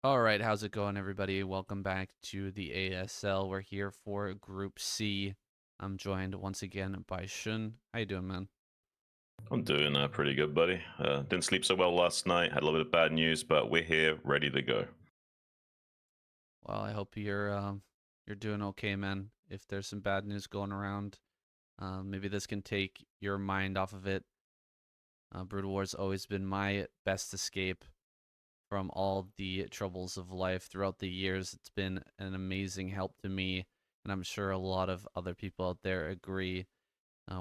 All right, how's it going, everybody? Welcome back to the ASL. We're here for Group C. I'm joined once again by Xun. How you doing, man? I'm doing pretty good, buddy. Didn't sleep so well last night. Had a little bit of bad news, but we're here, ready to go. Well, I hope you're doing okay, man. If there's some bad news going around, maybe this can take your mind off of it. Brood War's always been my best escape from all the troubles of life throughout the years. It's been an amazing help to me, and I'm sure a lot of other people out there agree.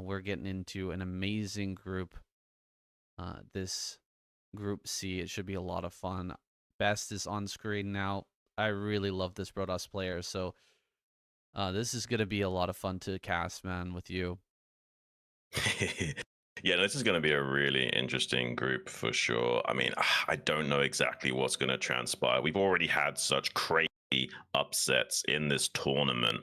We're getting into an amazing group. This Group C, it should be a lot of fun. Best is on screen now. I really love this Brodos player, so this is going to be a lot of fun to cast, man, with you. Yeah, this is going to be a really interesting group for sure. I mean, I don't know exactly what's going to transpire. We've already had such crazy upsets in this tournament.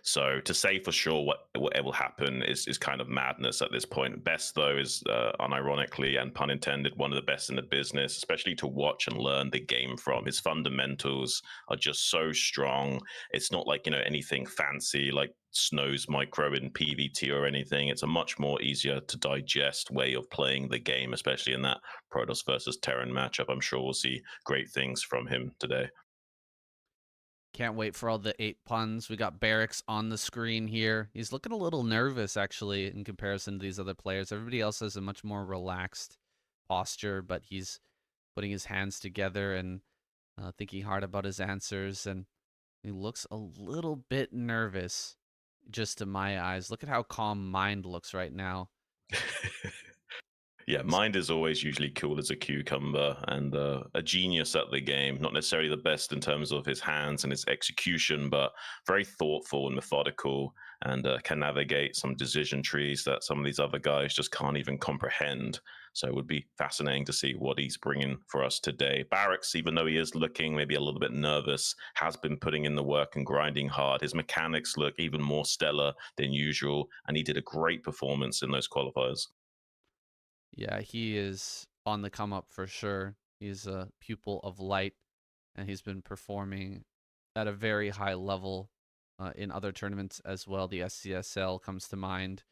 So to say for sure what will happen is kind of madness at this point. Best though is unironically and pun intended one of the best in the business, especially to watch and learn the game from. His fundamentals are just so strong. It's not like anything fancy like Snow's micro in PVT or anything. It's a much more easier to digest way of playing the game, especially in that Protoss versus Terran matchup. I'm sure we'll see great things from him today. Can't wait for all the 8 puns. We got Barracks on the screen here. He's looking a little nervous, actually, in comparison to these other players. Everybody else has a much more relaxed posture, but he's putting his hands together and thinking hard about his answers. And he looks a little bit nervous, just to my eyes. Look at how calm Mind looks right now. Yeah, Mind is always usually cool as a cucumber and a genius at the game. Not necessarily the best in terms of his hands and his execution, but very thoughtful and methodical and can navigate some decision trees that some of these other guys just can't even comprehend. So it would be fascinating to see what he's bringing for us today. Barracks, even though he is looking maybe a little bit nervous, has been putting in the work and grinding hard. His mechanics look even more stellar than usual, and he did a great performance in those qualifiers. Yeah, he is on the come up for sure. He's a pupil of light, and he's been performing at a very high level in other tournaments as well. The SCSL comes to mind.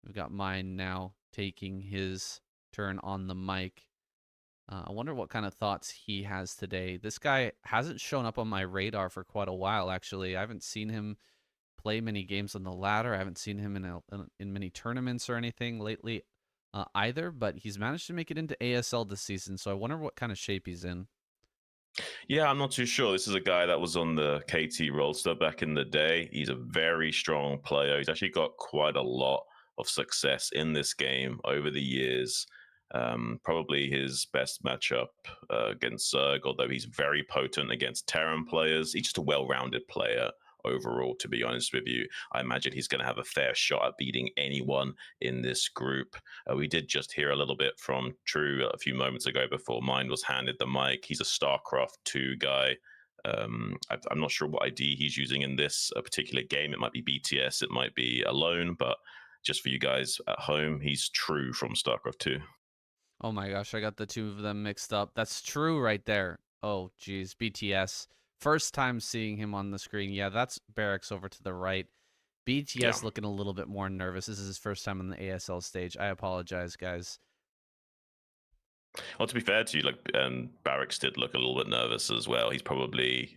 We've got Mine now taking his turn on the mic. I wonder what kind of thoughts he has today. This guy hasn't shown up on my radar for quite a while, actually. I haven't seen him play many games on the ladder. I haven't seen him in many tournaments or anything lately either, but he's managed to make it into ASL this season, so I wonder what kind of shape he's in. Yeah, I'm not too sure. This is a guy that was on the KT roster back in the day. He's a very strong player. He's actually got quite a lot of success in this game over the years. Probably his best matchup against Zerg, although he's very potent against Terran players. He's just a well-rounded player overall, to be honest with you. I imagine he's going to have a fair shot at beating anyone in this group. We did just hear a little bit from True a few moments ago before Mind was handed the mic. He's a StarCraft 2 guy. I'm not sure what ID he's using in this particular game. It might be BTS, it might be Alone, but just for you guys at home, he's True from StarCraft 2. Oh my gosh, I got the two of them mixed up. That's true right there. Oh geez, BTS. First time seeing him on the screen. Yeah, that's Barracks over to the right. Yeah. BTS looking a little bit more nervous. This is his first time on the ASL stage. I apologize, guys. Well, to be fair to you, like Barracks did look a little bit nervous as well. He's probably,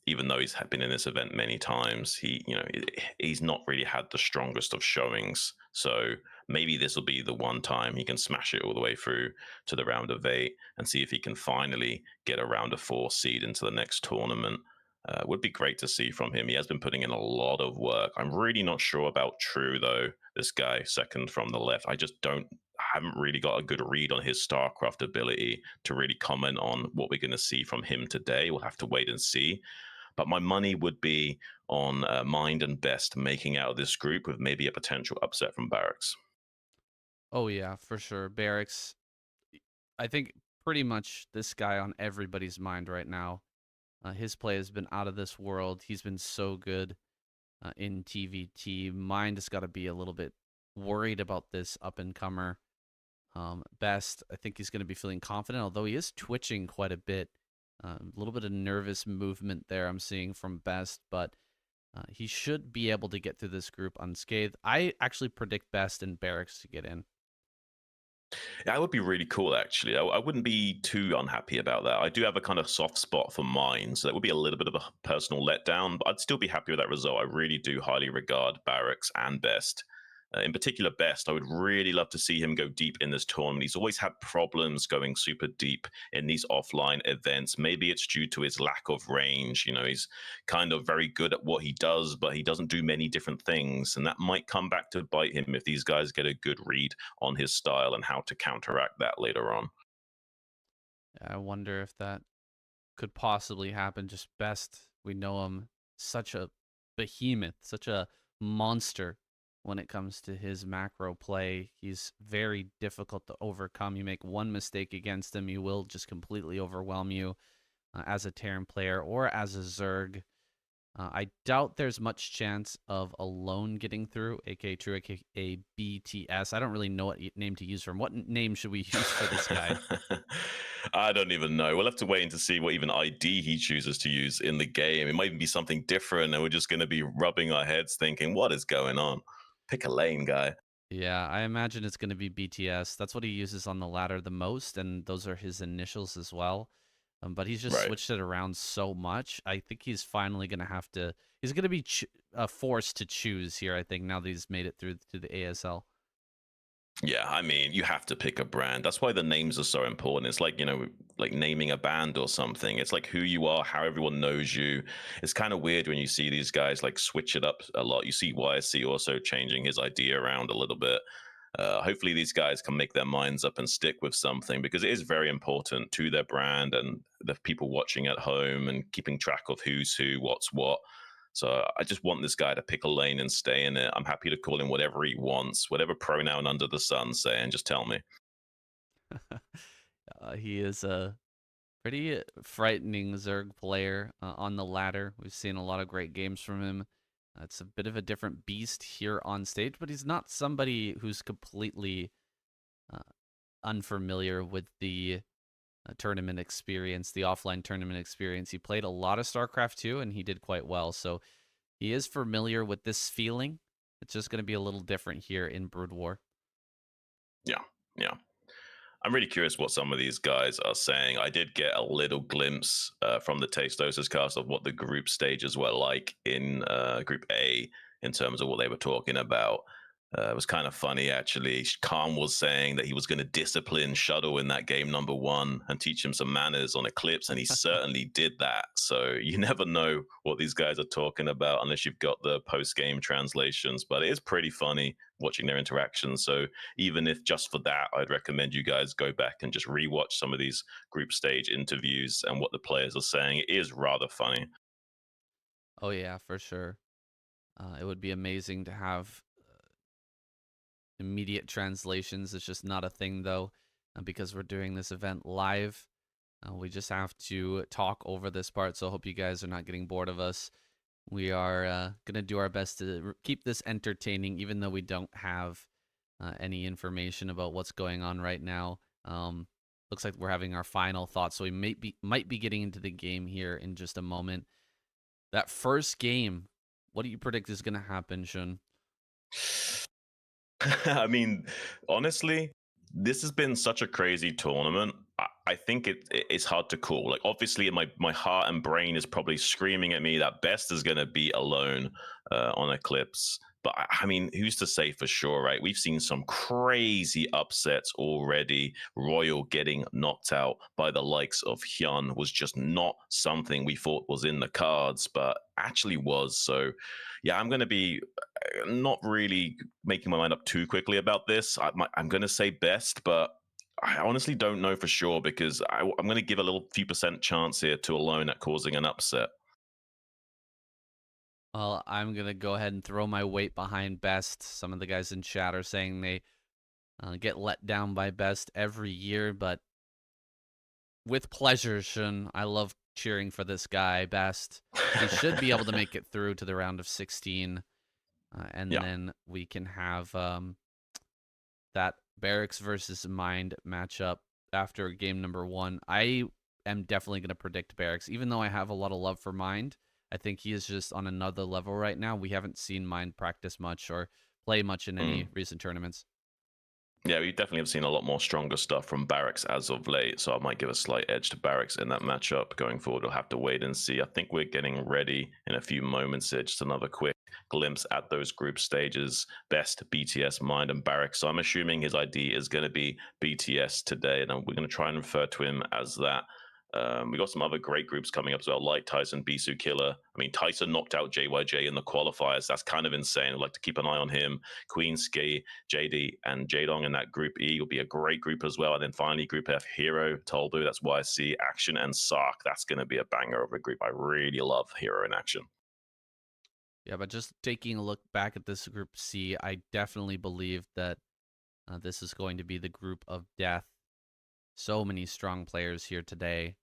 even though he's been in this event many times, he's not really had the strongest of showings. So maybe this will be the one time he can smash it all the way through to the round of 8 and see if he can finally get a round of 4 seed into the next tournament. Would be great to see from him. He has been putting in a lot of work. I'm really not sure about True though. This guy second from the left. I haven't really got a good read on his StarCraft ability to really comment on what we're going to see from him today. We'll have to wait and see. But my money would be on Mind and Best making out of this group with maybe a potential upset from Barracks. Oh yeah, for sure. Barracks. I think pretty much this guy on everybody's mind right now. His play has been out of this world. He's been so good in TVT. Mind has got to be a little bit worried about this up and comer. Best, I think he's going to be feeling confident, although he is twitching quite a bit. A little bit of nervous movement there I'm seeing from Best, but he should be able to get through this group unscathed. I actually predict Best and Barracks to get in. That would be really cool, actually. I wouldn't be too unhappy about that. I do have a kind of soft spot for mine, so that would be a little bit of a personal letdown, but I'd still be happy with that result. I really do highly regard Barracks and Best. In particular, Best, I would really love to see him go deep in this tournament. He's always had problems going super deep in these offline events. Maybe it's due to his lack of range. You know, he's kind of very good at what he does, but he doesn't do many different things. And that might come back to bite him if these guys get a good read on his style and how to counteract that later on. I wonder if that could possibly happen. Just Best, we know him, such a behemoth, such a monster when it comes to his macro play. He's very difficult to overcome. You make one mistake against him, he will just completely overwhelm you as a Terran player or as a Zerg. I doubt there's much chance of Alone getting through, aka True, aka BTS. I don't really know what name to use for him. What name should we use for this guy? I don't even know. We'll have to wait to see what even ID he chooses to use in the game. It might even be something different, and we're just going to be rubbing our heads thinking, what is going on? Pick a lane, guy. Yeah, I imagine it's going to be BTS. That's what he uses on the ladder the most, and those are his initials as well. But he's just Right. switched it around so much. I think he's finally going to have to. He's going to be forced to choose here. I think now that he's made it through to the ASL. Yeah, I mean, you have to pick a brand. That's why the names are so important. It's like, you know, like naming a band or something. It's like who you are, how everyone knows you. It's kind of weird when you see these guys like switch it up a lot. You see YSC also changing his idea around a little bit. Hopefully these guys can make their minds up and stick with something, because it is very important to their brand and the people watching at home and keeping track of who's who, what's what. So I just want this guy to pick a lane and stay in it. I'm happy to call him whatever he wants, whatever pronoun under the sun, say, and just tell me. He is a pretty frightening Zerg player on the ladder. We've seen a lot of great games from him. It's a bit of a different beast here on stage, but he's not somebody who's completely unfamiliar with the tournament experience, the offline tournament experience. He played a lot of StarCraft 2, and he did quite well. So he is familiar with this feeling. It's just going to be a little different here in Brood War. Yeah, yeah. I'm really curious what some of these guys are saying. I did get a little glimpse from the Tastosis cast of what the group stages were like in Group A in terms of what they were talking about. It was kind of funny, actually. Khan was saying that he was going to discipline Shuttle in that game #1 and teach him some manners on Eclipse, and he certainly did that. So you never know what these guys are talking about unless you've got the post-game translations. But it is pretty funny watching their interactions. So even if just for that, I'd recommend you guys go back and just rewatch some of these group stage interviews and what the players are saying. It is rather funny. Oh, yeah, for sure. It would be amazing to have immediate translations. It's just not a thing, though, because we're doing this event live. We just have to talk over this part, so I hope you guys are not getting bored of us. We are going to do our best to keep this entertaining, even though we don't have any information about what's going on right now. Looks like we're having our final thoughts, so we might be getting into the game here in just a moment. That first game, what do you predict is going to happen, Xun? I mean, honestly, this has been such a crazy tournament. I think it's hard to call. Like, obviously, my heart and brain is probably screaming at me that Best is going to be alone on Eclipse. But I mean, who's to say for sure, right? We've seen some crazy upsets already. Royal getting knocked out by the likes of Hyun was just not something we thought was in the cards, but actually was. So, yeah, I'm going to be not really making my mind up too quickly about this. I'm going to say Best, but I honestly don't know for sure, because I'm going to give a little few percent chance here to Alone at causing an upset. Well, I'm going to go ahead and throw my weight behind Best. Some of the guys in chat are saying they get let down by Best every year, but with pleasure, Xun. I love cheering for this guy, Best. He should be able to make it through to the round of 16, and Yeah. then we can have that Barracks versus Mind matchup after game #1. I am definitely going to predict Barracks. Even though I have a lot of love for Mind, I think he is just on another level right now. We haven't seen Mind practice much or play much in any recent tournaments. Yeah, we definitely have seen a lot more stronger stuff from Barracks as of late, so I might give a slight edge to Barracks in that matchup going forward. We'll have to wait and see. I think we're getting ready in a few moments here. Just another quick glimpse at those group stages. Best, BTS, Mind, and Barracks. So I'm assuming his ID is going to be BTS today, and we're going to try and refer to him as that. We got some other great groups coming up as well, like Tyson, Bisu, Killer. I mean, Tyson knocked out JYJ in the qualifiers. That's kind of insane. I'd like to keep an eye on him. Queen, Ski, JD, and Jadong in that Group E will be a great group as well. And then finally, Group F, Hero, Tolbu, that's YC, Action, and Sark. That's going to be a banger of a group. I really love Hero in Action. Yeah, but just taking a look back at this Group C, I definitely believe that this is going to be the group of death. So many strong players here today.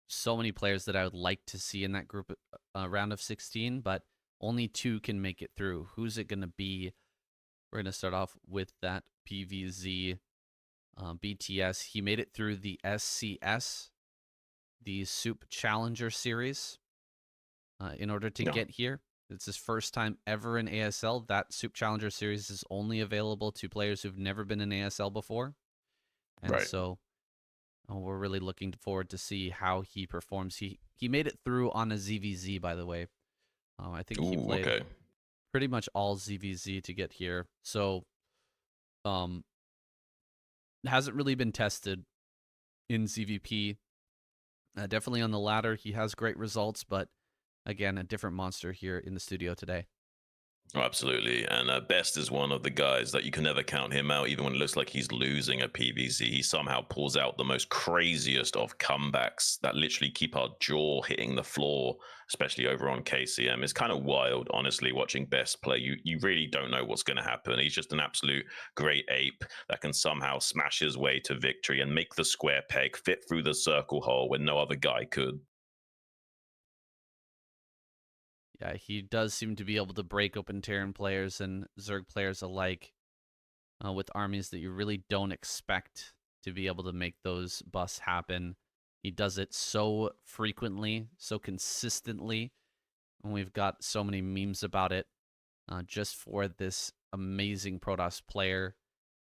So many players that I would like to see in that group round of 16, but only 2 can make it through. Who's it going to be? We're going to start off with that PVZ BTS. He made it through the SCS, the Soup Challenger Series, in order to get here. It's his first time ever in ASL. That Soup Challenger Series is only available to players who've never been in ASL before. And so we're really looking forward to see how he performs. He made it through on a ZVZ, by the way. I think he played pretty much all ZVZ to get here. So hasn't really been tested in ZVP. Definitely on the ladder, he has great results, but again, a different monster here in the studio today. Oh, absolutely. And Best is one of the guys that you can never count him out, even when it looks like he's losing a PVZ. He somehow pulls out the most craziest of comebacks that literally keep our jaw hitting the floor, especially over on KCM. It's kind of wild, honestly, watching Best play. You really don't know what's going to happen. He's just an absolute great ape that can somehow smash his way to victory and make the square peg fit through the circle hole when no other guy could. Yeah, he does seem to be able to break open Terran players and Zerg players alike with armies that you really don't expect to be able to make those busts happen. He does it so frequently, so consistently, and we've got so many memes about it just for this amazing Protoss player.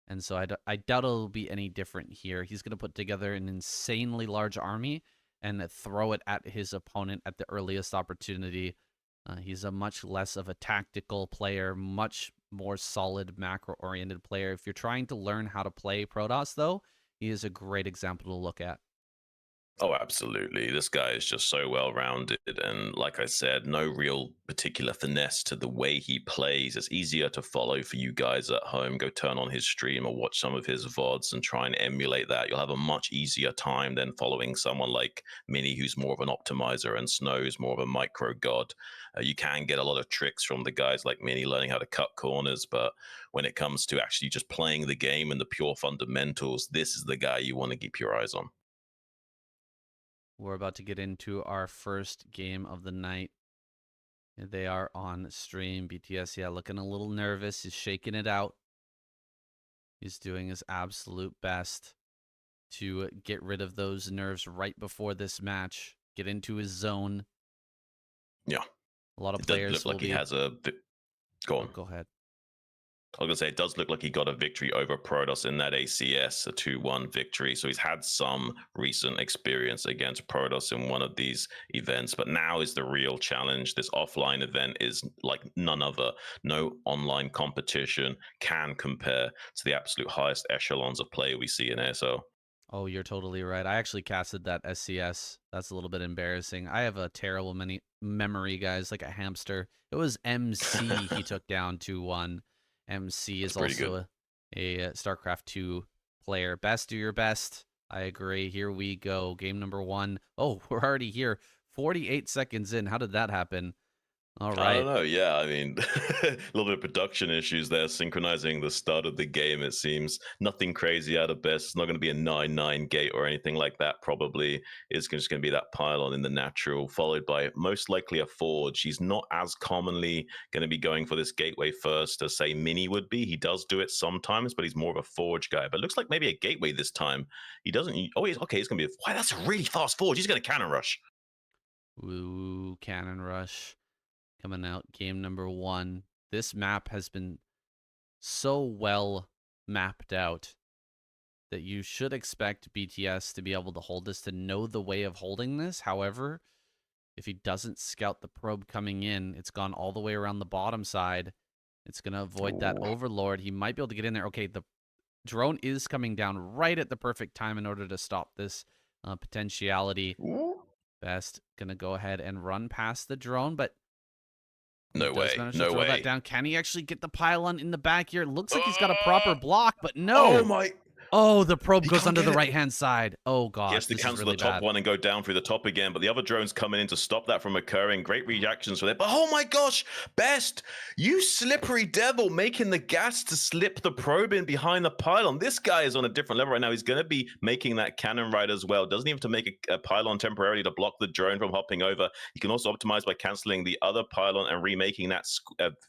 And so I doubt it'll be any different here. He's going to put together an insanely large army and throw it at his opponent at the earliest opportunity. He's a much less of a tactical player, much more solid macro-oriented player. If you're trying to learn how to play Protoss, though, he is a great example to look at. Oh, absolutely. This guy is just so well-rounded. And like I said, no real particular finesse to the way he plays. It's easier to follow for you guys at home. Go turn on his stream or watch some of his VODs and try and emulate that. You'll have a much easier time than following someone like Mini, who's more of an optimizer, and Snow's more of a micro god. You can get a lot of tricks from the guys like Mini learning how to cut corners, but when it comes to actually just playing the game and the pure fundamentals, this is the guy you want to keep your eyes on. We're about to get into our first game of the night. They are on stream. BTS, yeah, looking a little nervous. He's shaking it out. He's doing his absolute best to get rid of those nerves right before this match. Get into his zone. Yeah. A lot of players look like he has a... Go on. Go ahead. I was going to say, it does look like he got a victory over Protoss in that ACS, a 2-1 victory. So he's had some recent experience against Protoss in one of these events. But now is the real challenge. This offline event is like none other. No online competition can compare to the absolute highest echelons of play we see in ASL. Oh, you're totally right. I actually casted that SCS. That's a little bit embarrassing. I have a terrible memory, guys, like a hamster. It was MC he took down 2-1. MC is also a StarCraft 2 player. Best, do your best. I agree. Here we go. Game number 1. Oh, we're already here. 48 seconds in. How did that happen? All I don't right. know. Yeah, I mean, a little bit of production issues there, synchronizing the start of the game. It seems nothing crazy out of best. It's not going to be a 9-9 gate or anything like that. Probably it's just going to be that pylon in the natural, followed by most likely a forge. He's not as commonly going to be going for this gateway first as say Mini would be. He does do it sometimes, but he's more of a forge guy. But it looks like maybe a gateway this time. He doesn't. Oh, he's okay. He's going to be. Wow, that's a really fast forge. He's going to cannon rush. Ooh, Cannon Rush coming out game number 1. This map has been so well mapped out that you should expect BTS to be able to hold this, to know the way of holding this. However, if he doesn't scout the probe coming in, it's gone all the way around the bottom side. It's going to avoid that Ooh. overlord. He might be able to get in there. Okay, the drone is coming down right at the perfect time in order to stop this potentiality. Ooh. Best going to go ahead and run past the drone, but he No does way. manage to No throw that way. down. Can he actually get the pylon in the back here? It looks like he's got a proper block, but Oh no. my. Oh, the probe He goes can't under get the it. right-hand side. Oh, He has gosh, to this is cancel really the top bad. one and go down through the top again, but the other drone's coming in to stop that from occurring. Great reactions for that. But oh my gosh, Best, you slippery devil, making the gas to slip the probe in behind the pylon. This guy is on a different level right now. He's going to be making that cannon right as well. Doesn't even have to make a pylon temporarily to block the drone from hopping over. He can also optimize by canceling the other pylon and remaking that,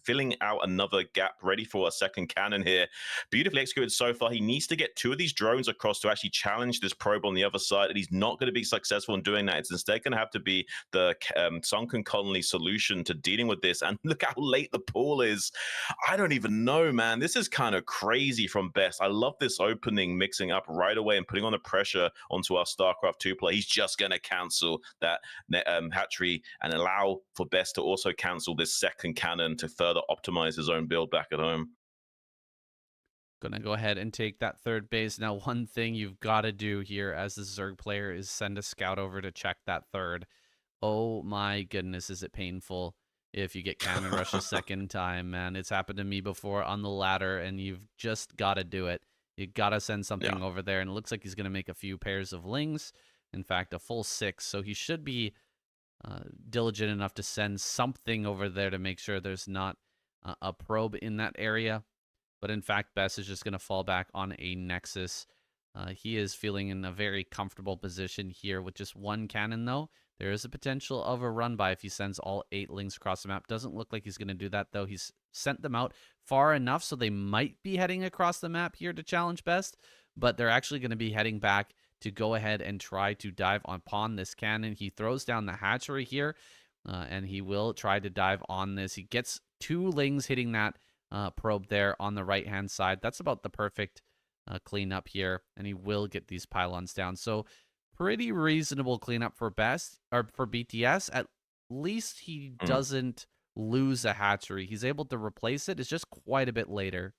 filling out another gap, ready for a second cannon here. Beautifully executed so far. He needs to get 2 of these drones across to actually challenge this probe on the other side, and he's not going to be successful in doing that. It's instead going to have to be the sunken colony solution to dealing with this. And look how late the pool is. I don't even know, man. This is kind of crazy from Best. I love this opening, mixing up right away and putting on the pressure onto our StarCraft 2 play. He's just going to cancel that hatchery and allow for Best to also cancel this second cannon to further optimize his own build back at home. Gonna go ahead and take that third base. Now, one thing you've got to do here as the Zerg player is send a scout over to check that third. Oh my goodness, is it painful if you get cannon rush a second time, man. It's happened to me before on the ladder, and you've just got to do it. You got to send something over there, and it looks like he's going to make a few pairs of lings. In fact, a full 6, so he should be diligent enough to send something over there to make sure there's not a probe in that area. But in fact, Best is just going to fall back on a Nexus. He is feeling in a very comfortable position here with just 1 cannon, though. There is a potential of a run by if he sends all 8 lings across the map. Doesn't look like he's going to do that, though. He's sent them out far enough, so they might be heading across the map here to challenge Best. But they're actually going to be heading back to go ahead and try to dive upon this cannon. He throws down the hatchery here, and he will try to dive on this. He gets 2 lings hitting that probe there on the right-hand side. That's about the perfect cleanup here, and he will get these pylons down. So pretty reasonable cleanup for Best, or for BTS. At least he doesn't lose a hatchery. He's able to replace it. It's just quite a bit later.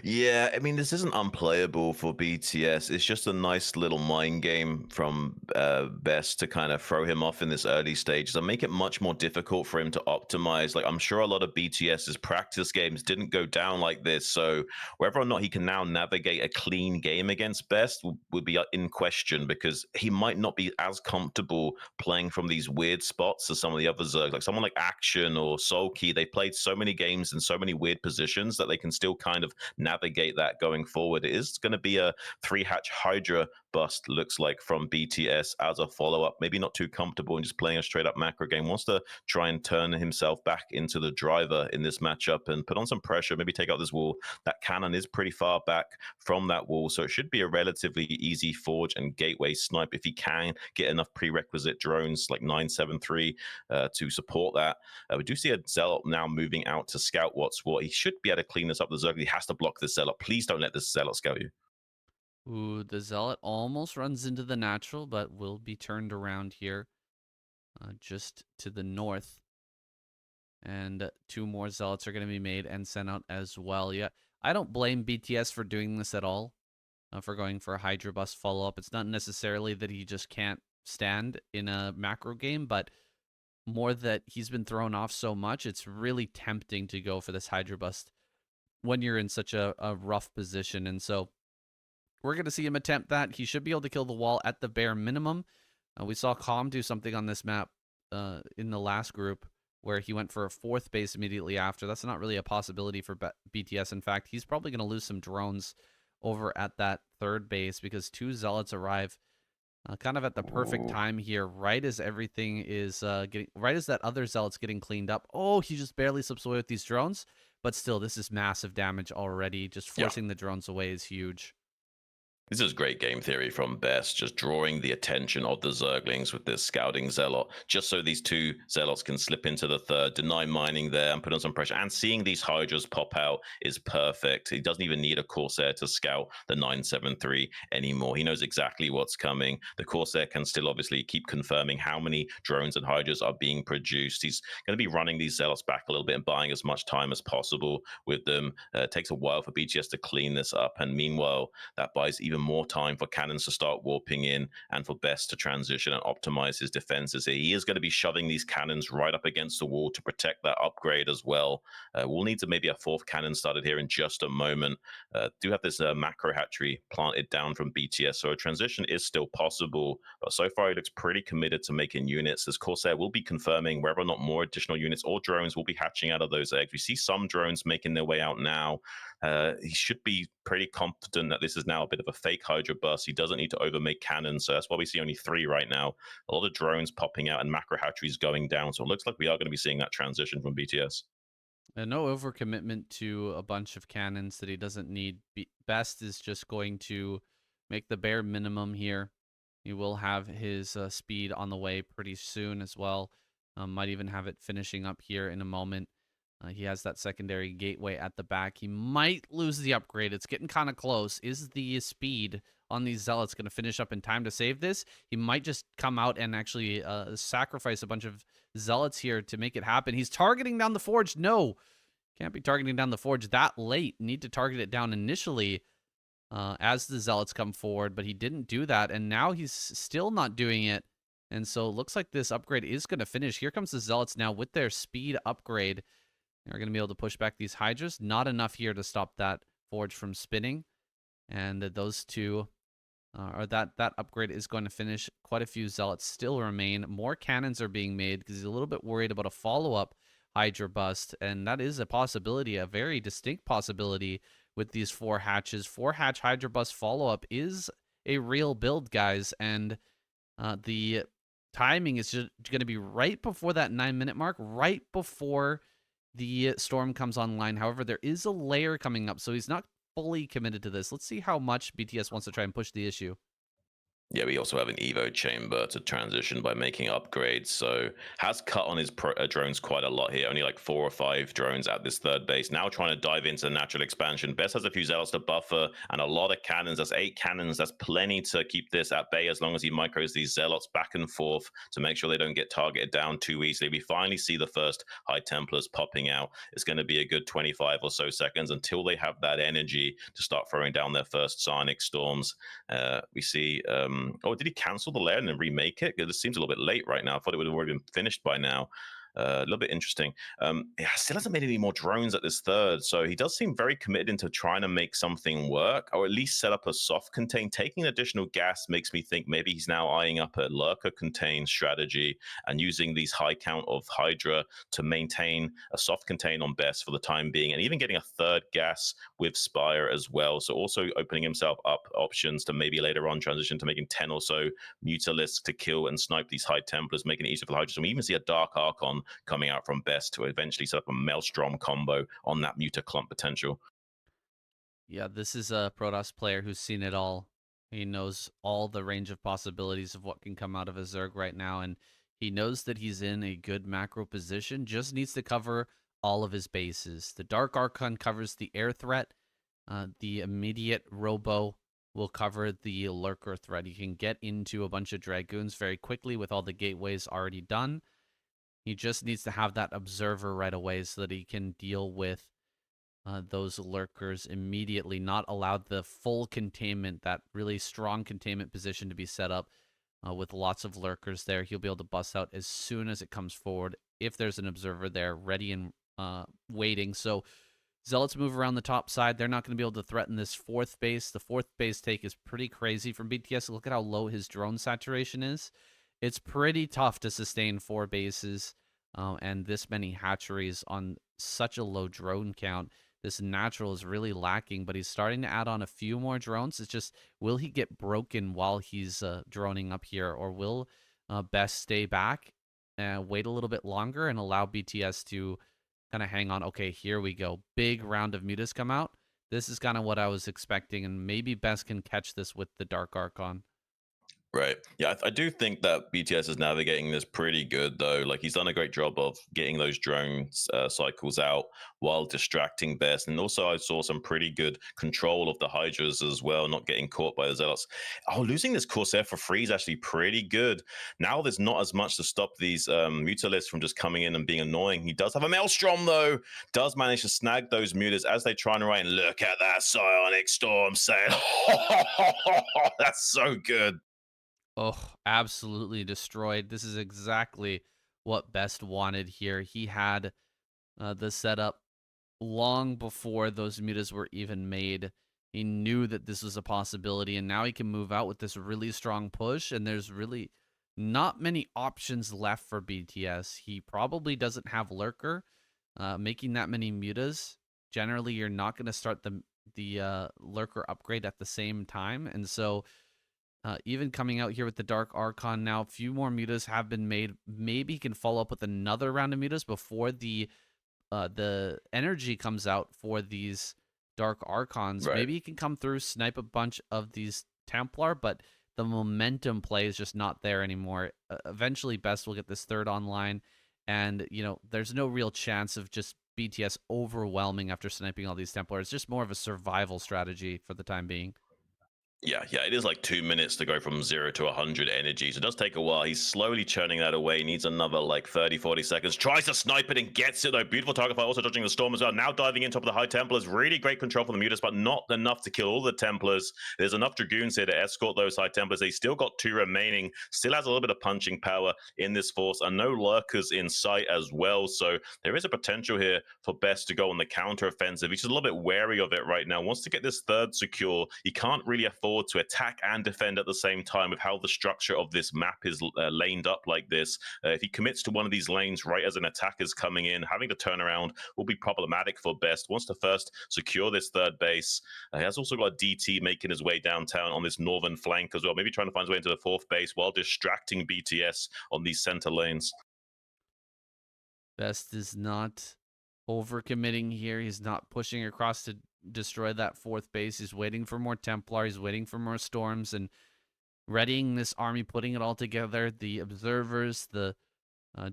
Yeah, I mean, this isn't unplayable for BTS. It's just a nice little mind game from Best to kind of throw him off in this early stages and make it much more difficult for him to optimize. Like, I'm sure a lot of BTS's practice games didn't go down like this. So whether or not he can now navigate a clean game against Best would be in question, because he might not be as comfortable playing from these weird spots as some of the other Zergs. Like someone like Action or Soulkey, they played so many games in so many weird positions that they can still kind of navigate that going forward. It is going to be a 3-hatch Hydra bust, looks like, from BTS as a follow-up. Maybe not too comfortable in just playing a straight-up macro game. Wants to try and turn himself back into the driver in this matchup and put on some pressure, maybe take out this wall. That cannon is pretty far back from that wall, so it should be a relatively easy forge and gateway snipe if he can get enough prerequisite drones like 973 to support that. We do see a Zealot now moving out to scout what's what. He should be able to clean this up. The Zerg, he has to block this Zealot. Please don't let this Zealot scout you. Ooh, the Zealot almost runs into the natural, but will be turned around here just to the north. And 2 more Zealots are going to be made and sent out as well. Yeah, I don't blame BTS for doing this at all, for going for a Hydra bust follow-up. It's not necessarily that he just can't stand in a macro game, but more that he's been thrown off so much, it's really tempting to go for this Hydra bust when you're in such a rough position. And so we're going to see him attempt that. He should be able to kill the wall at the bare minimum. We saw Calm do something on this map in the last group where he went for a 4th base immediately after. That's not really a possibility for BTS. In fact, he's probably going to lose some drones over at that 3rd base because 2 Zealots arrive kind of at the perfect time here, right as everything is right as that other Zealot's getting cleaned up. Oh, he just barely slips away with these drones, but still, this is massive damage already. Just forcing the drones away is huge. This is great game theory from Best, just drawing the attention of the Zerglings with this scouting Zealot, just so these 2 Zealots can slip into the 3rd, deny mining there and put on some pressure. And seeing these Hydras pop out is perfect. He doesn't even need a Corsair to scout the 973 anymore. He knows exactly what's coming. The Corsair can still obviously keep confirming how many drones and Hydras are being produced. He's going to be running these Zealots back a little bit and buying as much time as possible with them. It takes a while for BTS to clean this up, and meanwhile, that buys even more time for cannons to start warping in and for Best to transition and optimize his defenses here. He is going to be shoving these cannons right up against the wall to protect that upgrade as well. We'll need to maybe a 4th cannon started here in just a moment. Do have this macro hatchery planted down from BTS, so a transition is still possible, but so far he looks pretty committed to making units. This Corsair will be confirming whether or not more additional units or drones will be hatching out of those eggs. We see some drones making their way out now. He should be pretty confident that this is now a bit of a fake Hydra bust. He doesn't need to overmake cannons, so that's why we see only 3 right now. A lot of drones popping out and macro hatcheries going down, so it looks like we are going to be seeing that transition from BTS. And no overcommitment to a bunch of cannons that he doesn't need. Best is just going to make the bare minimum here. He will have his speed on the way pretty soon as well. Might even have it finishing up here in a moment. He has that secondary gateway at the back. He might lose the upgrade. It's getting kind of close. Is the speed on these Zealots going to finish up in time to save this? He might just come out and actually sacrifice a bunch of Zealots here to make it happen. He's targeting down the Forge. No, can't be targeting down the Forge that late. Need to target it down initially as the Zealots come forward, but he didn't do that, and now he's still not doing it. And so it looks like this upgrade is going to finish. Here comes the Zealots now with their speed upgrade. They're going to be able to push back these Hydras. Not enough here to stop that Forge from spinning. And those 2, or that upgrade is going to finish. Quite a few Zealots still remain. More cannons are being made because he's a little bit worried about a follow-up Hydra bust. And that is a possibility, a very distinct possibility with these 4 hatches. 4-hatch Hydra bust follow-up is a real build, guys. And the timing is just going to be right before that 9-minute mark, right before the storm comes online. However, there is a layer coming up, so he's not fully committed to this. Let's see how much BTS wants to try and push the issue. Yeah, we also have an Evo chamber to transition by making upgrades, so has cut on his drones quite a lot here. Only like 4 or 5 drones at this 3rd base. Now trying to dive into natural expansion. Best has a few Zealots to buffer and a lot of cannons. That's 8 cannons. That's plenty to keep this at bay as long as he micros these Zealots back and forth to make sure they don't get targeted down too easily. We finally see the first High Templars popping out. It's going to be a good 25 or so seconds until they have that energy to start throwing down their first Psionic Storms. We see... oh, did he cancel the layer and then remake it? This seems a little bit late right now. I thought it would have already been finished by now. A little bit interesting. Still hasn't made any more drones at this 3rd, so he does seem very committed into trying to make something work, or at least set up a soft contain. Taking additional gas makes me think maybe he's now eyeing up a lurker contain strategy and using these high count of Hydra to maintain a soft contain on Best for the time being, and even getting a 3rd gas with Spire as well. So also opening himself up options to maybe later on transition to making 10 or so Mutalisks to kill and snipe these High Templars, making it easier for the Hydra. So we even see a Dark Archon coming out from Best to eventually set up a Maelstrom combo on that Muta Clump potential. Yeah, this is a Protoss player who's seen it all. He knows all the range of possibilities of what can come out of a Zerg right now, and he knows that he's in a good macro position, just needs to cover all of his bases. The Dark Archon covers the air threat. The immediate Robo will cover the Lurker threat. He can get into a bunch of Dragoons very quickly with all the gateways already done. He just needs to have that Observer right away so that he can deal with those Lurkers immediately, not allow the full containment, that really strong containment position to be set up with lots of Lurkers there. He'll be able to bust out as soon as it comes forward if there's an Observer there ready and waiting. So Zealots move around the top side. They're not going to be able to threaten this 4th base. The 4th base take is pretty crazy from BTS. Look at how low his drone saturation is. It's pretty tough to sustain 4 bases and this many hatcheries on such a low drone count. This natural is really lacking, but he's starting to add on a few more drones. It's just, will he get broken while he's droning up here, or will Best stay back and wait a little bit longer and allow BTS to kind of hang on? Okay, here we go. Big round of mutas come out. This is kind of what I was expecting, and maybe Best can catch this with the Dark Archon. Right. Yeah, I do think that BTS is navigating this pretty good, though. Like, he's done a great job of getting those drone cycles out while distracting Best. And also, I saw some pretty good control of the Hydras as well, not getting caught by the Zealots. Oh, losing this Corsair for free is actually pretty good. Now there's not as much to stop these Mutalisks from just coming in and being annoying. He does have a Maelstrom, though. Does manage to snag those Mutas as they try and run. Look at that Psionic Storm sail. That's so good. Oh, absolutely destroyed. This is exactly what Best wanted here. He had the setup long before those mutas were even made. He knew that this was a possibility, and now he can move out with this really strong push, and there's really not many options left for BTS. He probably doesn't have Lurker. Making that many mutas, generally you're not going to start the Lurker upgrade at the same time, and so even coming out here with the Dark Archon now, a few more mutas have been made. Maybe he can follow up with another round of mutas before the energy comes out for these Dark Archons. Right. Maybe he can come through, snipe a bunch of these Templar, but the momentum play is just not there anymore. Eventually, Best will get this third online, and there's no real chance of just BTS overwhelming after sniping all these Templar. It's just more of a survival strategy for the time being. Yeah, it is like 2 minutes to go from 0 to 100 energy. So it does take a while. He's slowly churning that away. Needs another like 30, 40 seconds. Tries to snipe it and gets it though. Beautiful target fire, also dodging the storm as well. Now diving in top of the High Templars. Really great control from the Mutas, but not enough to kill all the Templars. There's enough Dragoons here to escort those High Templars. He's still got 2 remaining. Still has a little bit of punching power in this force, and no lurkers in sight as well. So there is a potential here for Best to go on the counter offensive. He's just a little bit wary of it right now. Wants to get this third secure. He can't really afford to attack and defend at the same time with how the structure of this map is laned up like this. If he commits to one of these lanes right as an attack is coming in, having to turn around will be problematic for Best. Wants to first secure this third base. He has also got a DT making his way downtown on this northern flank as well, maybe trying to find his way into the fourth base while distracting BTS on these center lanes. Best is not overcommitting here. He's not pushing across to destroy that fourth base. He's waiting for more Templar. He's waiting for more Storms and readying this army, putting it all together. The Observers, the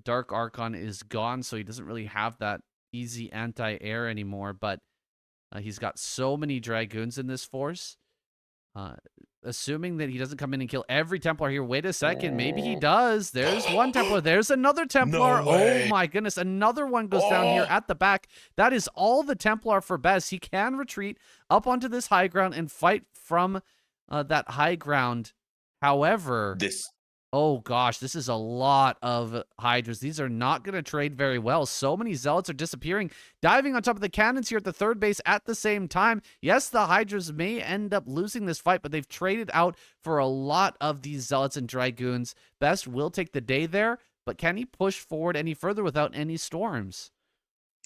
Dark Archon is gone, so he doesn't really have that easy anti-air anymore, but he's got so many Dragoons in this force. Assuming that he doesn't come in and kill every Templar here. Wait a second. Maybe he does. There's one Templar. There's another Templar. No way. Oh, my goodness. Another one goes down here at the back. That is all the Templar for Best. He can retreat up onto this high ground and fight from that high ground. However, oh, gosh, this is a lot of Hydras. These are not going to trade very well. So many Zealots are disappearing, diving on top of the cannons here at the third base at the same time. Yes, the Hydras may end up losing this fight, but they've traded out for a lot of these Zealots and Dragoons. Best will take the day there, but can he push forward any further without any Storms?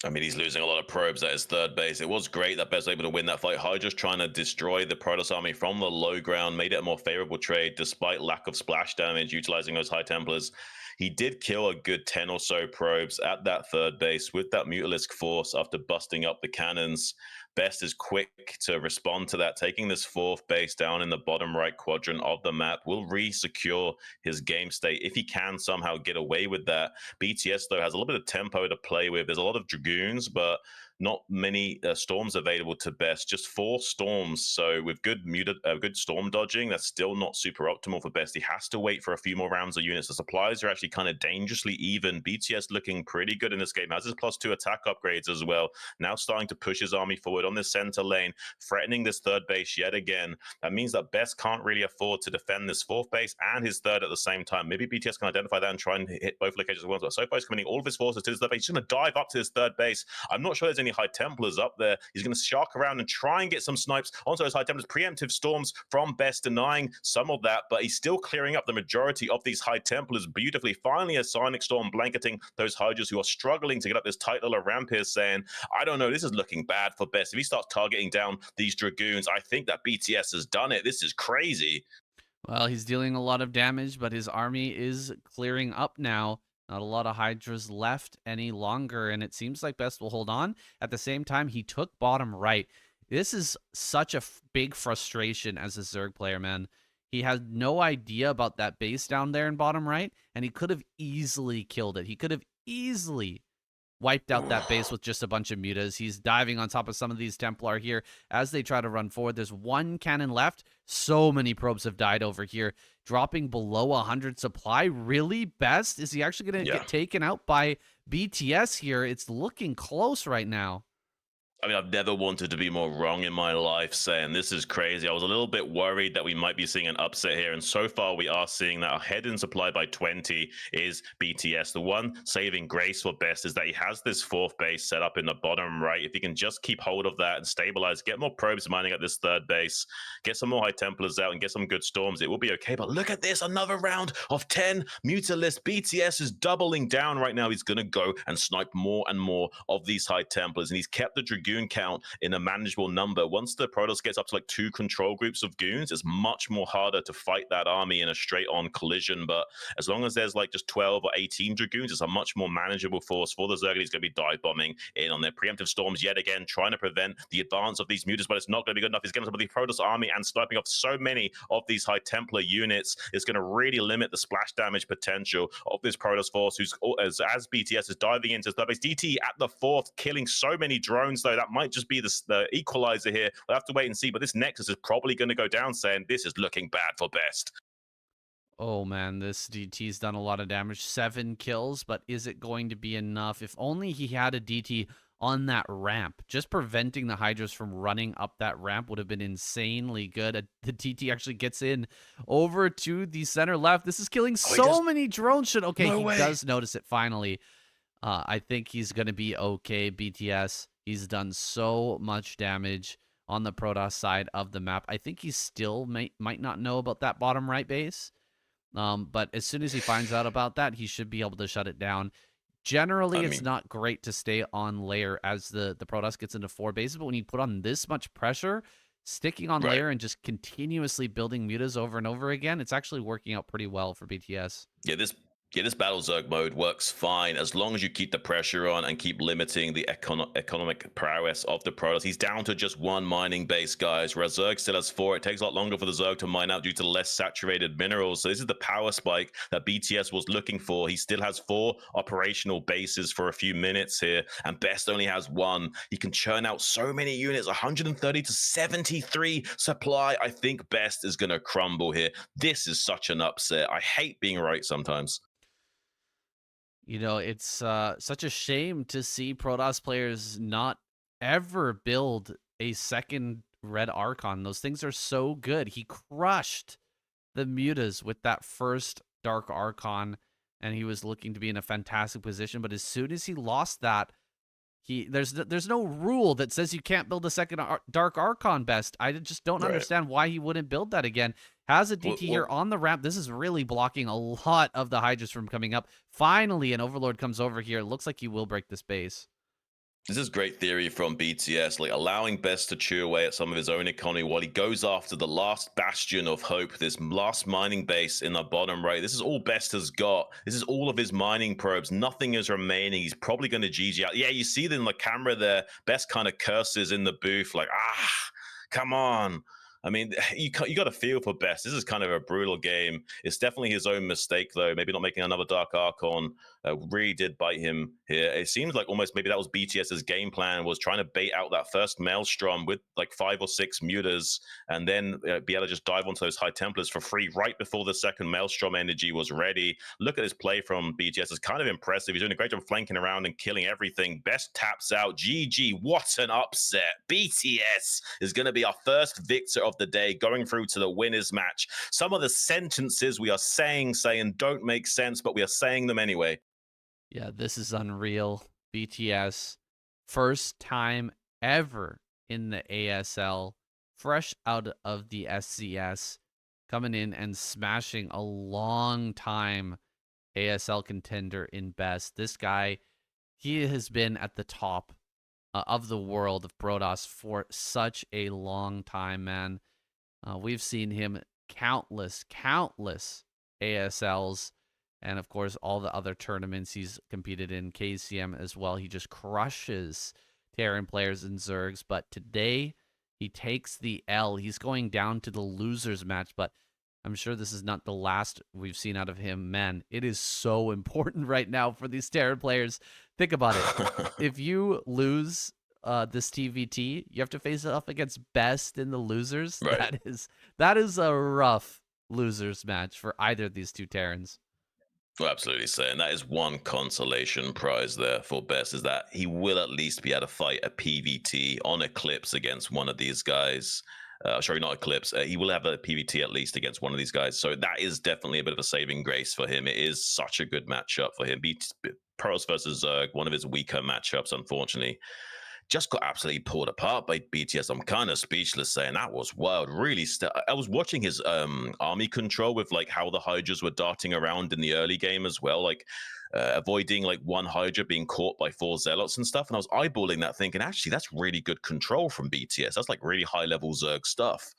I mean, he's losing a lot of probes at his third base. It was great that Best was able to win that fight. Hydra's trying to destroy the Protoss army from the low ground, made it a more favorable trade despite lack of splash damage, utilizing those High Templars. He did kill a good 10 or so probes at that third base with that Mutalisk force after busting up the cannons. Best is quick to respond to that, taking this fourth base down in the bottom right quadrant of the map. Will re-secure his game state if he can somehow get away with that. BTS, though, has a little bit of tempo to play with. There's a lot of Dragoons, but not many Storms available to Best. Just 4 Storms. So with good Storm dodging, that's still not super optimal for Best. He has to wait for a few more rounds of units. The supplies are actually kind of dangerously even. BTS looking pretty good in this game. Has his +2 attack upgrades as well. Now starting to push his army forward on this center lane, threatening this third base yet again. That means that Best can't really afford to defend this fourth base and his third at the same time. Maybe BTS can identify that and try and hit both locations at once. But so far he's committing all of his forces to this third base. He's going to dive up to his third base. I'm not sure there's any High Templars up there. He's going to shark around and try and get some snipes onto those High Templars. Preemptive storms from Best, denying some of that, but he's still clearing up the majority of these High Templars beautifully. Finally, a Sonic Storm blanketing those Hydras who are struggling to get up this tight little ramp here, saying, I don't know, this is looking bad for Best. If he starts targeting down these Dragoons, I think that BTS has done it. This is crazy. Well, he's dealing a lot of damage, but his army is clearing up now. Not a lot of Hydras left any longer, and it seems like Best will hold on. At the same time, he took bottom right. This is such a big frustration as a Zerg player, man. He had no idea about that base down there in bottom right, and he could have easily killed it. He could have easily wiped out that base with just a bunch of mutas. He's diving on top of some of these Templar here as they try to run forward. There's one cannon left. So many probes have died over here, dropping below 100 supply. Really, Best? Is he actually going to get taken out by BTS here? It's looking close right now. I mean, I've never wanted to be more wrong in my life, saying this is crazy. I was a little bit worried that we might be seeing an upset here, and so far we are seeing that. Our head in supply by 20 is BTS. The one saving grace for Best is that he has this fourth base set up in the bottom right. If he can just keep hold of that and stabilize, get more probes mining at this third base, get some more High Templars out, and get some good storms, it will be okay. But look at this, another round of 10 Mutalisks. BTS is doubling down right now. He's going to go and snipe more and more of these High Templars, and he's kept the Dragoon count in a manageable number. Once the Protoss gets up to like 2 control groups of goons, it's much more harder to fight that army in a straight-on collision. But as long as there's like just 12 or 18 Dragoons, it's a much more manageable force for the Zerg. He's going to be dive bombing in on their preemptive storms yet again, trying to prevent the advance of these mutas, but it's not going to be good enough. He's getting some of the Protoss army and sniping off so many of these High Templar units. It's going to really limit the splash damage potential of this Protoss force, who's as BTS is diving into third base. DT at the fourth, killing so many drones, though. That might just be the equalizer here. We'll have to wait and see, but this Nexus is probably going to go down, saying this is looking bad for Best. Oh man, this DT's done a lot of damage. 7 kills, but is it going to be enough? If only he had a DT on that ramp. Just preventing the Hydras from running up that ramp would have been insanely good. The DT actually gets in over to the center left. This is killing so many drones. Okay, he does notice it finally. I think he's going to be okay, BTS. He's done so much damage on the Protoss side of the map. I think he still might not know about that bottom right base. But as soon as he finds out about that, he should be able to shut it down. Generally, it's not great to stay on layer as the Protoss gets into 4 bases, but when you put on this much pressure, sticking on layer and just continuously building mutas over and over again, it's actually working out pretty well for BTS. Yeah, this Battle Zerg mode works fine as long as you keep the pressure on and keep limiting the economic prowess of the Protoss. He's down to just 1 mining base, guys, whereas Zerg still has 4. It takes a lot longer for the Zerg to mine out due to the less saturated minerals. So this is the power spike that BTS was looking for. He still has 4 operational bases for a few minutes here, and Best only has 1. He can churn out so many units, 130 to 73 supply. I think Best is going to crumble here. This is such an upset. I hate being right sometimes. You know, it's such a shame to see Protoss players not ever build a second Red Archon. Those things are so good. He crushed the mutas with that first Dark Archon, and he was looking to be in a fantastic position. But as soon as he lost that, there's no rule that says you can't build a second Dark Archon, Best. I just don't understand why he wouldn't build that again. Has a DT here on the ramp. This is really blocking a lot of the Hydras from coming up. Finally, an Overlord comes over here. It looks like he will break this base. This is great theory from BTS, like allowing Best to chew away at some of his own economy while he goes after the last bastion of hope, this last mining base in the bottom right. This is all Best has got. This is all of his mining probes. Nothing is remaining. He's probably going to GG out. Yeah, you see it in the camera there. Best kind of curses in the booth like, come on. I mean, you got to feel for Best. This is kind of a brutal game. It's definitely his own mistake, though. Maybe not making another Dark Archon really did bite him here. It seems like almost maybe that was BTS's game plan, was trying to bait out that first Maelstrom with like 5 or 6 mutas, and then be able to just dive onto those High Templars for free right before the second Maelstrom energy was ready. Look at this play from BTS. It's kind of impressive. He's doing a great job flanking around and killing everything. Best taps out. GG. What an upset. BTS is going to be our first victor of the day, going through to the winners match. Some of the sentences we are saying don't make sense, but we are saying them anyway. Yeah, this is unreal. BTS First time ever in the ASL, fresh out of the SCS, coming in and smashing a long time ASL contender in best. This guy, he has been at the top of the world of Brodos for such a long time, man. We've seen him countless ASLs, and of course, all the other tournaments he's competed in, KCM as well. He just crushes Terran players and Zergs, but today he takes the L. He's going down to the losers match, but I'm sure this is not the last we've seen out of him. Man, it is so important right now for these Terran players. Think about it. If you lose this TVT, you have to face it off against best in the losers. Right. That is a rough losers match for either of these two Terrans. Well, absolutely, sir. And that is one consolation prize there for Best, is that he will at least be able to fight a PVT on Eclipse against one of these guys. Sorry, not Eclipse. He will have a PVT at least against one of these guys. So that is definitely a bit of a saving grace for him. It is such a good matchup for him. Pros versus Zerg, one of his weaker matchups, unfortunately. Just got absolutely pulled apart by BTS. I'm kind of speechless, saying that was wild. Really, I was watching his army control with like how the Hydras were darting around in the early game as well, like avoiding like one Hydra being caught by 4 Zealots and stuff. And I was eyeballing that, thinking, actually, that's really good control from BTS. That's like really high level Zerg stuff.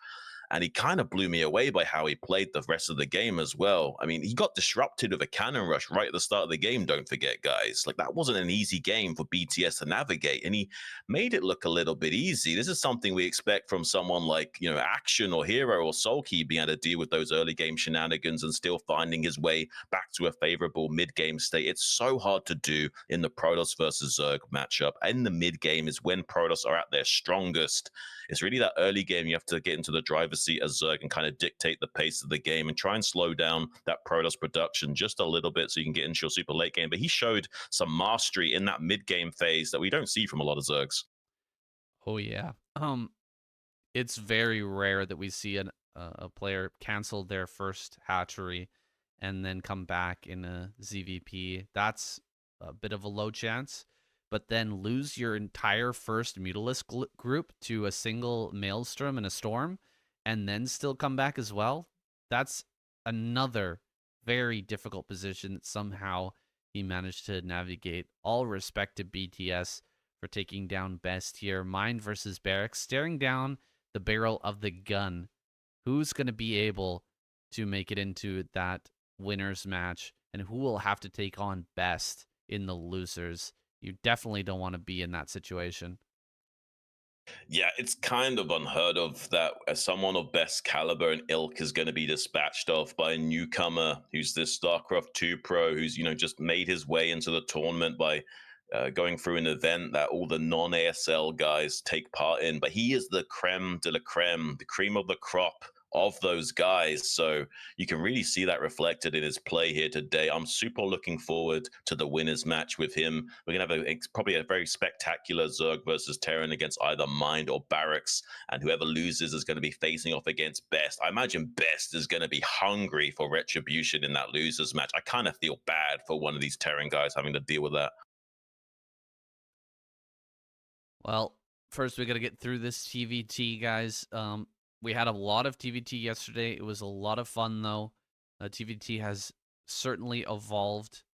And he kind of blew me away by how he played the rest of the game as well. I mean, he got disrupted with a cannon rush right at the start of the game, don't forget, guys. Like, that wasn't an easy game for BTS to navigate, and he made it look a little bit easy. This is something we expect from someone like, Action or Hero or Sulky being able to deal with those early game shenanigans and still finding his way back to a favorable mid-game state. It's so hard to do in the Protoss versus Zerg matchup. In the mid-game is when Protoss are at their strongest. It's really that early game you have to get into the driver's seat as Zerg and kind of dictate the pace of the game and try and slow down that Protoss production just a little bit so you can get into your super late game. But he showed some mastery in that mid-game phase that we don't see from a lot of Zergs. Oh yeah. It's very rare that we see a player cancel their first hatchery and then come back in a ZVP. That's a bit of a low chance. But then lose your entire first Mutalisk group to a single Maelstrom and a Storm, and then still come back as well. That's another very difficult position that somehow he managed to navigate. All respect to BTS for taking down Best here. Mind versus Barracks, staring down the barrel of the gun. Who's going to be able to make it into that winner's match, and who will have to take on Best in the losers? You definitely don't want to be in that situation. Yeah, it's kind of unheard of that someone of Best caliber and ilk is going to be dispatched off by a newcomer who's this StarCraft 2 pro who's, just made his way into the tournament by going through an event that all the non-ASL guys take part in. But he is the creme de la creme, the cream of the crop of those guys. So you can really see that reflected in his play here today. I'm super looking forward to the winners match with him. We're going to have probably a very spectacular Zerg versus Terran against either Mind or Barracks. And whoever loses is going to be facing off against Best. I imagine Best is going to be hungry for retribution in that losers match. I kind of feel bad for one of these Terran guys having to deal with that. Well, first we got to get through this TVT, guys. We had a lot of TVT yesterday. It was a lot of fun, though. TVT has certainly evolved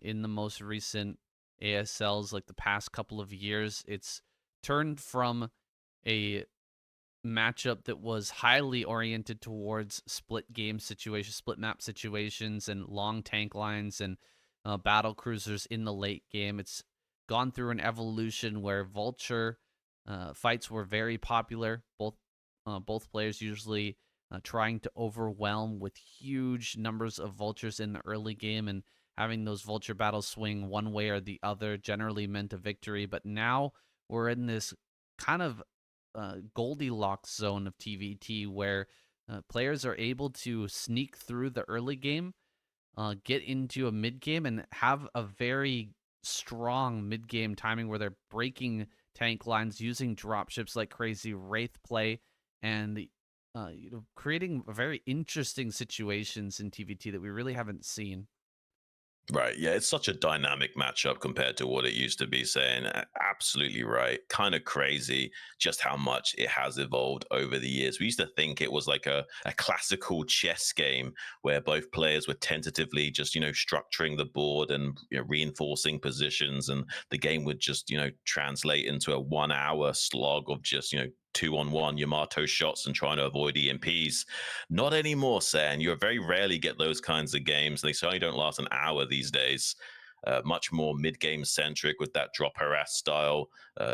in the most recent ASLs, like the past couple of years. It's turned from a matchup that was highly oriented towards split game situations, split map situations, and long tank lines and battle cruisers in the late game. It's gone through an evolution where Vulture fights were very popular. Both players usually trying to overwhelm with huge numbers of Vultures in the early game, and having those Vulture battles swing one way or the other generally meant a victory. But now we're in this kind of Goldilocks zone of TVT where players are able to sneak through the early game, get into a mid game, and have a very strong mid game timing where they're breaking tank lines, using dropships like crazy, Wraith play, and creating very interesting situations in TVT that we really haven't seen. Right. Yeah, it's such a dynamic matchup compared to what it used to be. Saying absolutely right. Kind of crazy just how much it has evolved over the years. We used to think it was like a classical chess game where both players were tentatively just, structuring the board and reinforcing positions, and the game would just, translate into a 1 hour slog of just, 2-on-1 Yamato shots and trying to avoid EMPs. Not anymore, San. You very rarely get those kinds of games. They certainly don't last an hour these days. Much more mid-game centric with that drop harass style,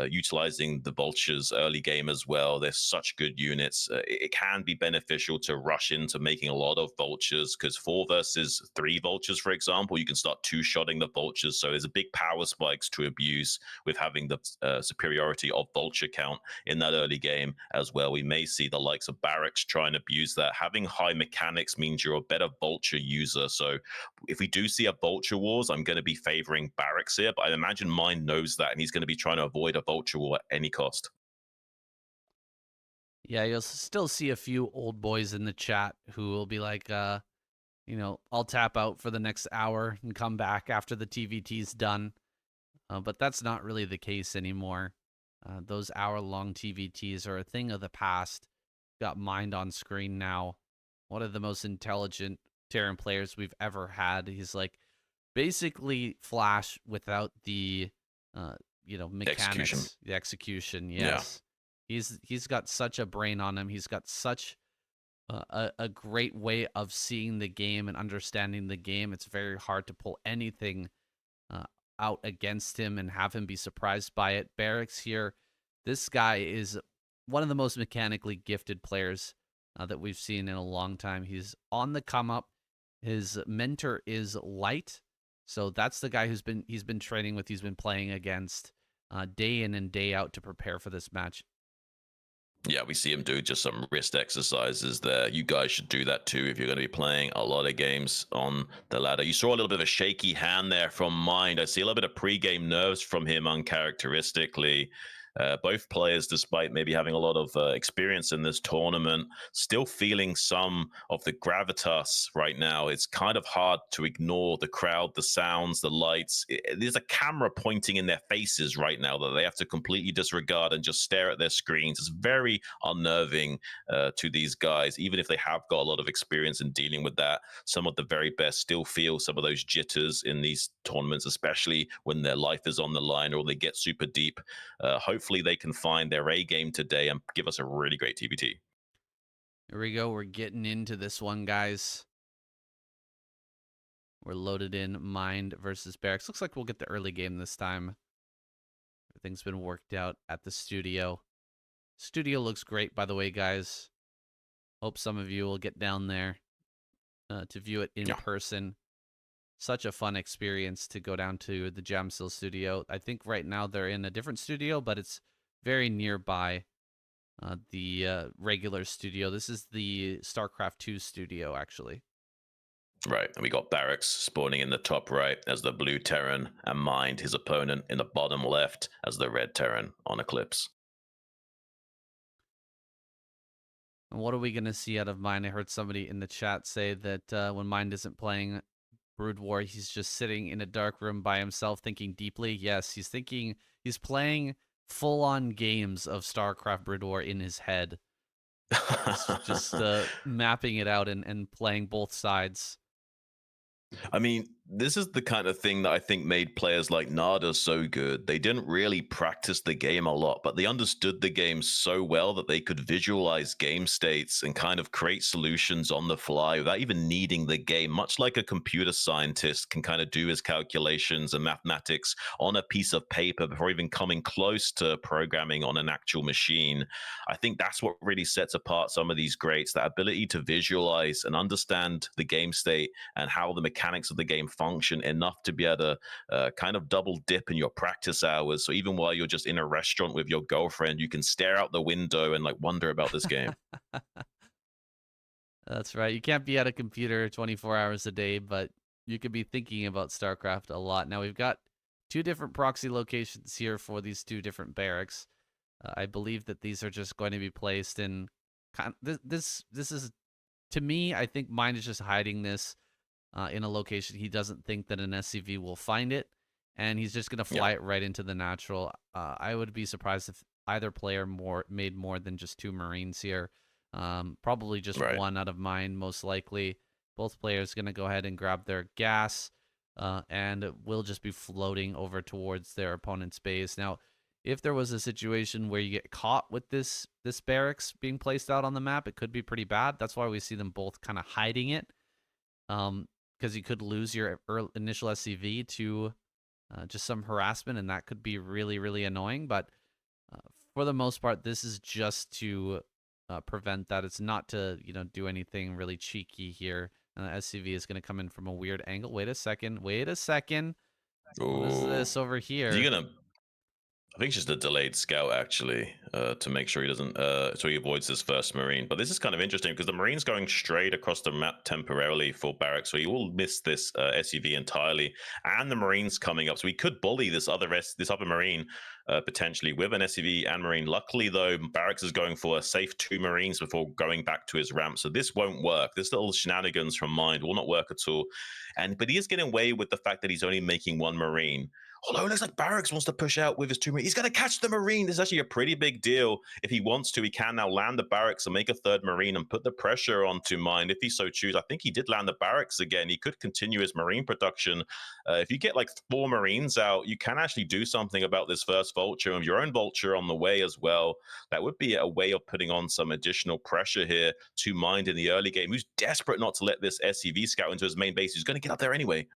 utilizing the vultures early game as well. They're such good units. It can be beneficial to rush into making a lot of vultures, because 4 versus 3 vultures, for example, you can start two-shotting the vultures. So there's a big power spikes to abuse with having the superiority of vulture count in that early game as well. We may see the likes of Barracks try and abuse that. Having high mechanics means you're a better vulture user. So if we do see a vulture wars, I'm going to be favoring Barracks here, but I imagine Mind knows that, and he's going to be trying to avoid a vulture war at any cost. Yeah, you'll still see a few old boys in the chat who will be like, I'll tap out for the next hour and come back after the TVT's done. But that's not really the case anymore. Those hour-long TVTs are a thing of the past. Got Mind on screen now. One of the most intelligent Terran players we've ever had. He's like basically Flash without the, mechanics, Execution. the execution. Yes, he's got such a brain on him. He's got such a great way of seeing the game and understanding the game. It's very hard to pull anything uh, out against him and have him be surprised by it. Barracks here, this guy is one of the most mechanically gifted players that we've seen in a long time. He's on the come up. His mentor is Light, so that's the guy he's been training with. He's been playing against day in and day out to prepare for this match. Yeah, we see him do just some wrist exercises there. You guys should do that too if you're going to be playing a lot of games on the ladder. You saw a little bit of a shaky hand there from Mind. I see a little bit of pre-game nerves from him uncharacteristically. Both players, despite maybe having a lot of experience in this tournament, still feeling some of the gravitas right now. It's kind of hard to ignore the crowd, the sounds, the lights. There's a camera pointing in their faces right now that they have to completely disregard and just stare at their screens. It's very unnerving to these guys, even if they have got a lot of experience in dealing with that. Some of the very best still feel some of those jitters in these tournaments, especially when their life is on the line or they get super deep. Hopefully they can find their A game today and give us a really great TBT. Here we go. We're getting into this one, guys. We're loaded in. Mind versus Barracks. Looks like we'll get the early game this time. Everything's been worked out at the studio. Studio looks great, by the way, guys. Hope some of you will get down there to view it in person. Such a fun experience to go down to the Jamsil studio. I think right now they're in a different studio, but it's very nearby the regular studio. This is the StarCraft 2 studio, actually. Right, and we got Barracks spawning in the top right as the blue Terran, and Mind, his opponent, in the bottom left as the red Terran on Eclipse. And what are we going to see out of Mind? I heard somebody in the chat say that when Mind isn't playing Brood War, he's just sitting in a dark room by himself thinking deeply. Yes, he's playing full-on games of StarCraft Brood War in his head. just mapping it out and playing both sides. I mean, this is the kind of thing that I think made players like Nada so good. They didn't really practice the game a lot, but they understood the game so well that they could visualize game states and kind of create solutions on the fly without even needing the game, much like a computer scientist can kind of do his calculations and mathematics on a piece of paper before even coming close to programming on an actual machine. I think that's what really sets apart some of these greats, that ability to visualize and understand the game state and how the mechanics of the game function enough to be able to kind of double dip in your practice hours. So even while you're just in a restaurant with your girlfriend, you can stare out the window and like wonder about this game. That's right. You can't be at a computer 24 hours a day, but you could be thinking about StarCraft a lot. Now we've got 2 different proxy locations here for these 2 different barracks. I believe that these are just going to be placed in this is, to me, I think Mind is just hiding this in a location he doesn't think that an SCV will find it, and he's just going to fly it right into the natural. I would be surprised if either player made more than just 2 Marines here. Probably just one out of mine, most likely. Both players going to go ahead and grab their gas, and will just be floating over towards their opponent's base. Now, if there was a situation where you get caught with this barracks being placed out on the map, it could be pretty bad. That's why we see them both kind of hiding it, because you could lose your initial SCV to just some harassment, and that could be really, really annoying. But for the most part, this is just to prevent that. It's not to, do anything really cheeky here. SCV is going to come in from a weird angle. Wait a second. What is this over here? Is he gonna? I think it's just a delayed scout, actually, to make sure he doesn't, so he avoids his first Marine. But this is kind of interesting because the Marine's going straight across the map temporarily for Barracks, so he will miss this SUV entirely, and the Marine's coming up, so he could bully this other Marine potentially with an SUV and Marine. Luckily, though, Barracks is going for a safe 2 Marines before going back to his ramp, so this won't work. This little shenanigans from Mind will not work at all. But he is getting away with the fact that he's only making 1 Marine. Although it looks like Barracks wants to push out with his 2 Marines. He's going to catch the Marine. This is actually a pretty big deal. If he wants to, he can now land the Barracks and make a 3rd Marine and put the pressure onto Mind if he so chooses. I think he did land the Barracks again. He could continue his Marine production. If you get like 4 Marines out, you can actually do something about this first Vulture, and your own Vulture on the way as well. That would be a way of putting on some additional pressure here to Mind in the early game, who's desperate not to let this SCV scout into his main base. He's going to get up there anyway.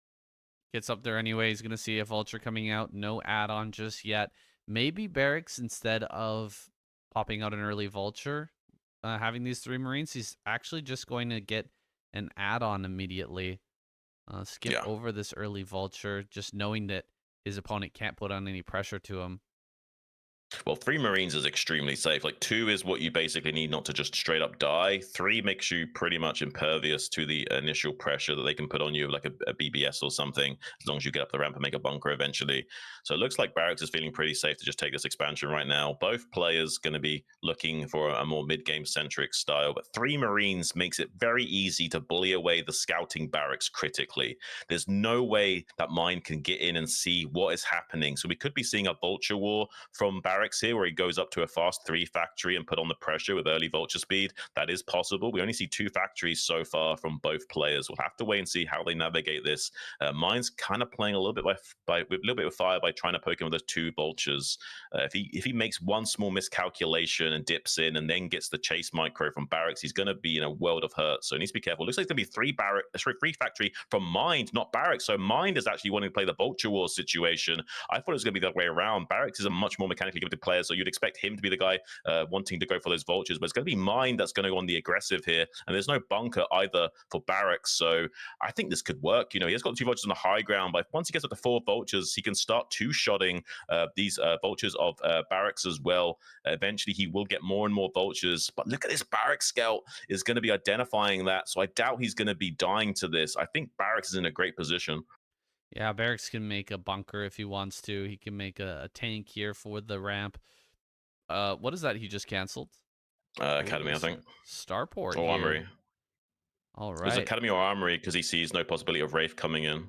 Gets up there anyway. He's going to see a Vulture coming out. No add-on just yet. Maybe Barracks, instead of popping out an early Vulture, having these 3 Marines, he's actually just going to get an add-on immediately. Skip over this early Vulture, just knowing that his opponent can't put on any pressure to him. Well, 3 Marines is extremely safe. Like 2 is what you basically need not to just straight up die. 3 makes you pretty much impervious to the initial pressure that they can put on you, like a BBS or something, as long as you get up the ramp and make a bunker eventually. So it looks like Barracks is feeling pretty safe to just take this expansion right now. Both players going to be looking for a more mid-game centric style, but 3 Marines makes it very easy to bully away the scouting Barracks critically. There's no way that Mind can get in and see what is happening. So we could be seeing a Vulture war from Barracks here, where he goes up to a fast 3 factory and put on the pressure with early Vulture speed. That is possible. We only see 2 factories so far from both players. We'll have to wait and see how they navigate this. Mind's kind of playing a little bit with fire by trying to poke him with those 2 Vultures. If he makes one small miscalculation and dips in and then gets the chase micro from Barracks, he's going to be in a world of hurt. So he needs to be careful. Looks like it's going to be 3 factory from Mind, not Barracks. So Mind is actually wanting to play the Vulture war situation. I thought it was going to be the other way around. Barracks is a much more mechanically gifted player, so you'd expect him to be the guy wanting to go for those Vultures, but it's going to be Mind that's going to go on the aggressive here, and there's no bunker either for Barracks, so I think this could work. He has got the 2 Vultures on the high ground, but once he gets up to 4 Vultures, he can start 2-shotting these Vultures of Barracks as well. Eventually, he will get more and more Vultures, but look at this Barracks scout is going to be identifying that, so I doubt he's going to be dying to this. I think Barracks is in a great position. Yeah, Barracks can make a bunker if he wants to. He can make a tank here for the ramp. What is that he just canceled? Academy, I think. Starport or here. Armory. All right. There's Academy or Armory because he sees no possibility of Wraith coming in.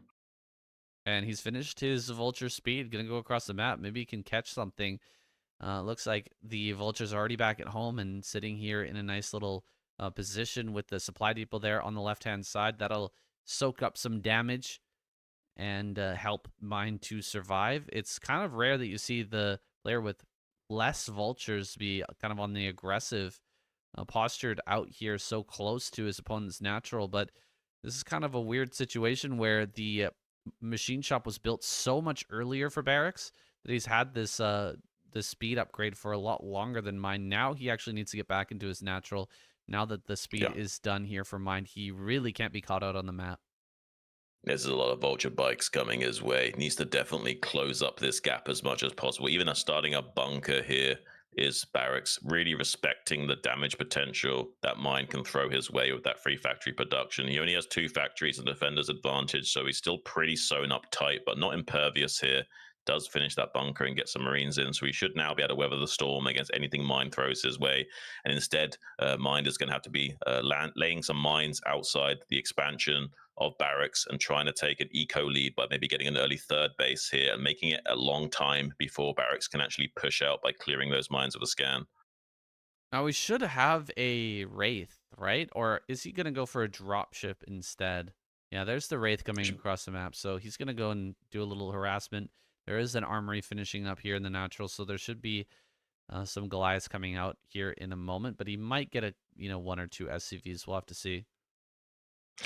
And he's finished his Vulture speed. Going to go across the map. Maybe he can catch something. Looks like the Vulture's already back at home and sitting here in a nice little position with the supply depot there on the left-hand side. That'll soak up some damage and help Mind to survive. It's kind of rare that you see the player with less Vultures be kind of on the aggressive postured out here so close to his opponent's natural, but this is kind of a weird situation where the machine shop was built so much earlier for Barracks that he's had this this speed upgrade for a lot longer than Mind. Now he actually needs to get back into his natural. Now that the speed is done here for Mind, he really can't be caught out on the map. There's a lot of Vulture bikes coming his way. Needs to definitely close up this gap as much as possible. Even starting a bunker here is Barracks really respecting the damage potential that Mind can throw his way with that 3 factory production. He only has 2 factories and defender's advantage, so he's still pretty sewn up tight, but not impervious here. Does finish that bunker and get some Marines in, so he should now be able to weather the storm against anything Mind throws his way. And instead, Mind is going to have to be laying some mines outside the expansion, of Barracks and trying to take an eco lead by maybe getting an early third base here and making it a long time before Barracks can actually push out by clearing those mines with a scan. Now we should have a Wraith, right? Or is he going to go for a dropship instead? Yeah, there's the Wraith coming across the map. So he's going to go and do a little harassment. There is an armory finishing up here in the natural, so there should be some Goliaths coming out here in a moment. But he might get a one or two SCVs. We'll have to see.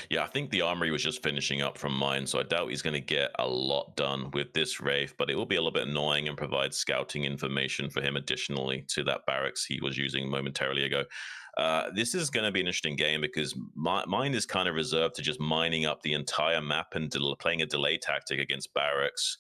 Yeah, I think the armory was just finishing up from mine, so I doubt he's going to get a lot done with this Wraith, but it will be a little bit annoying and provide scouting information for him additionally to that Barracks he was using momentarily ago. This is going to be an interesting game because mine is kind of reserved to just mining up the entire map and playing a delay tactic against Barracks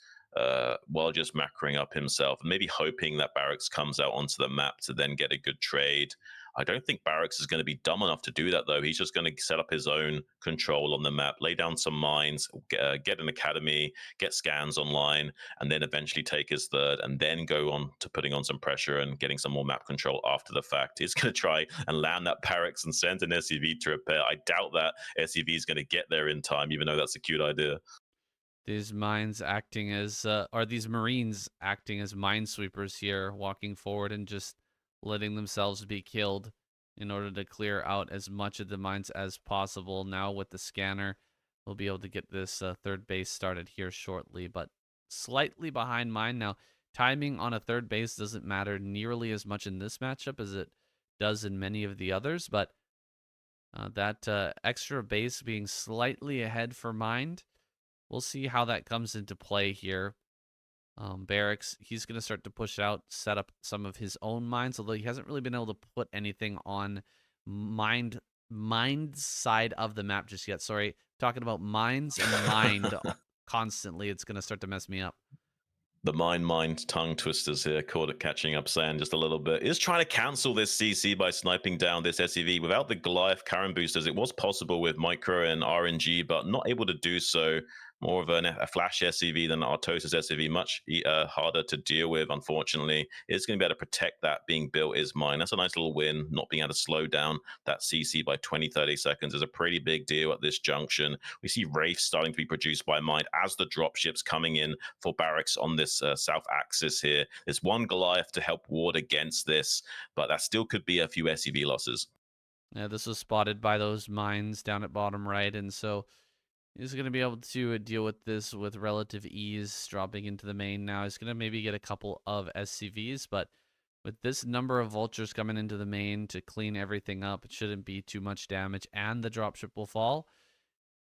while just macroing up himself and maybe hoping that Barracks comes out onto the map to then get a good trade. I don't think Barracks is going to be dumb enough to do that, though. He's just going to set up his own control on the map, lay down some mines, get an academy, get scans online, and then eventually take his third, and then go on to putting on some pressure and getting some more map control after the fact. He's going to try and land that Barracks and send an SCV to repair. I doubt that SCV is going to get there in time, even though that's a cute idea. These mines acting as, or these Marines acting as minesweepers here, walking forward and just letting themselves be killed in order to clear out as much of the mines as possible. Now with the scanner, we'll be able to get this third base started here shortly, but slightly behind mine. Now, timing on a third base doesn't matter nearly as much in this matchup as it does in many of the others, but that extra base being slightly ahead for Mind, we'll see how that comes into play here. Barracks, he's going to start to push out, set up some of his own mines, although he hasn't really been able to put anything on Mind's side of the map just yet. Sorry, talking about mines and mind constantly. It's going to start to mess me up. The mind tongue twisters here, caught it catching up sand just a little bit, is trying to cancel this CC by sniping down this SCV. Without the Goliath current boosters, it was possible with Micro and RNG, but not able to do so. More of a flash SCV than Artosis SCV, much harder to deal with, unfortunately. It's going to be able to protect that being built is mine. That's a nice little win. Not being able to slow down that CC by 20, 30 seconds is a pretty big deal at this junction. We see Wraith starting to be produced by Mind as the dropships coming in for Barracks on this south axis here. There's one Goliath to help ward against this, but that still could be a few SCV losses. Yeah, this was spotted by those mines down at bottom right, and so he's going to be able to deal with this with relative ease, dropping into the main now. He's going to maybe get a couple of SCVs, but with this number of vultures coming into the main to clean everything up, it shouldn't be too much damage, and the dropship will fall.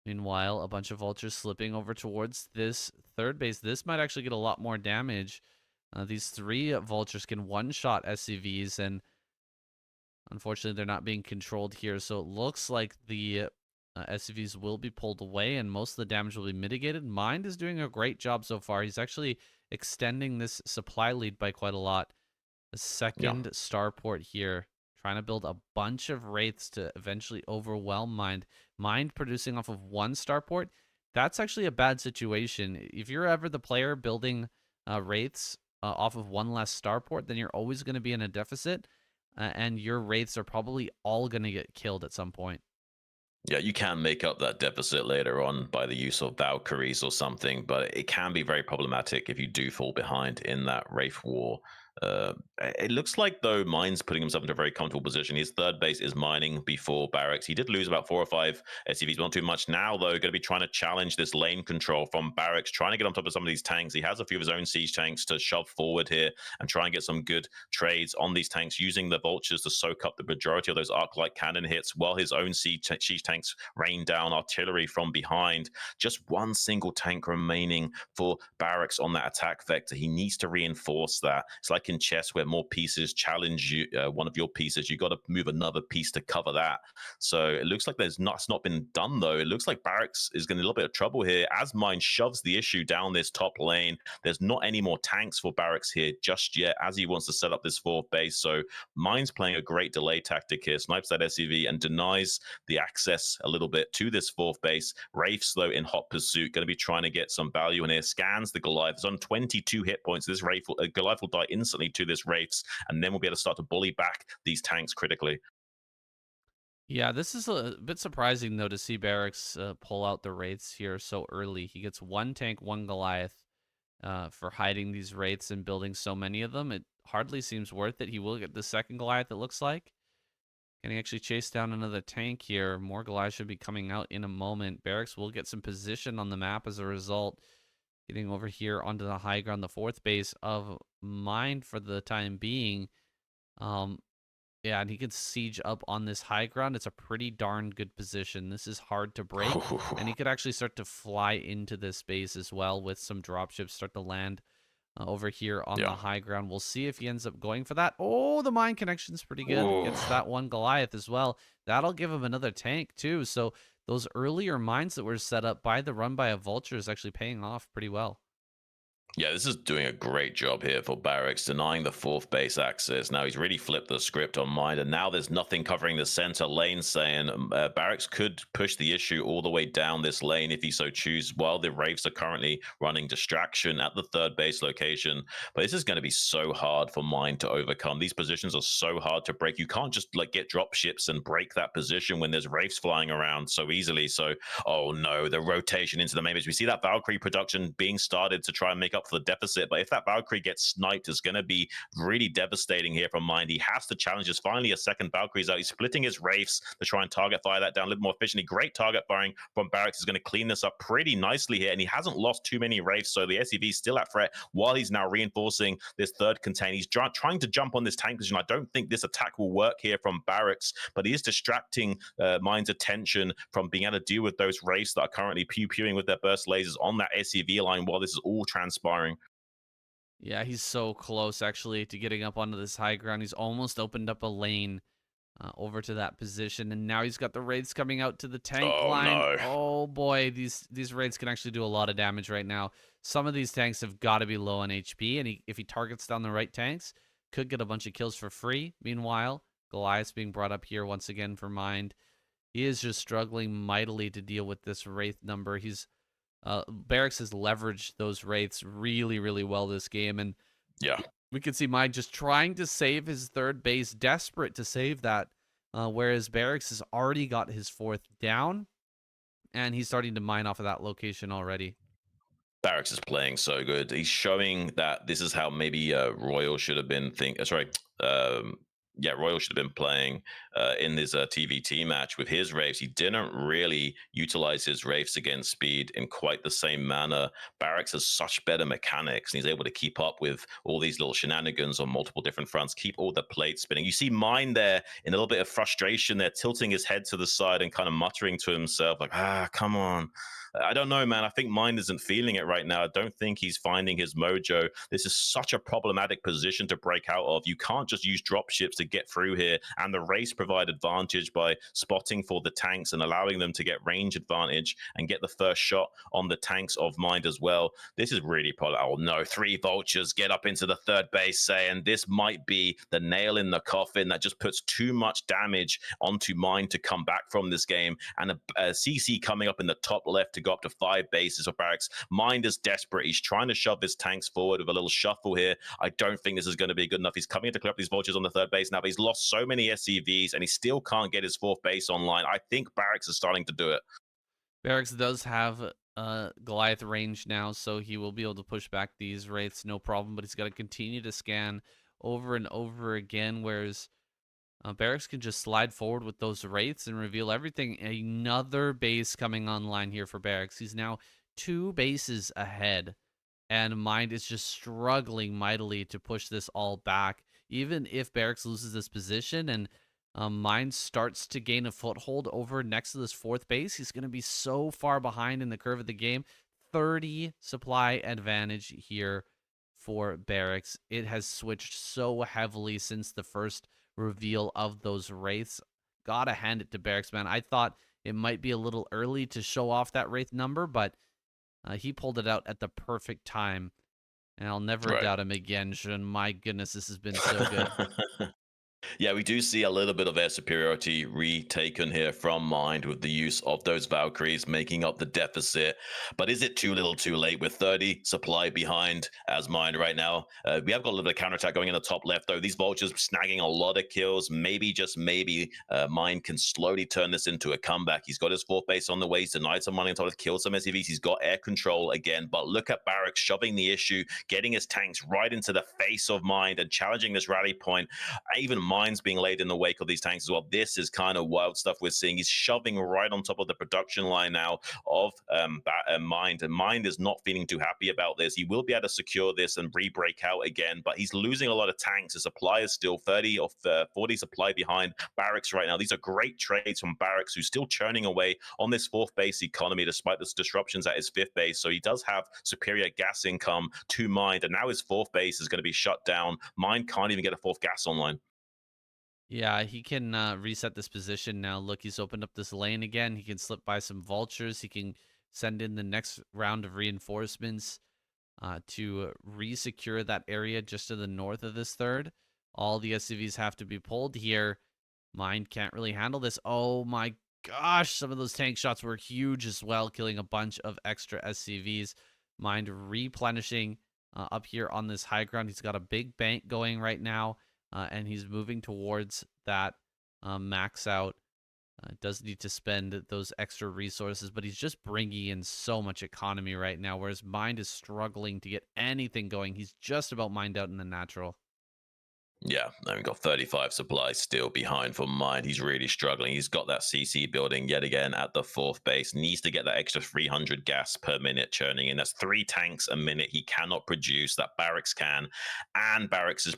Meanwhile, a bunch of vultures slipping over towards this third base. This might actually get a lot more damage. These three vultures can one-shot SCVs, and unfortunately, they're not being controlled here. So it looks like the SCVs will be pulled away, and most of the damage will be mitigated. Mind is doing a great job so far. He's actually extending this supply lead by quite a lot. The second starport here, trying to build a bunch of Wraiths to eventually overwhelm Mind. Mind producing off of one starport, that's actually a bad situation. If you're ever the player building Wraiths off of one less starport, then you're always going to be in a deficit, and your Wraiths are probably all going to get killed at some point. Yeah, you can make up that deficit later on by the use of Valkyries or something, but it can be very problematic if you do fall behind in that Wraith war. It looks like, though, Mine's putting himself into a very comfortable position. His third base is mining before Barracks. He did lose about 4 or 5 SCVs, not too much. Now, though, going to be trying to challenge this lane control from Barracks, trying to get on top of some of these tanks. He has a few of his own siege tanks to shove forward here and try and get some good trades on these tanks, using the vultures to soak up the majority of those arc-light cannon hits, while his own siege tanks rain down artillery from behind. Just one single tank remaining for Barracks on that attack vector. He needs to reinforce that. It's like in chess where more pieces challenge you, one of your pieces, you got to move another piece to cover that. So it looks like it's not been done, though. It looks like Barracks is going to a little bit of trouble here as Mine shoves the issue down this top lane. There's not any more tanks for Barracks here just yet as he wants to set up this fourth base. So Mine's playing a great delay tactic here, snipes that SCV and denies the access a little bit to this fourth base. Wraiths, though, in hot pursuit, going to be trying to get some value in here. Scans the Goliath. It's on 22 hit points. This Goliath will die instantly to this Wraiths, and then we'll be able to start to bully back these tanks critically. Yeah, this is a bit surprising though to see Barracks pull out the Wraiths here so early. He gets one tank, one Goliath for hiding these Wraiths and building so many of them. It hardly seems worth it. He will get the second Goliath, it looks like. Can he actually chase down another tank here? More Goliath should be coming out in a moment. Barracks will get some position on the map as a result. Getting over here onto the high ground, the fourth base of Mind for the time being. Um, yeah, and he can siege up on this high ground. It's a pretty darn good position. This is hard to break, and he could actually start to fly into this base as well with some dropships start to land over here on the Yeah. high ground. We'll see if he ends up going for that. Oh, the mine connection's pretty good. Ooh. Gets that one Goliath as well. That'll give him another tank too. So those earlier mines that were set up by the run by a vulture is actually paying off pretty well. Yeah, this is doing a great job here for Barracks, denying the fourth base access. Now he's really flipped the script on Mind, and now there's nothing covering the center lane, saying Barracks could push the issue all the way down this lane if he so chooses, while the Wraiths are currently running distraction at the third base location. But this is going to be so hard for Mind to overcome. These positions are so hard to break. You can't just like get drop ships and break that position when there's Wraiths flying around so easily. So, oh no, the rotation into the main base. We see that Valkyrie production being started to try and make up for the deficit. But if that Valkyrie gets sniped, it's going to be really devastating here from Mind. He has to challenge this. Finally, a second Valkyrie's out. He's splitting his Wraiths to try and target fire that down a little more efficiently. Great target firing from Barracks is going to clean this up pretty nicely here. And he hasn't lost too many Wraiths, so the SEV is still at threat while he's now reinforcing this third container. He's trying to jump on this tank position. I don't think this attack will work here from Barracks, but he is distracting Mind's attention from being able to deal with those Wraiths that are currently pew-pewing with their burst lasers on that SEV line while this is all transpiring. Yeah, he's so close actually to getting up onto this high ground. He's almost opened up a lane over to that position, and now he's got the raids coming out to the tank Oh line. no. Oh boy, these raids can actually do a lot of damage right now. Some of these tanks have got to be low on HP, and if he targets down the right tanks, could get a bunch of kills for free. Meanwhile, Goliath's being brought up here once again for Mind. He is just struggling mightily to deal with this Wraith number. Barracks has leveraged those Wraiths really, really well this game, and Yeah. we can see Mike just trying to save his third base, desperate to save that, whereas Barracks has already got his fourth down, and he's starting to mine off of that location already. Barracks is playing so good. He's showing that this is how maybe Royal should have been Royal should have been playing in this TVT match with his Wraiths. He didn't really utilize his Wraiths against speed in quite the same manner. Barracks has such better mechanics, and he's able to keep up with all these little shenanigans on multiple different fronts, keep all the plates spinning. You see Mind there in a little bit of frustration there, tilting his head to the side and kind of muttering to himself, like, come on. I don't know, man. I think Mind isn't feeling it right now. I don't think he's finding his mojo. This is such a problematic position to break out of. You can't just use drop ships to get through here, and the race provide advantage by spotting for the tanks and allowing them to get range advantage and get the first shot on the tanks of Mind as well. This is really oh no, 3 vultures get up into the third base, saying this might be the nail in the coffin that just puts too much damage onto Mind to come back from this game, and a CC coming up in the top left to go up to 5 bases for Barracks. Mind is desperate. He's trying to shove his tanks forward with a little shuffle here. I don't think this is going to be good enough. He's coming in to clear up these vultures on the third base now, but he's lost so many SCVs and he still can't get his fourth base online. I think Barracks is starting to do it. Barracks does have Goliath range now, so he will be able to push back these Wraiths no problem, but he's got to continue to scan over and over again, whereas Barracks can just slide forward with those Wraiths and reveal everything. Another base coming online here for Barracks. He's now 2 bases ahead, and Mind is just struggling mightily to push this all back. Even if Barracks loses this position and Mind starts to gain a foothold over next to this 4th base, he's going to be so far behind in the curve of the game. 30 supply advantage here for Barracks. It has switched so heavily since the first reveal of those Wraiths. Gotta hand it to Barracks, man. I thought it might be a little early to show off that Wraith number, but he pulled it out at the perfect time. And I'll never doubt him again, Xun. My goodness, this has been so good. Yeah, we do see a little bit of air superiority retaken here from Mind with the use of those Valkyries, making up the deficit. But is it too little too late with 30 supply behind as Mind right now? We have got a little bit of counterattack going in the top left, though. These Vultures snagging a lot of kills. Maybe, just maybe, Mind can slowly turn this into a comeback. He's got his fourth base on the way. He's denied some money on top of killed some SCVs. He's got air control again. But look at Barracks shoving the issue, getting his tanks right into the face of Mind and challenging this rally point. Even Mind's being laid in the wake of these tanks as well. This is kind of wild stuff we're seeing. He's shoving right on top of the production line now of Mind, and Mind is not feeling too happy about this. He will be able to secure this and re-break out again, but he's losing a lot of tanks. The supply is still 30 or 40 supply behind Barracks right now. These are great trades from Barracks, who's still churning away on this fourth base economy despite the disruptions at his fifth base. So he does have superior gas income to Mind, and now his fourth base is going to be shut down. Mind can't even get a fourth gas online. Yeah, he can reset this position now. Look, he's opened up this lane again. He can slip by some vultures. He can send in the next round of reinforcements to re-secure that area just to the north of this third. All the SCVs have to be pulled here. Mind can't really handle this. Oh my gosh, some of those tank shots were huge as well, killing a bunch of extra SCVs. Mind replenishing up here on this high ground. He's got a big bank going right now. And he's moving towards that max out. Does need to spend those extra resources, but he's just bringing in so much economy right now, whereas Mind is struggling to get anything going. He's just about mined out in the natural. Yeah, and we've got 35 supplies still behind for Mind. He's really struggling. He's got that CC building yet again at the fourth base. Needs to get that extra 300 gas per minute churning in. That's 3 tanks a minute he cannot produce. That Barracks can. And Barracks is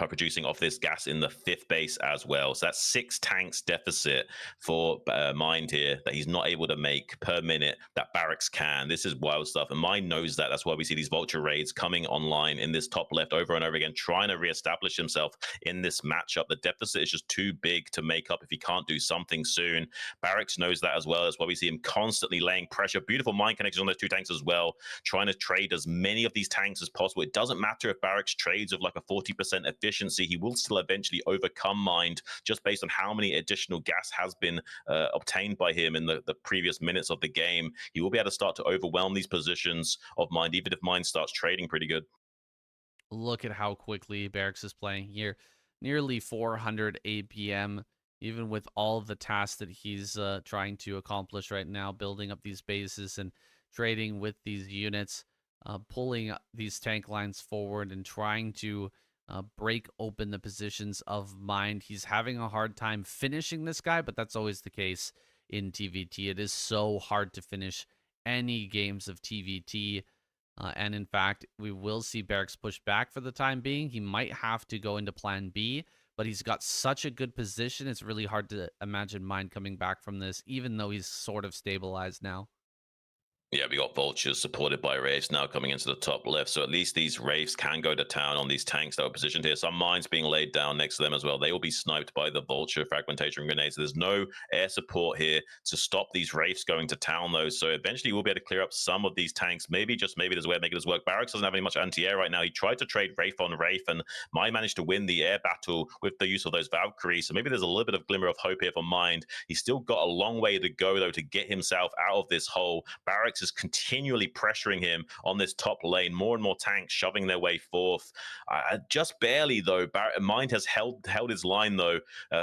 producing off this gas in the fifth base as well. So that's 6 tanks deficit for Mind here that he's not able to make per minute that Barracks can. This is wild stuff, and Mind knows that. That's why we see these Vulture raids coming online in this top left over and over again, trying to reestablish himself in this matchup. The deficit is just too big to make up if he can't do something soon. Barracks knows that as well. That's why we see him constantly laying pressure. Beautiful Mind connections on those 2 tanks as well, trying to trade as many of these tanks as possible. It doesn't matter if Barracks trades with like a 40% efficiency, he will still eventually overcome Mind just based on how many additional gas has been obtained by him in the previous minutes of the game. He will be able to start to overwhelm these positions of Mind, even if Mind starts trading pretty good. Look at how quickly Barracks is playing here. Nearly 400 APM, even with all of the tasks that he's trying to accomplish right now, building up these bases and trading with these units, pulling these tank lines forward and trying to break open the positions of Mind. He's having a hard time finishing this guy, but that's always the case in TVT. It is so hard to finish any games of TVT. And in fact, we will see Barracks push back for the time being. He might have to go into plan B, but he's got such a good position. It's really hard to imagine Mind coming back from this, even though he's sort of stabilized now. Yeah, we got Vultures supported by Wraiths now coming into the top left. So at least these Wraiths can go to town on these tanks that were positioned here. Some mines being laid down next to them as well. They will be sniped by the Vulture fragmentation grenades. There's no air support here to stop these Wraiths going to town, though. So eventually we'll be able to clear up some of these tanks. Maybe, just maybe, there's a way to make this work. Barracks doesn't have any much anti-air right now. He tried to trade Wraith on Wraith, and Mind managed to win the air battle with the use of those Valkyries. So maybe there's a little bit of glimmer of hope here for Mind. He's still got a long way to go, though, to get himself out of this hole. Barracks is continually pressuring him on this top lane. More and more tanks shoving their way forth. Just barely, though. Mind has held his line, though.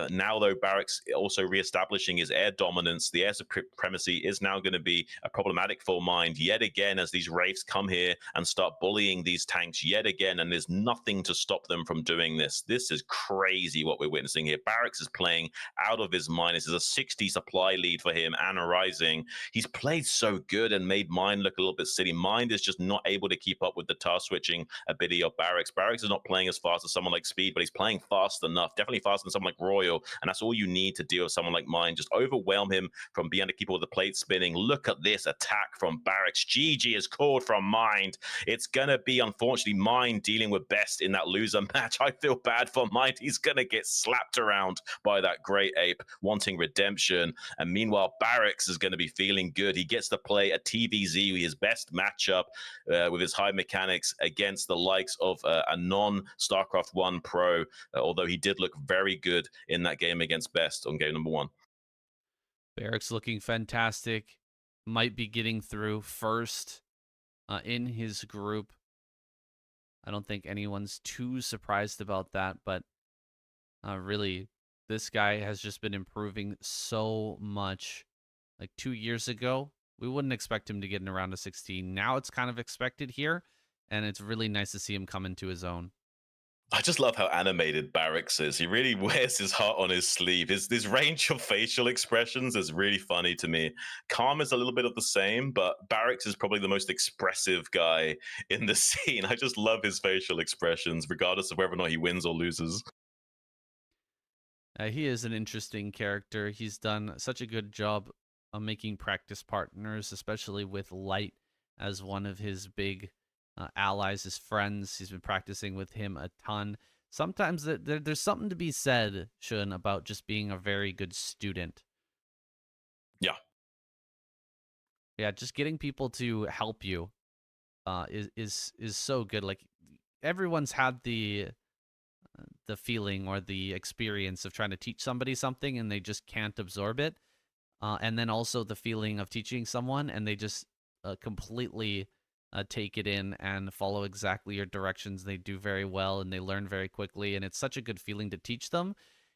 Now, though, Barracks also reestablishing his air dominance. The air supremacy is now going to be problematic for Mind yet again as these Wraiths come here and start bullying these tanks yet again, and there's nothing to stop them from doing this. This is crazy what we're witnessing here. Barracks is playing out of his mind. This is a 60 supply lead for him and rising. He's played so good and made Mind look a little bit silly. Mind is just not able to keep up with the task switching ability of Barracks. Barracks is not playing as fast as someone like Speed, but he's playing fast enough, definitely faster than someone like Royal, and that's all you need to deal with someone like Mind. Just overwhelm him from being able to keep all the plates spinning. Look at this attack from Barracks. GG is called from Mind. It's gonna be, unfortunately, Mind dealing with Best in that loser match. I feel bad for Mind. He's gonna get slapped around by that Great Ape wanting redemption, and meanwhile Barracks is going to be feeling good. He gets to play a TVZ, his best matchup with his high mechanics against the likes of a non-StarCraft 1 pro, although he did look very good in that game against Best on game number 1. Barracks looking fantastic. Might be getting through first in his group. I don't think anyone's too surprised about that, but really, this guy has just been improving so much. Like 2 years ago, we wouldn't expect him to get in a round of 16. Now it's kind of expected here, and it's really nice to see him come into his own. I just love how animated Barracks is. He really wears his heart on his sleeve. His range of facial expressions is really funny to me. Calm is a little bit of the same, but Barracks is probably the most expressive guy in the scene. I just love his facial expressions, regardless of whether or not he wins or loses. He is an interesting character. He's done such a good job of making practice partners, especially with Light as one of his big allies, his friends. He's been practicing with him a ton. Sometimes there's something to be said, Xun, about just being a very good student. Yeah. Yeah, just getting people to help you is so good. Like everyone's had the feeling or the experience of trying to teach somebody something and they just can't absorb it. And then also the feeling of teaching someone and they just completely take it in and follow exactly your directions. They do very well and they learn very quickly. And it's such a good feeling to teach them.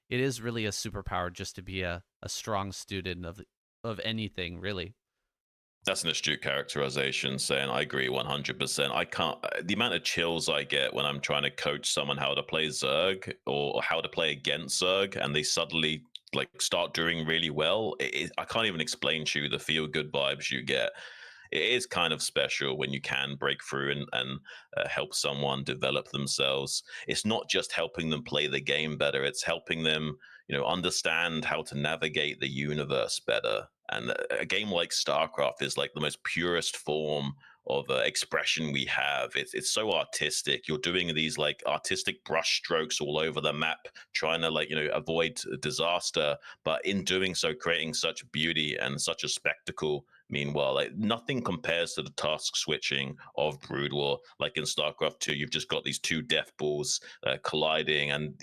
It is really a superpower just to be a strong student of anything, really. That's an astute characterization, saying I agree 100%. I can't, the amount of chills I get when I'm trying to coach someone how to play Zerg or how to play against Zerg, and they suddenly like start doing really well. I can't even explain to you the feel good vibes you get. It is kind of special when you can break through and help someone develop themselves. It's not just helping them play the game better; it's helping them, understand how to navigate the universe better. And a game like StarCraft is like the most purest form of expression we have. It's so artistic. You're doing these like artistic brush strokes all over the map, trying to avoid disaster, but in doing so, creating such beauty and such a spectacle. Meanwhile, like nothing compares to the task switching of Brood War. Like in StarCraft 2, you've just got these two death balls colliding, and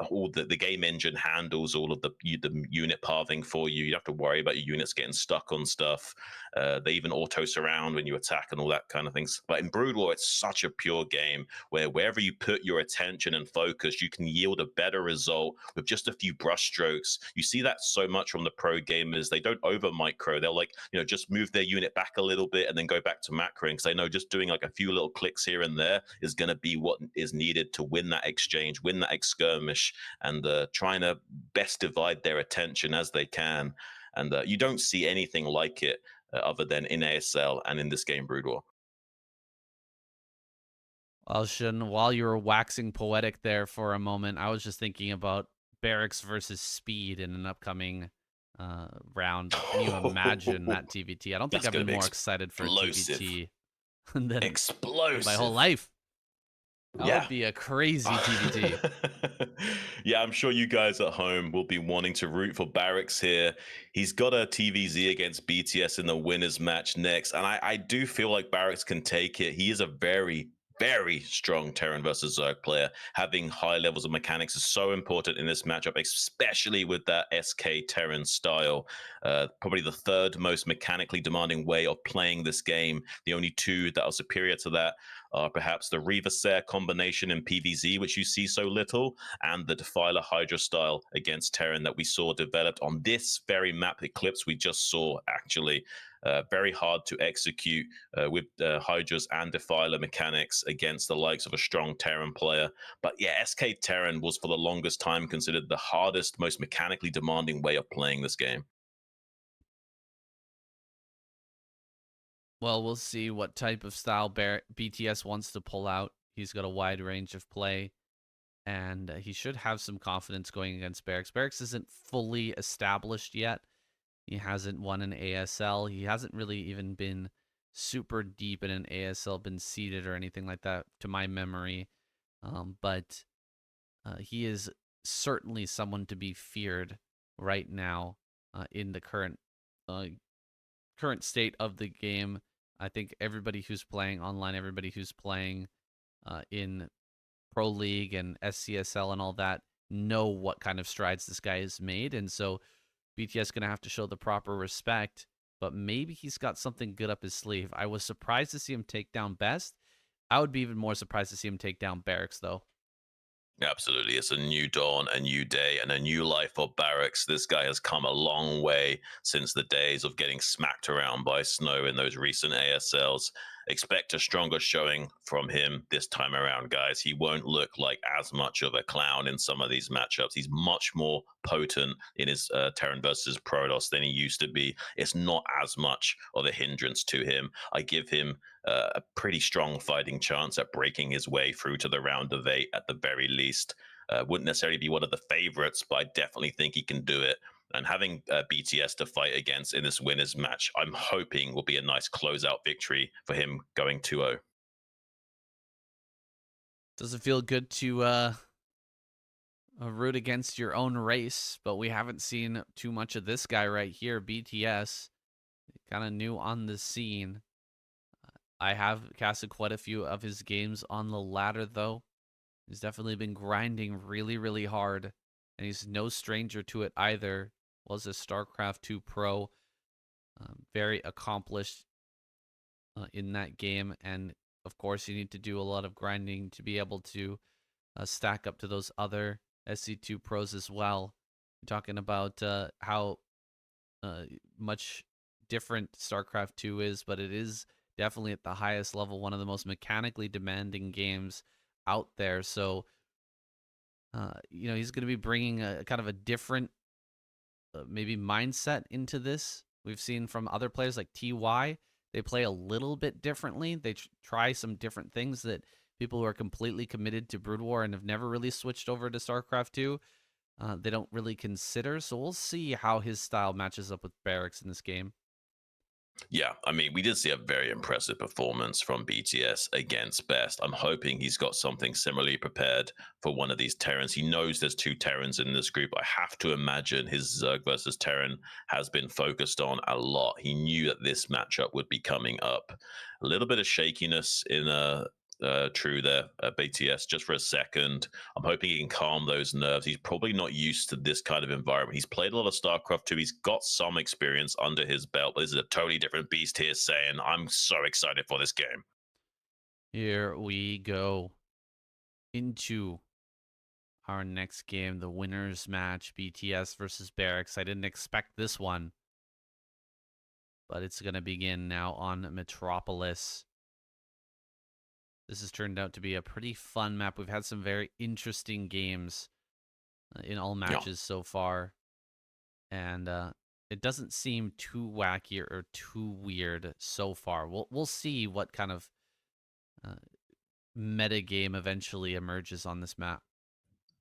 all the game engine handles all of the unit pathing for you. You don't have to worry about your units getting stuck on stuff. They even auto surround when you attack and all that kind of things. But in Brood War, it's such a pure game where wherever you put your attention and focus, you can yield a better result with just a few brush strokes. You see that so much from the pro gamers. They don't over micro. They'll just move their unit back a little bit and then go back to macroing, because they know just doing like a few little clicks here and there is going to be what is needed to win that exchange, win that skirmish, and trying to best divide their attention as they can. And you don't see anything like it other than in ASL and in this game, Brood War. Well, Xun, while you were waxing poetic there for a moment, I was just thinking about Barracks versus Speed in an upcoming round. Can you imagine that TVT? I don't think I've been more excited for a TVT than explosive my whole life. That Yeah. would be a crazy TVT. Yeah, I'm sure you guys at home will be wanting to root for Barracks here. He's got a TVZ against BTS in the winners match next, and I do feel like Barracks can take it. He is a very, very strong Terran versus Zerg player. Having high levels of mechanics is so important in this matchup, especially with that SK Terran style. Probably the third most mechanically demanding way of playing this game. The only two that are superior to that are perhaps the Reaver combination in PvZ, which you see so little, and the Defiler Hydra style against Terran that we saw developed on this very map Eclipse we just saw, actually. Very hard to execute with Hydras and Defiler mechanics against the likes of a strong Terran player. But yeah, SK Terran was for the longest time considered the hardest, most mechanically demanding way of playing this game. Well, we'll see what type of style BTS wants to pull out. He's got a wide range of play, and he should have some confidence going against Barracks. Barracks isn't fully established yet. He hasn't won an ASL. He hasn't really even been super deep in an ASL, been seeded or anything like that, to my memory. But he is certainly someone to be feared right now in the current current state of the game, I think everybody who's playing online, everybody who's playing in Pro League and SCSL and all that know what kind of strides this guy has made. And so BTS going to have to show the proper respect, but maybe he's got something good up his sleeve. I was surprised to see him take down Best. I would be even more surprised to see him take down Barracks, though. Absolutely. It's a new dawn, a new day, and a new life for Barracks. This guy has come a long way since the days of getting smacked around by Snow in those recent ASLs. Expect a stronger showing from him this time around, guys. He won't look like as much of a clown in some of these matchups. He's much more potent in his Terran versus Protoss than he used to be. It's not as much of a hindrance to him. I give him a pretty strong fighting chance at breaking his way through to the round of 8 at the very least. Wouldn't necessarily be one of the favorites, but I definitely think he can do it. And having BTS to fight against in this winners match, I'm hoping will be a nice closeout victory for him going 2-0. Does it feel good to root against your own race? But we haven't seen too much of this guy right here, BTS. Kind of new on the scene. I have casted quite a few of his games on the ladder, though. He's definitely been grinding really, really hard. And he's no stranger to it either. Was a StarCraft 2 pro. Very accomplished in that game. And, of course, you need to do a lot of grinding to be able to stack up to those other SC2 pros as well. We're talking about how much different StarCraft 2 is, but it is definitely at the highest level, one of the most mechanically demanding games out there. So, he's going to be bringing a kind of a different maybe mindset into this. We've seen from other players like TY, they play a little bit differently. They try some different things that people who are completely committed to Brood War and have never really switched over to StarCraft 2, they don't really consider. So we'll see how his style matches up with Barracks in this game. Yeah, I mean, we did see a very impressive performance from BTS against Best. I'm hoping he's got something similarly prepared for one of these Terrans. He knows there's 2 Terrans in this group. I have to imagine his Zerg versus Terran has been focused on a lot. He knew that this matchup would be coming up. A little bit of shakiness in True there, BTS, just for a second. I'm hoping he can calm those nerves. He's probably not used to this kind of environment. He's played a lot of StarCraft 2. He's got some experience under his belt, but this is a totally different beast here, saying, I'm so excited for this game. Here we go into our next game, the winners match, BTS versus Barracks. I didn't expect this one, but it's going to begin now on Metropolis. This has turned out to be a pretty fun map. We've had some very interesting games in all matches so far. And it doesn't seem too wacky or too weird so far. We'll see what kind of meta game eventually emerges on this map.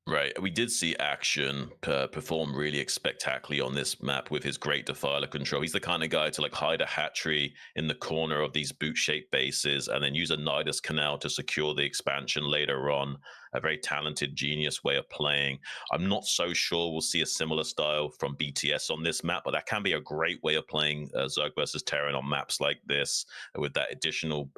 Right. We did see Action perform really spectacularly on this map with his great defiler control. He's the kind of guy to like hide a hatchery in the corner of these boot-shaped bases and then use a Nidus Canal to secure the expansion later on. A very talented, genius way of playing. I'm not so sure we'll see a similar style from BTS on this map, but that can be a great way of playing Zerg versus Terran on maps like this with that additional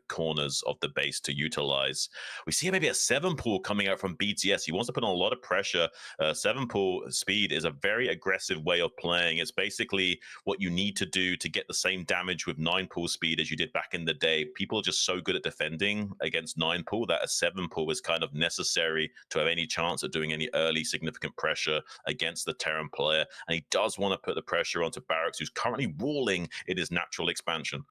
corners of the base to utilize. We see maybe a 7 pool coming out from BTS. He wants to put on a lot of pressure. 7 pool speed is a very aggressive way of playing. It's basically what you need to do to get the same damage with 9 pool speed as you did back in the day. People are just so good at defending against 9 pool that a 7 pool is kind of necessary to have any chance of doing any early significant pressure against the Terran player. And he does want to put the pressure onto Barracks, who's currently walling in his natural expansion.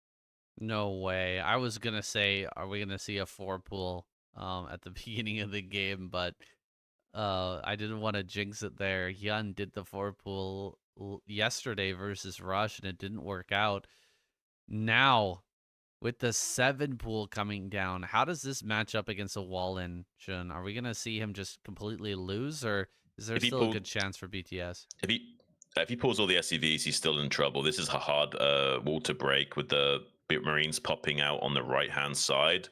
No way. I was going to say, are we going to see a 4 pool at the beginning of the game? But I didn't want to jinx it there. Xun did the 4 pool yesterday versus Rush, and it didn't work out. Now, with the 7 pool coming down, how does this match up against a wall-in, Xun? Are we going to see him just completely lose, or is there still a good chance for BTS? If he pulls all the SCVs, he's still in trouble. This is a hard wall to break with the Bit Marines popping out on the right-hand side.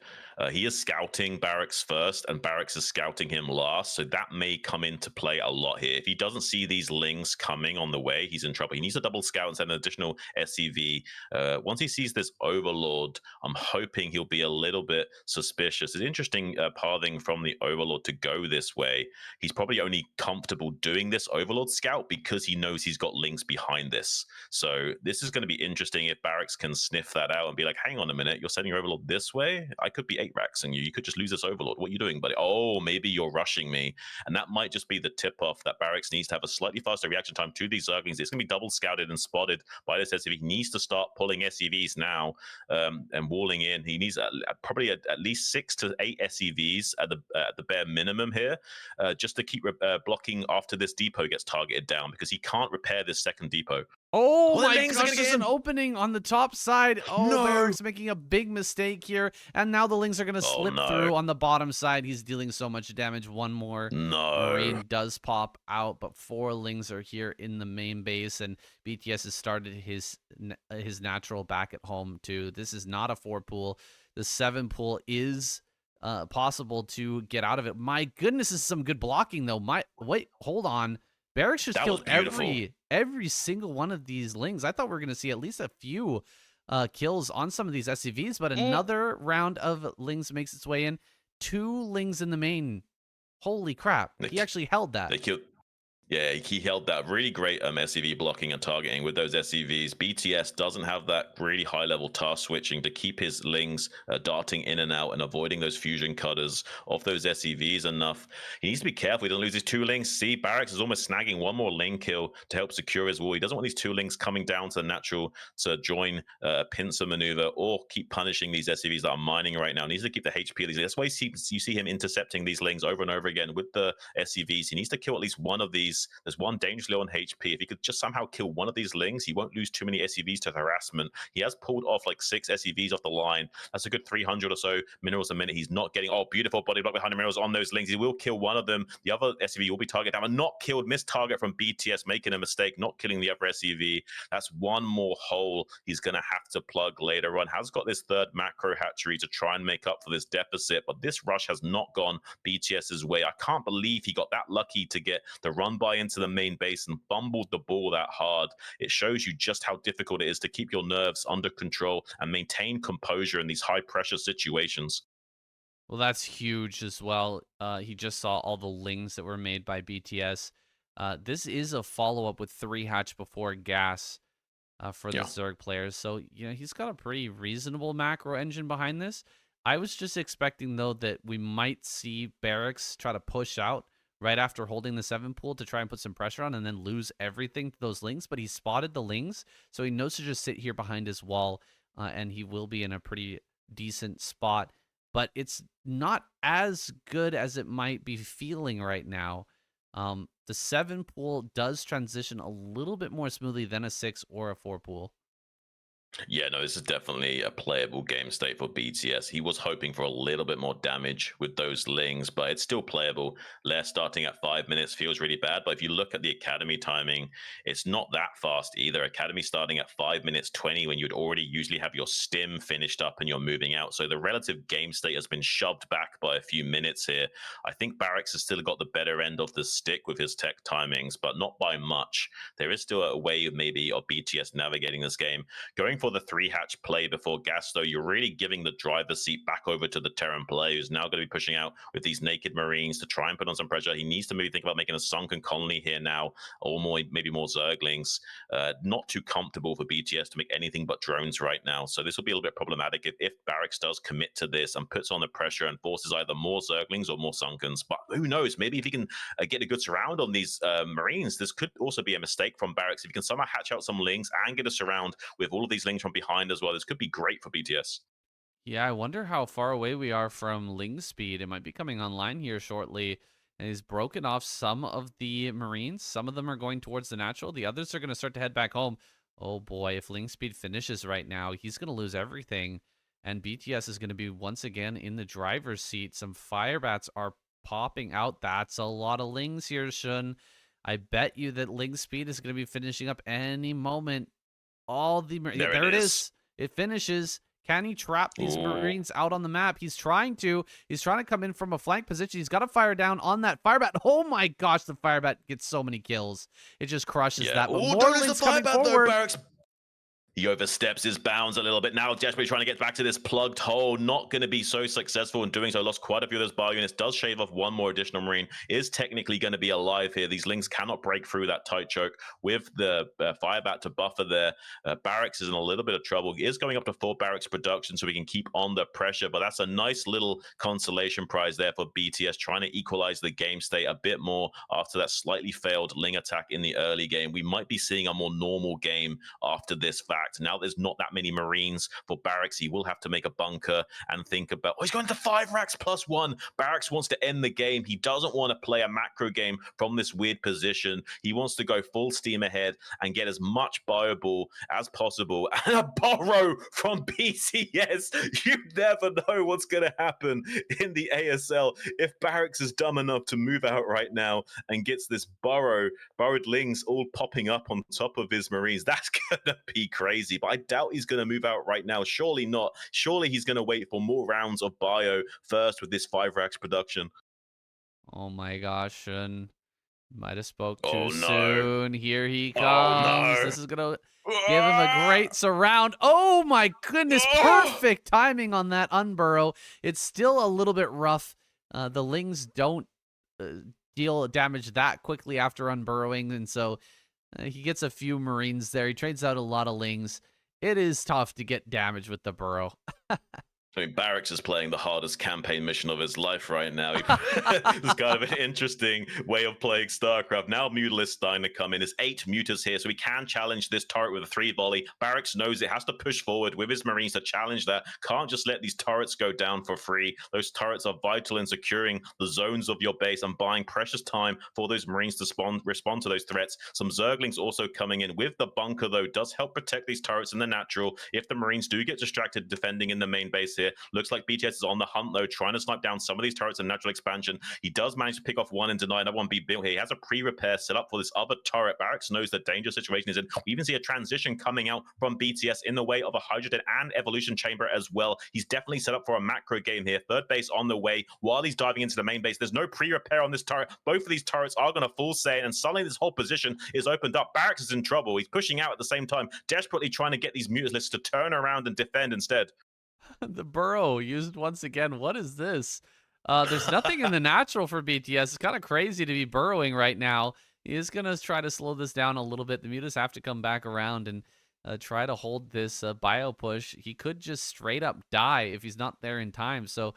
He is scouting Barracks first, and Barracks is scouting him last. So that may come into play a lot here. If he doesn't see these lings coming on the way, he's in trouble. He needs a double scout and send an additional SCV. Once he sees this Overlord, I'm hoping he'll be a little bit suspicious. It's interesting pathing from the Overlord to go this way. He's probably only comfortable doing this Overlord scout because he knows he's got links behind this. So this is going to be interesting if Barracks can sniff that out and be like, hang on a minute, you're sending your Overlord this way? I could be 8 racks and you could just lose this Overlord. What are you doing, buddy? Oh, maybe you're rushing me. And that might just be the tip-off that Barracks needs to have a slightly faster reaction time to these Zerglings. It's going to be double scouted and spotted by this SCV. He needs to start pulling SCVs now and walling in. He needs probably at least 6 to 8 SCVs at the bare minimum here, just to keep blocking after this depot gets targeted down, because he can't repair this second depot. Oh my gosh, there's an opening on the top side. Oh, no. Barracks making a big mistake here. And now the lings are going to slip through on the bottom side. He's dealing so much damage. One more Marine does pop out, but 4 lings are here in the main base. And BTS has started his natural back at home too. This is not a 4 pool. The 7 pool is possible to get out of it. My goodness, this is some good blocking though. Wait, hold on. Barracks just killed every single one of these lings. I thought we were going to see at least a few kills on some of these SCVs, but another round of lings makes its way in. 2 lings in the main. Holy crap. He actually held that. They killed. Yeah, he held that really great SCV blocking and targeting with those SCVs. BTS doesn't have that really high-level task switching to keep his lings darting in and out and avoiding those fusion cutters off those SCVs enough. He needs to be careful he doesn't lose his 2 lings. See, Barracks is almost snagging one more ling kill to help secure his wall. He doesn't want these 2 lings coming down to the natural to join pincer maneuver or keep punishing these SCVs that are mining right now. He needs to keep the HP of these. That's why you see him intercepting these lings over and over again with the SCVs. He needs to kill at least one of these. There's one dangerously low on HP. If he could just somehow kill one of these lings, he won't lose too many SCVs to harassment. He has pulled off like 6 SCVs off the line. That's a good 300 or so minerals a minute. He's not getting, beautiful body block behind the minerals on those lings. He will kill one of them. The other SCV will be targeted down and not killed. Missed target from BTS, making a mistake, not killing the other SCV. That's one more hole he's going to have to plug later on. Has got this 3rd macro hatchery to try and make up for this deficit, but this rush has not gone BTS's way. I can't believe he got that lucky to get the run by into the main base and fumbled the ball that hard. It shows you just how difficult it is to keep your nerves under control and maintain composure in these high pressure situations. Well, that's huge as well. He just saw all the lings that were made by BTS. This is a follow-up with 3 hatch before gas for the Zerg players. So, he's got a pretty reasonable macro engine behind this. I was just expecting, though, that we might see Barracks try to push out right after holding the 7 pool to try and put some pressure on and then lose everything to those lings. But he spotted the lings, so he knows to just sit here behind his wall, and he will be in a pretty decent spot. But it's not as good as it might be feeling right now. The 7 pool does transition a little bit more smoothly than a 6 or a 4 pool. Yeah, no, this is definitely a playable game state for BTS. He was hoping for a little bit more damage with those lings, but it's still playable. Less starting at 5 minutes feels really bad, but if you look at the Academy timing, it's not that fast either. Academy starting at 5 minutes 20 when you'd already usually have your stim finished up and you're moving out. So the relative game state has been shoved back by a few minutes here. I think Barracks has still got the better end of the stick with his tech timings, but not by much. There is still a way maybe of BTS navigating this game. Going for the 3 hatch play before gas, though, you're really giving the driver's seat back over to the Terran player, who's now going to be pushing out with these naked Marines to try and put on some pressure. He needs to maybe think about making a sunken colony here now, or maybe more Zerglings. Not too comfortable for BTS to make anything but drones right now. So this will be a little bit problematic if Barracks does commit to this and puts on the pressure and forces either more Zerglings or more Sunkens. But who knows? Maybe if he can get a good surround on these Marines, this could also be a mistake from Barracks. If he can somehow hatch out some lings and get a surround with all of these lings from behind as well, this could be great for BTS. Yeah, I wonder how far away we are from ling speed. It might be coming online here shortly. And he's broken off some of the Marines. Some of them are going towards the natural. The others are going to start to head back home. Oh boy, if ling speed finishes right now, he's going to lose everything. And BTS is going to be once again in the driver's seat. Some fire bats are popping out. That's a lot of lings here, Xun. I bet you that ling speed is going to be finishing up any moment. All the there it is. It finishes. Can he trap these Ooh. Marines out on the map? He's trying to. He's trying to come in from a flank position. He's got to fire down on that Firebat. Oh my gosh, the Firebat gets so many kills. It just crushes that. But more Lings coming forward. Barracks. He oversteps his bounds a little bit. Now desperately trying to get back to this plugged hole. Not going to be so successful in doing so. Lost quite a few of those bar units. Does shave off one more additional Marine. Is technically going to be alive here. These Lings cannot break through that tight choke with the Firebat to buffer there. Barracks is in a little bit of trouble. He is going up to 4 Barracks production so we can keep on the pressure. But that's a nice little consolation prize there for BTS, trying to equalize the game state a bit more after that slightly failed Ling attack in the early game. We might be seeing a more normal game after this fact. Now there's not that many Marines for Barracks. He will have to make a bunker and think about, oh, he's going to 5 racks plus 1. Barracks wants to end the game. He doesn't want to play a macro game from this weird position. He wants to go full steam ahead and get as much bio ball as possible. And a borrow from BTS. You never know what's going to happen in the ASL if Barracks is dumb enough to move out right now and gets this borrowed Lings all popping up on top of his Marines. That's going to be crazy. But I doubt he's going to move out right now. Surely not. Surely he's going to wait for more rounds of bio first with this 5 racks production. Oh my gosh, and might have spoke too Oh, no. soon. Here he comes. Oh, no. This is going to give him a great surround. Oh my goodness, perfect timing on that unburrow. It's still a little bit rough. The Lings don't deal damage that quickly after unburrowing, and so he gets a few Marines there. He trades out a lot of Lings. It is tough to get damage with the burrow. I mean, Barracks is playing the hardest campaign mission of his life right now. It's kind of an interesting way of playing StarCraft. Now Mutalisk starting to come in. There's 8 Mutas here, so he can challenge this turret with a 3 volley. Barracks knows it has to push forward with his Marines to challenge that. Can't just let these turrets go down for free. Those turrets are vital in securing the zones of your base and buying precious time for those Marines to respond to those threats. Some Zerglings also coming in with the bunker, though, does help protect these turrets in the natural. If the Marines do get distracted defending in the main base here, looks like BTS is on the hunt, though, trying to snipe down some of these turrets in natural expansion. He does manage to pick off one and deny another one being built here. He has a pre-repair set up for this other turret. Barracks knows the dangerous situation is in. We even see a transition coming out from BTS in the way of a Hydrogen and Evolution Chamber as well. He's definitely set up for a macro game here. 3rd base on the way while he's diving into the main base. There's no pre-repair on this turret. Both of these turrets are going to full say, and suddenly this whole position is opened up. Barracks is in trouble. He's pushing out at the same time, desperately trying to get these Mutalisks to turn around and defend instead. The burrow used once again. What is this? There's nothing in the natural for BTS. It's kind of crazy to be burrowing right now. He is going to try to slow this down a little bit. The Mutas have to come back around and try to hold this bio push. He could just straight up die if he's not there in time. So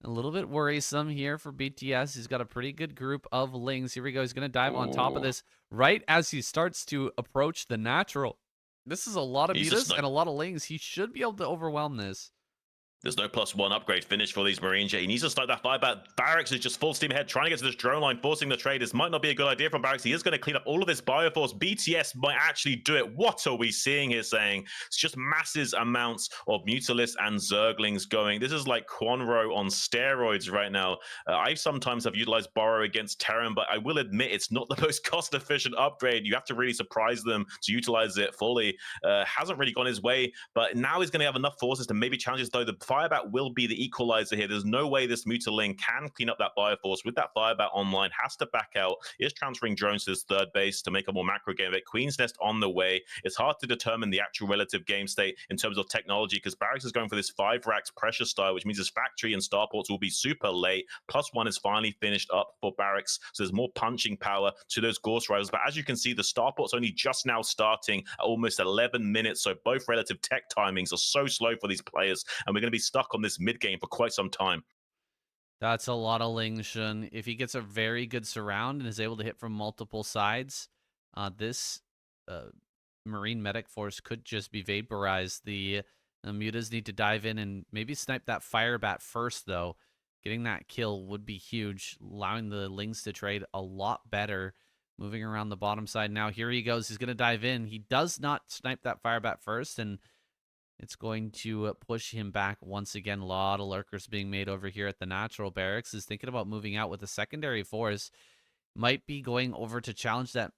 a little bit worrisome here for BTS. He's got a pretty good group of Lings. Here we go. He's going to dive on top of this right as he starts to approach the natural. This is a lot of Mutas and a lot of Lings. He should be able to overwhelm this. There's no +1 upgrade finish for these Marines yet. He needs to start that Firebat. Barracks is just full steam ahead, trying to get to this drone line, forcing the trade. This might not be a good idea from Barracks. He is going to clean up all of this Bioforce. BTS might actually do it. What are we seeing here saying? It's just massive amounts of Mutalisks and Zerglings going. This is like Quanro on steroids right now. I sometimes have utilized Borrow against Terran, but I will admit it's not the most cost-efficient upgrade. You have to really surprise them to utilize it fully. Hasn't really gone his way, but now he's going to have enough forces to maybe challenge this, though. The Firebat will be the equalizer here. There's no way this Mutaling can clean up that Bioforce. With that Firebat online, has to back out. Is transferring drones to his 3rd base to make a more macro game of it. Queen's Nest on the way. It's hard to determine the actual relative game state in terms of technology because Barracks is going for this 5 racks pressure style, which means his factory and starports will be super late. +1 is finally finished up for Barracks, so there's more punching power to those Ghost Riders. But as you can see, the starport's only just now starting at almost 11 minutes, so both relative tech timings are so slow for these players, and we're going to be stuck on this mid game for quite some time. That's a lot of Ling Xun. If he gets a very good surround and is able to hit from multiple sides, this Marine Medic Force could just be vaporized. The Mutas need to dive in and maybe snipe that Firebat first, though. Getting that kill would be huge, allowing the Lings to trade a lot better. Moving around the bottom side now. Here he goes. He's going to dive in. He does not snipe that Firebat first, and it's going to push him back once again. A lot of lurkers being made over here at the natural. Barracks is thinking about moving out with a secondary force. Might be going over to challenge that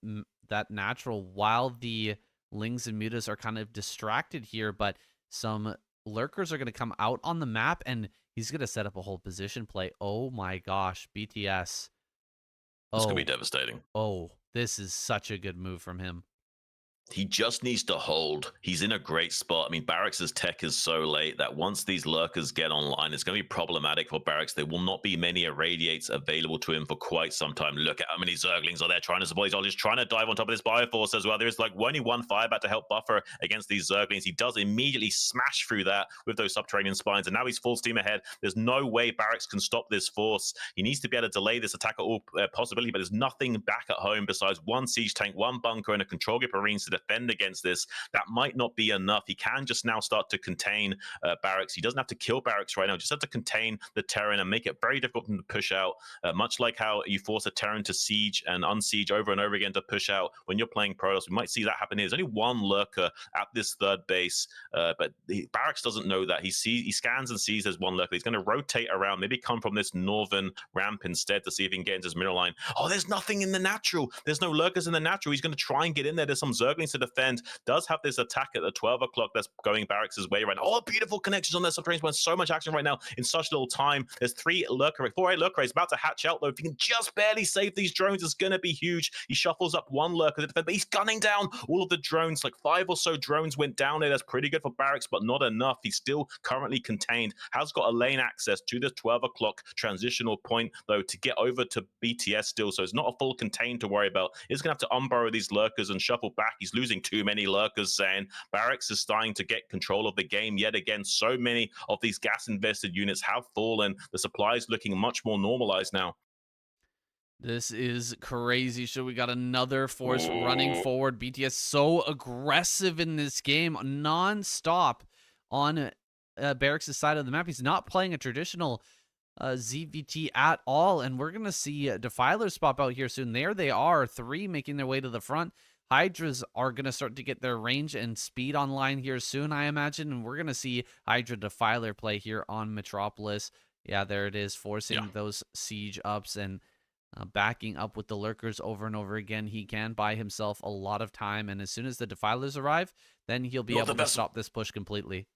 natural while the Lings and Mutas are kind of distracted here, but some lurkers are going to come out on the map, and he's going to set up a whole position play. Oh my gosh, BTS. It's going to be Oh, devastating. this is such a good move from him. He just needs to hold. He's in a great spot. I mean, Barracks' tech is so late that once these lurkers get online, it's going to be problematic for Barracks. There will not be many irradiates available to him for quite some time. Look at how many Zerglings are there trying to support. He's just trying to dive on top of this Bioforce as well. There's like only one firebat to help buffer against these Zerglings. He does immediately smash through that with those subterranean spines, and now he's full steam ahead. There's no way Barracks can stop this force. He needs to be able to delay this attack at all possibility, but there's nothing back at home besides one siege tank, one bunker, and a control group of Marines to defend against this. That might not be enough. He can just now start to contain Barracks. He doesn't have to kill Barracks right now. Just have to contain the Terran and make it very difficult for him to push out. Much like how you force a Terran to siege and unsiege over and over again to push out when you're playing Protoss. We might see that happen here. There's only one lurker at this third base, but Barracks doesn't know that. He scans and sees there's one lurker. He's going to rotate around, maybe come from this northern ramp instead to see if he can get into his middle line. Oh, there's nothing in the natural. There's no lurkers in the natural. He's going to try and get in there. There's some Zerglings to defend. Does have this attack at the 12 o'clock that's going Barracks' way right now. Oh, beautiful connections on their subterranean point. So much action right now in such little time. There's 4 lurker rays about to hatch out though. If he can just barely save these drones, it's going to be huge. He shuffles up one lurker to defend, but he's gunning down all of the drones. Like 5 or so drones went down there. That's pretty good for Barracks, but not enough. He's still currently contained. Has got a lane access to the 12 o'clock transitional point though to get over to BTS still, so it's not a full contain to worry about. He's going to have to unburrow these lurkers and shuffle back. He's losing too many lurkers, saying Barracks is starting to get control of the game yet again. So many of these gas invested units have fallen. The supply is looking much more normalized now. This is crazy. So we got another force running forward. BTS so aggressive in this game, non-stop on Barracks' side of the map. He's not playing a traditional ZVT at all, and we're going to see Defilers pop out here soon. There they are, 3 making their way to the front. Hydras are going to start to get their range and speed online here soon, I imagine, and we're going to see Hydra Defiler play here on Metropolis. Yeah, there it is, forcing those siege ups and backing up with the lurkers over and over again. He can buy himself a lot of time, and as soon as the Defilers arrive, then he'll be able to stop this push completely.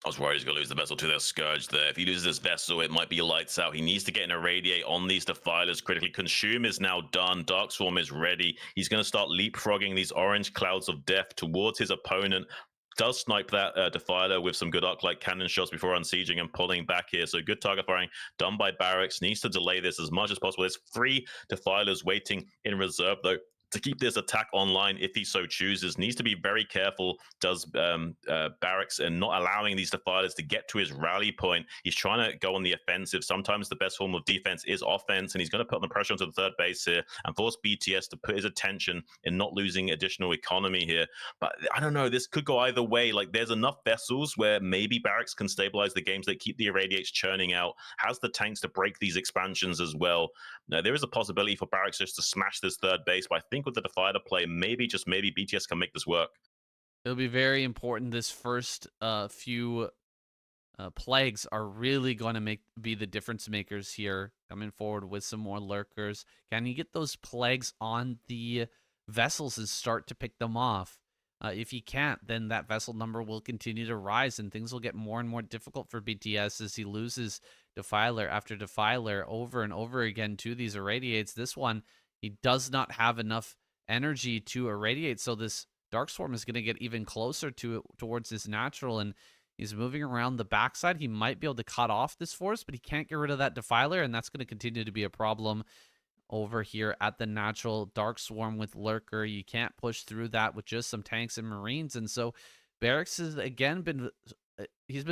I was worried he's going to lose the vessel to their Scourge there. If he loses this vessel, it might be lights out. He needs to get an irradiate on these Defilers critically. Consume is now done. Dark Swarm is ready. He's going to start leapfrogging these orange clouds of death towards his opponent. Does snipe that Defiler with some good arc-light cannon shots before unsieging and pulling back here. So good target firing done by Barracks. Needs to delay this as much as possible. There's 3 Defilers waiting in reserve, though, to keep this attack online if he so chooses. Needs to be very careful, does Barracks, and not allowing these Defilers to get to his rally point. He's trying to go on the offensive. Sometimes the best form of defense is offense, and he's going to put the pressure onto the third base here and force BTS to put his attention in not losing additional economy here. But I don't know, this could go either way. Like, there's enough vessels where maybe Barracks can stabilize the games that keep the irradiates churning out, has the tanks to break these expansions as well. Now, there is a possibility for Barracks just to smash this third base, but I think with the Defiler play, maybe, just maybe, BTS can make this work. It'll be very important. This first few plagues are really going to be the difference makers here, coming forward with some more lurkers. Can you get those plagues on the vessels and start to pick them off? If you can't, then that vessel number will continue to rise, and things will get more and more difficult for BTS as he loses Defiler after Defiler over and over again to these irradiates. This one, he does not have enough energy to irradiate, so this Dark Swarm is going to get even closer towards his natural, and he's moving around the backside. He might be able to cut off this force, but he can't get rid of that Defiler, and that's going to continue to be a problem over here at the natural. Dark Swarm with Lurker, you can't push through that with just some tanks and Marines, and so Barracks has again been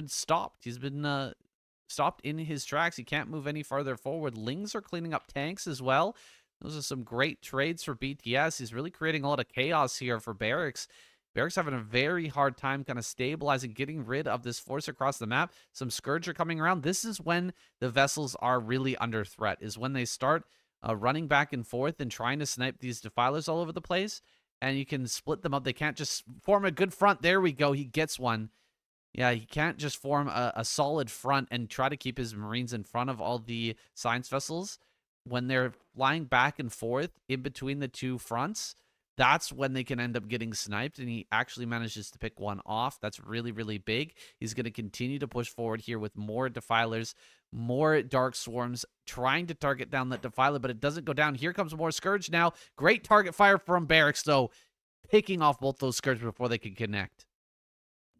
stopped. He's been stopped in his tracks. He can't move any farther forward. Lings are cleaning up tanks as well. Those are some great trades for BTS. He's really creating a lot of chaos here for Barracks. Barracks having a very hard time kind of stabilizing, getting rid of this force across the map. Some Scourge are coming around. This is when the vessels are really under threat, is when they start running back and forth and trying to snipe these Defilers all over the place. And you can split them up. They can't just form a good front. There we go. He gets one. Yeah, he can't just form a solid front and try to keep his Marines in front of all the science vessels. When they're flying back and forth in between the two fronts, that's when they can end up getting sniped, and he actually manages to pick one off. That's really, really big. He's going to continue to push forward here with more Defilers, more Dark Swarms, trying to target down that Defiler, but it doesn't go down. Here comes more Scourge now. Great target fire from Barracks, though, picking off both those Scourge before they can connect.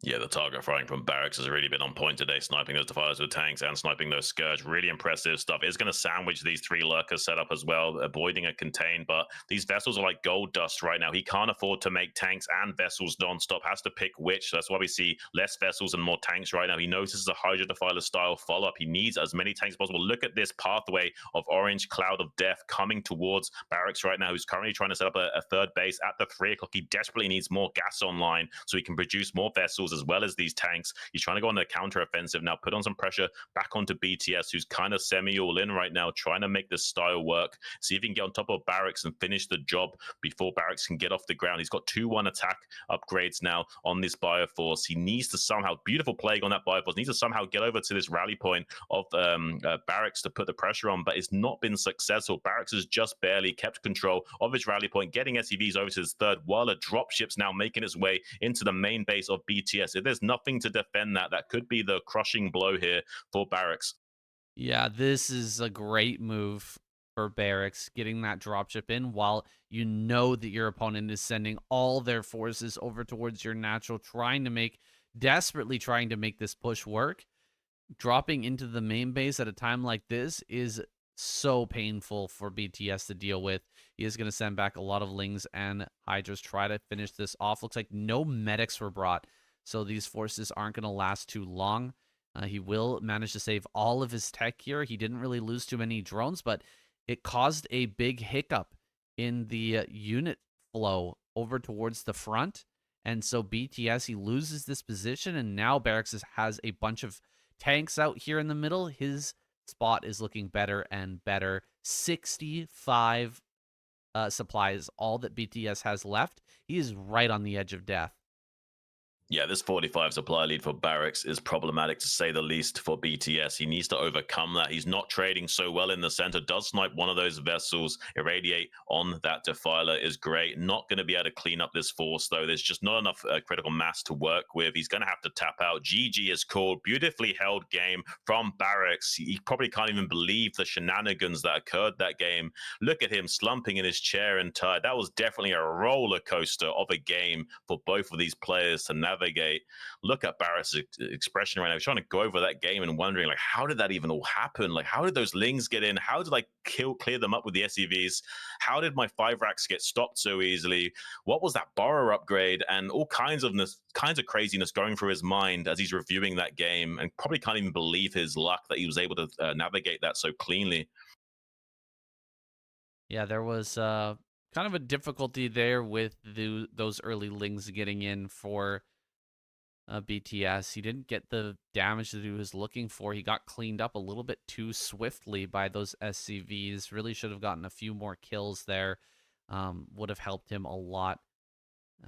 Yeah, the target firing from Barracks has really been on point today, sniping those Defilers with tanks and sniping those Scourge. Really impressive stuff. It's going to sandwich these 3 Lurkers set up as well, avoiding a contain, but these vessels are like gold dust right now. He can't afford to make tanks and vessels non-stop, has to pick which. So that's why we see less vessels and more tanks right now. He knows this is a Hydra Defiler style follow-up. He needs as many tanks as possible. Look at this pathway of orange cloud of death coming towards Barracks right now, who's currently trying to set up a 3rd base at the 3 o'clock. He desperately needs more gas online so he can produce more vessels as well as these tanks. He's trying to go on the counter offensive now, put on some pressure back onto BTS, who's kind of semi all in right now, trying to make this style work. See if he can get on top of Barracks and finish the job before Barracks can get off the ground. He's got 2-1 attack upgrades now on this Bioforce. He needs to somehow, beautiful plague on that Bioforce, needs to somehow get over to this rally point of Barracks to put the pressure on, but it's not been successful. Barracks has just barely kept control of his rally point, getting SCVs over to his 3rd, while a dropship's now making its way into the main base of BTS. If there's nothing to defend that could be the crushing blow here for Barracks. Yeah, this is a great move for Barracks, getting that dropship in while you know that your opponent is sending all their forces over towards your natural, desperately trying to make this push work. Dropping into the main base at a time like this is so painful for BTS to deal with. He is going to send back a lot of Lings and Hydras, try to finish this off. Looks like no medics were brought, so these forces aren't going to last too long. He will manage to save all of his tech here. He didn't really lose too many drones, but it caused a big hiccup in the unit flow over towards the front. And so BTS, he loses this position, and now Barracks has a bunch of tanks out here in the middle. His spot is looking better and better. 65 supplies, all that BTS has left. He is right on the edge of death. Yeah, this 45 supply lead for Barracks is problematic to say the least for BTS. He needs to overcome that. He's not trading so well in the center. Does snipe one of those vessels. Irradiate on that Defiler is great. Not going to be able to clean up this force, though. There's just not enough critical mass to work with. He's going to have to tap out. GG is called. Beautifully held game from Barracks. He probably can't even believe the shenanigans that occurred that game. Look at him slumping in his chair and tired. That was definitely a roller coaster of a game for both of these players to navigate. Look at Barrett's expression right now. He's trying to go over that game and wondering, like, how did that even all happen? Like, how did those Lings get in? How did I clear them up with the SCVs? How did my 5 racks get stopped so easily? What was that borrower upgrade? And all kinds of craziness going through his mind as he's reviewing that game, and probably can't even believe his luck that he was able to navigate that so cleanly. Yeah, there was kind of a difficulty there with those early Lings getting in for BTS. He didn't get the damage that he was looking for. He got cleaned up a little bit too swiftly by those SCVs. Really should have gotten a few more kills there. Would have helped him a lot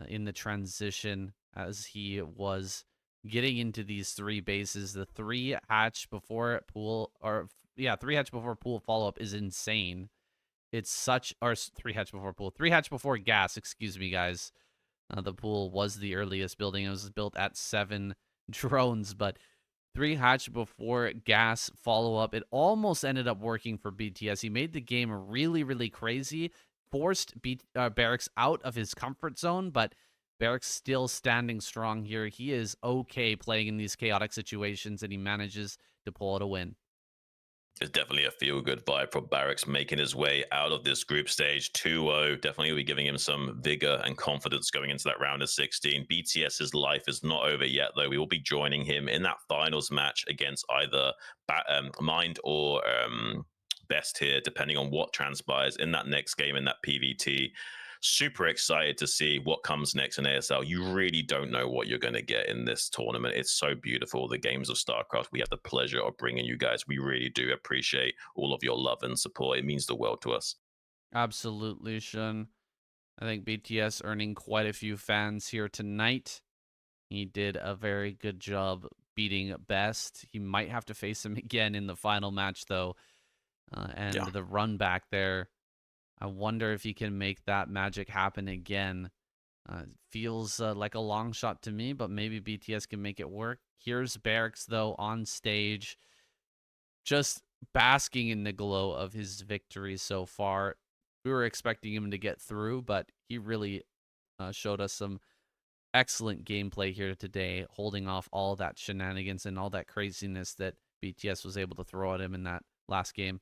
in the transition as he was getting into these 3 bases. The 3 hatch before pool, or yeah, 3 hatch before pool follow-up is insane. It's such, or 3 hatch before pool, 3 hatch before gas, excuse me, guys. The pool was the earliest building. It was built at 7 drones, but 3 hatch before gas follow-up. It almost ended up working for BTS. He made the game really, really crazy, forced Barracks out of his comfort zone, but Barracks still standing strong here. He is okay playing in these chaotic situations, and he manages to pull out a win. It's definitely a feel-good vibe for Barracks making his way out of this group stage 2-0. Definitely will be giving him some vigor and confidence going into that round of 16. BTS's life is not over yet, though. We will be joining him in that finals match against either Mind or Best here, depending on what transpires in that next game in that PVT. Super excited to see what comes next in ASL. You really don't know what you're going to get in this tournament. It's so beautiful. The games of StarCraft, we have the pleasure of bringing you guys. We really do appreciate all of your love and support. It means the world to us. Absolutely, Xun. I think BTS earning quite a few fans here tonight. He did a very good job beating Best. He might have to face him again in the final match, though. And the run back there, I wonder if he can make that magic happen again. Feels like a long shot to me, but maybe BTS can make it work. Here's Barracks, though, on stage, just basking in the glow of his victory so far. We were expecting him to get through, but he really showed us some excellent gameplay here today, holding off all that shenanigans and all that craziness that BTS was able to throw at him in that last game.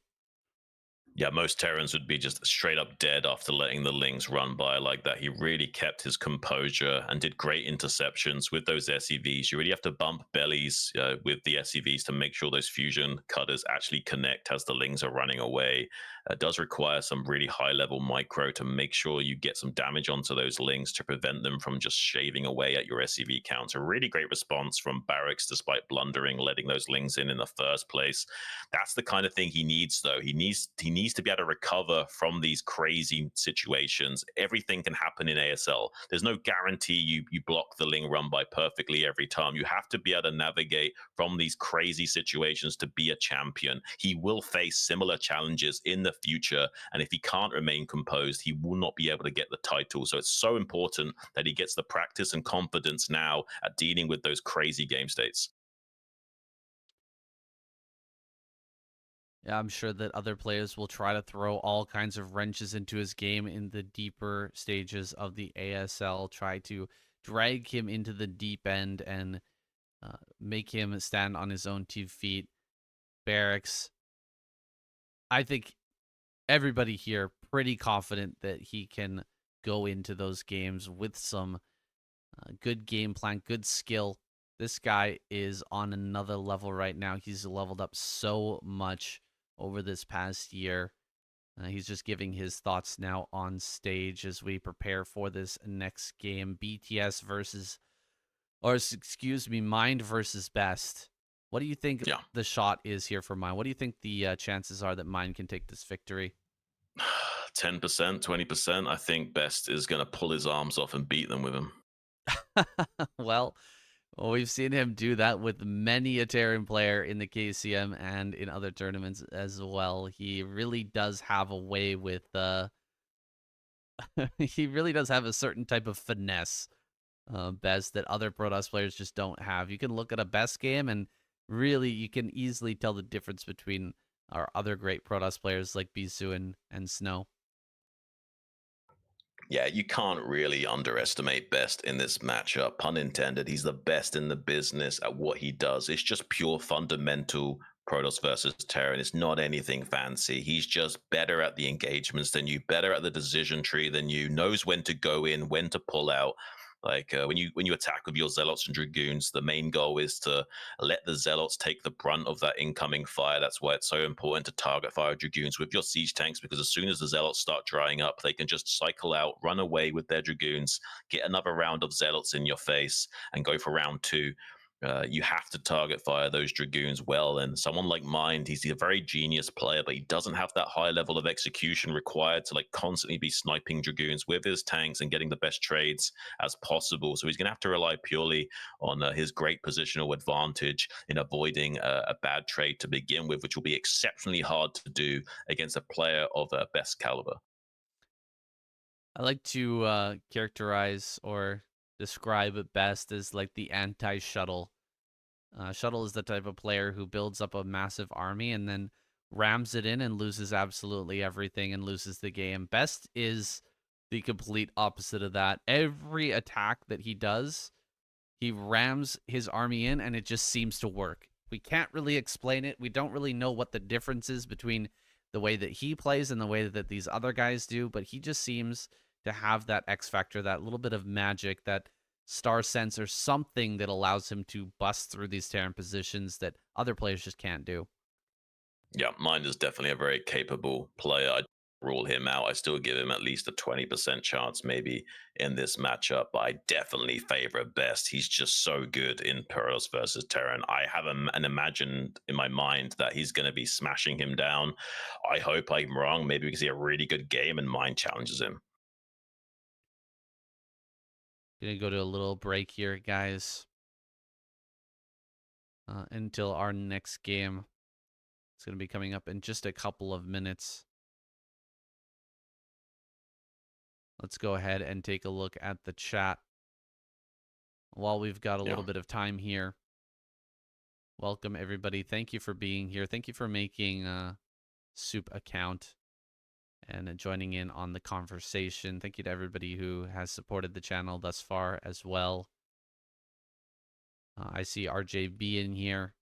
Yeah, most Terrans would be just straight up dead after letting the Lings run by like that. He really kept his composure and did great interceptions with those SEVs. You really have to bump bellies with the SEVs to make sure those fusion cutters actually connect as the Lings are running away. It does require some really high level micro to make sure you get some damage onto those Lings to prevent them from just shaving away at your SEV count. A really great response from Barracks despite blundering, letting those Lings in the first place. That's the kind of thing he needs, though. He needs to be able to recover from these crazy situations. Everything can happen in ASL. There's no guarantee you block the Ling run by perfectly every time. You have to be able to navigate from these crazy situations to be a champion. He will face similar challenges in the future, and if he can't remain composed, he will not be able to get the title. So it's so important that he gets the practice and confidence now at dealing with those crazy game states. Yeah, I'm sure that other players will try to throw all kinds of wrenches into his game in the deeper stages of the ASL, try to drag him into the deep end and make him stand on his own 2 feet. Barracks, I think everybody here pretty confident that he can go into those games with some good game plan, good skill. This guy is on another level right now. He's leveled up so much over this past year. He's just giving his thoughts now on stage as we prepare for this next game. BTS versus, or excuse me, Mind versus Best. What do you think Yeah. the shot is here for Mind? What do you think the chances are that Mind can take this victory? 10%, 20%. I think Best is going to pull his arms off and beat them with him. Well, we've seen him do that with many a Terran player in the KCM and in other tournaments as well. He really does have a way with he really does have a certain type of finesse, Best, that other Protoss players just don't have. You can look at a Best game and really you can easily tell the difference between our other great Protoss players like Bisu and Snow. Yeah, you can't really underestimate Best in this matchup. Pun intended. He's the best in the business at what he does. It's just pure fundamental Protoss versus Terran. It's not anything fancy. He's just better at the engagements than you, better at the decision tree than you, knows when to go in, when to pull out. Like when you attack with your zealots and dragoons, the main goal is to let the zealots take the brunt of that incoming fire. That's why it's so important to target fire dragoons with your siege tanks, because as soon as the zealots start drying up, they can just cycle out, run away with their dragoons, get another round of zealots in your face, and go for round two. You have to target fire those dragoons well, and someone like Mind, he's a very genius player, but he doesn't have that high level of execution required to like constantly be sniping dragoons with his tanks and getting the best trades as possible. So he's going to have to rely purely on his great positional advantage in avoiding a bad trade to begin with, which will be exceptionally hard to do against a player of Best caliber. I like to characterize or describe it best as like the anti-shuttle. Shuttle is the type of player who builds up a massive army and then rams it in and loses absolutely everything and loses the game. Best is the complete opposite of that. Every attack that he does, he rams his army in and it just seems to work. We can't really explain it. We don't really know what the difference is between the way that he plays and the way that these other guys do, but he just seems to have that X factor, that little bit of magic, that star sense or something that allows him to bust through these Terran positions that other players just can't do. Yeah, Mind is definitely a very capable player. I rule him out. I still give him at least a 20% chance maybe in this matchup, but I definitely favor Best. He's just so good in Pearls versus Terran. I have an imagined in my mind that he's going to be smashing him down. I hope I'm wrong, maybe because he had a really good game and Mind challenges him. Gonna go to a little break here, guys, until our next game. It's gonna be coming up in just a couple of minutes. let's go ahead and take a look at the chat while we've got a little bit of time here. Welcome, everybody. Thank you for being here. Thank you for making a Soup account and joining in on the conversation. Thank you to everybody who has supported the channel thus far as well. I see RJB in here.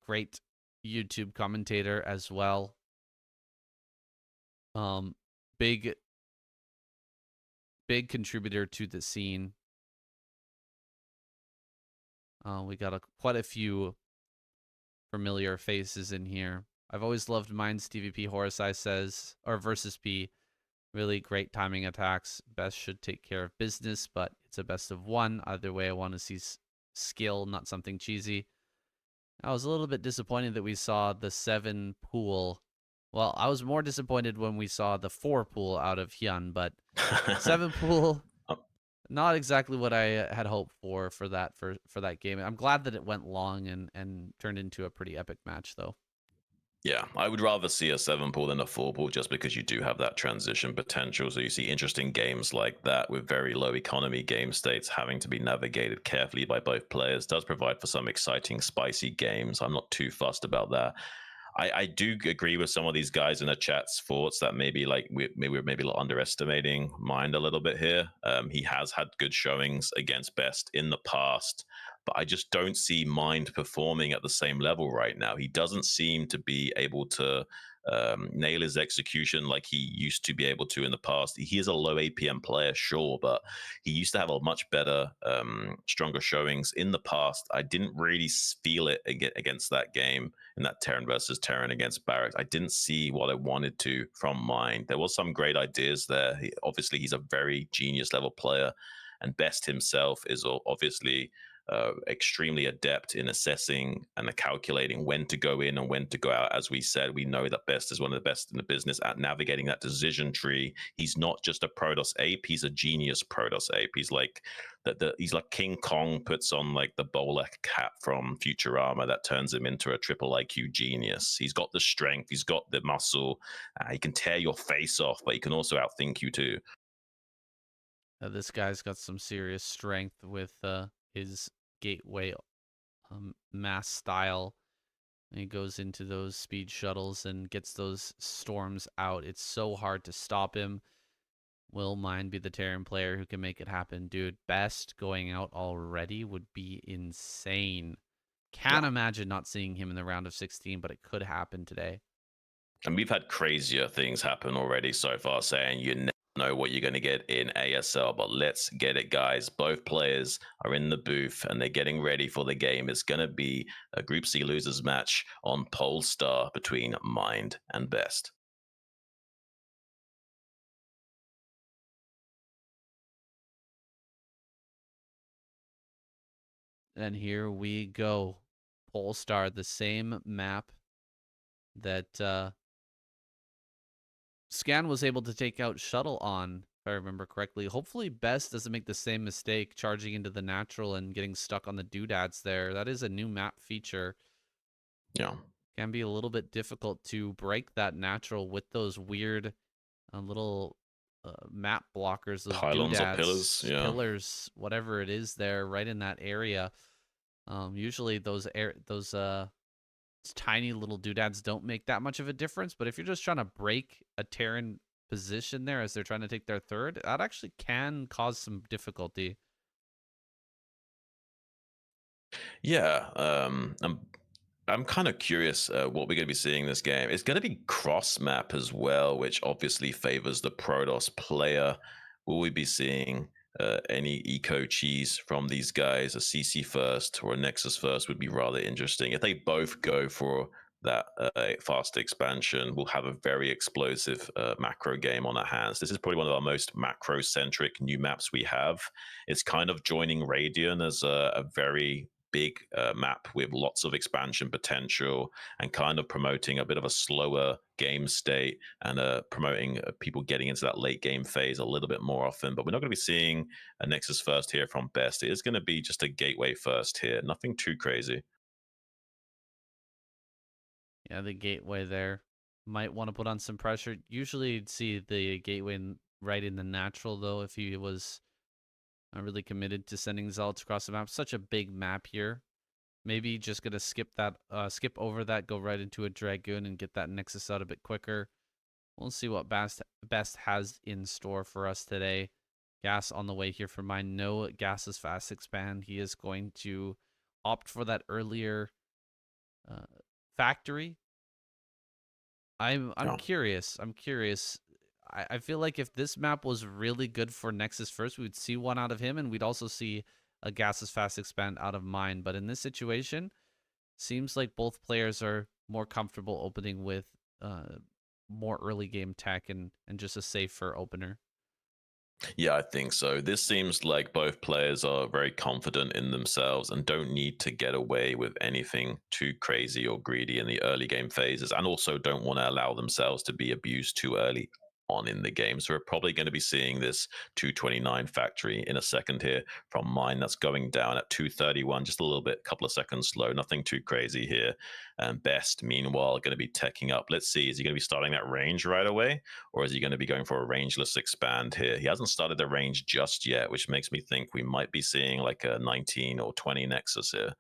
Great YouTube commentator as well. Big contributor to the scene. We got quite a few familiar faces in here. I've always loved Mine's TVP. Horace says, or versus P. Really great timing attacks. Best should take care of business, but it's a best of one. Either way, I want to see skill, not something cheesy. I was a little bit disappointed that we saw the 7 pool. Well, I was more disappointed when we saw the 4 pool out of Hyun, but 7 pool, not exactly what I had hoped for that game. I'm glad that it went long and turned into a pretty epic match, though. Yeah, I would rather see a 7 pool than a 4 pool just because you do have that transition potential. So you see interesting games like that with very low economy game states having to be navigated carefully by both players. Does provide for some exciting, spicy games. I'm not too fussed about that. I do agree with some of these guys in the chat's thoughts that maybe like we're maybe underestimating Mind a little bit here. He has had good showings against Best in the past, but I just don't see Mind performing at the same level right now. He doesn't seem to be able to nail his execution like he used to be able to in the past. He is a low APM player, sure, but he used to have a much better, stronger showings in the past. I didn't really feel it against that game in that Terran versus Terran against Barracks. I didn't see what I wanted to from Mind. There was some great ideas there. Obviously, he's a very genius level player, and Best himself is obviously extremely adept in assessing and calculating when to go in and when to go out. As we said, we know that Best is one of the best in the business at navigating that decision tree. He's not just a Protoss ape; he's a genius Protoss ape. He's like he's like King Kong puts on like the Bolek cap from Futurama that turns him into a triple IQ genius. He's got the strength, he's got the muscle. He can tear your face off, but he can also outthink you too. This guy's got some serious strength with his gateway mass style. And he goes into those speed shuttles and gets those storms out. It's so hard to stop him. Will Mind be the Terran player who can make it happen? Dude, Best going out already would be insane. Can't imagine not seeing him in the round of 16, but it could happen today. And we've had crazier things happen already so far, saying you never know what you're going to get in ASL, but let's get it, guys. Both players are in the booth and they're getting ready for the game. It's going to be a Group C losers match on Polestar between Mind and Best. And here we go. Polestar, the same map that Scan was able to take out Shuttle on, if I remember correctly. Hopefully Best doesn't make the same mistake charging into the natural and getting stuck on the doodads there. That is a new map feature. Yeah. Can be a little bit difficult to break that natural with those weird little map blockers, those Pylons doodads, or pillars, yeah. pillars, whatever it is there, right in that area. Usually those tiny little doodads don't make that much of a difference, but if you're just trying to break a Terran position there as they're trying to take their third, that actually can cause some difficulty. Yeah, I'm kind of curious what we're going to be seeing in this game. It's going to be cross map as well, which obviously favors the Protoss player. Will we be seeing any eco cheese from these guys? A CC first or a Nexus first would be rather interesting. If they both go for that fast expansion, we'll have a very explosive macro game on our hands. This is probably one of our most macro-centric new maps we have. It's kind of joining Radiant as a very big map with lots of expansion potential and kind of promoting a bit of a slower game state and promoting people getting into that late game phase a little bit more often. But we're not going to be seeing a Nexus first here from Best. It is going to be just a gateway first here. Nothing too crazy. Yeah, the gateway there. might want to put on some pressure. Usually you'd see the gateway right in the natural, though, if he was really committed to sending zealots across the map. Such a big map here. Maybe just gonna skip over that, go right into a Dragoon and get that Nexus out a bit quicker. We'll see what Best has in store for us today. Gas on the way here for mine. No Gas's fast expand. He is going to opt for that earlier factory. I'm curious. I'm curious. I feel like if this map was really good for Nexus first, we would see one out of him, and we'd also see a Gas's fast expand out of mine. But in this situation, seems like both players are more comfortable opening with more early game tech and just a safer opener. Yeah, I think so. This seems like both players are very confident in themselves and don't need to get away with anything too crazy or greedy in the early game phases, and also don't want to allow themselves to be abused too early on in the game. So we're probably going to be seeing this 229 factory in a second here from mine. That's going down at 231, just a little bit, couple of seconds slow, nothing too crazy here. And Best, meanwhile, going to be teching up. Let's see, is he going to be starting that range right away, or is he going to be going for a rangeless expand here? He hasn't started the range just yet, which makes me think we might be seeing like a 19 or 20 Nexus here.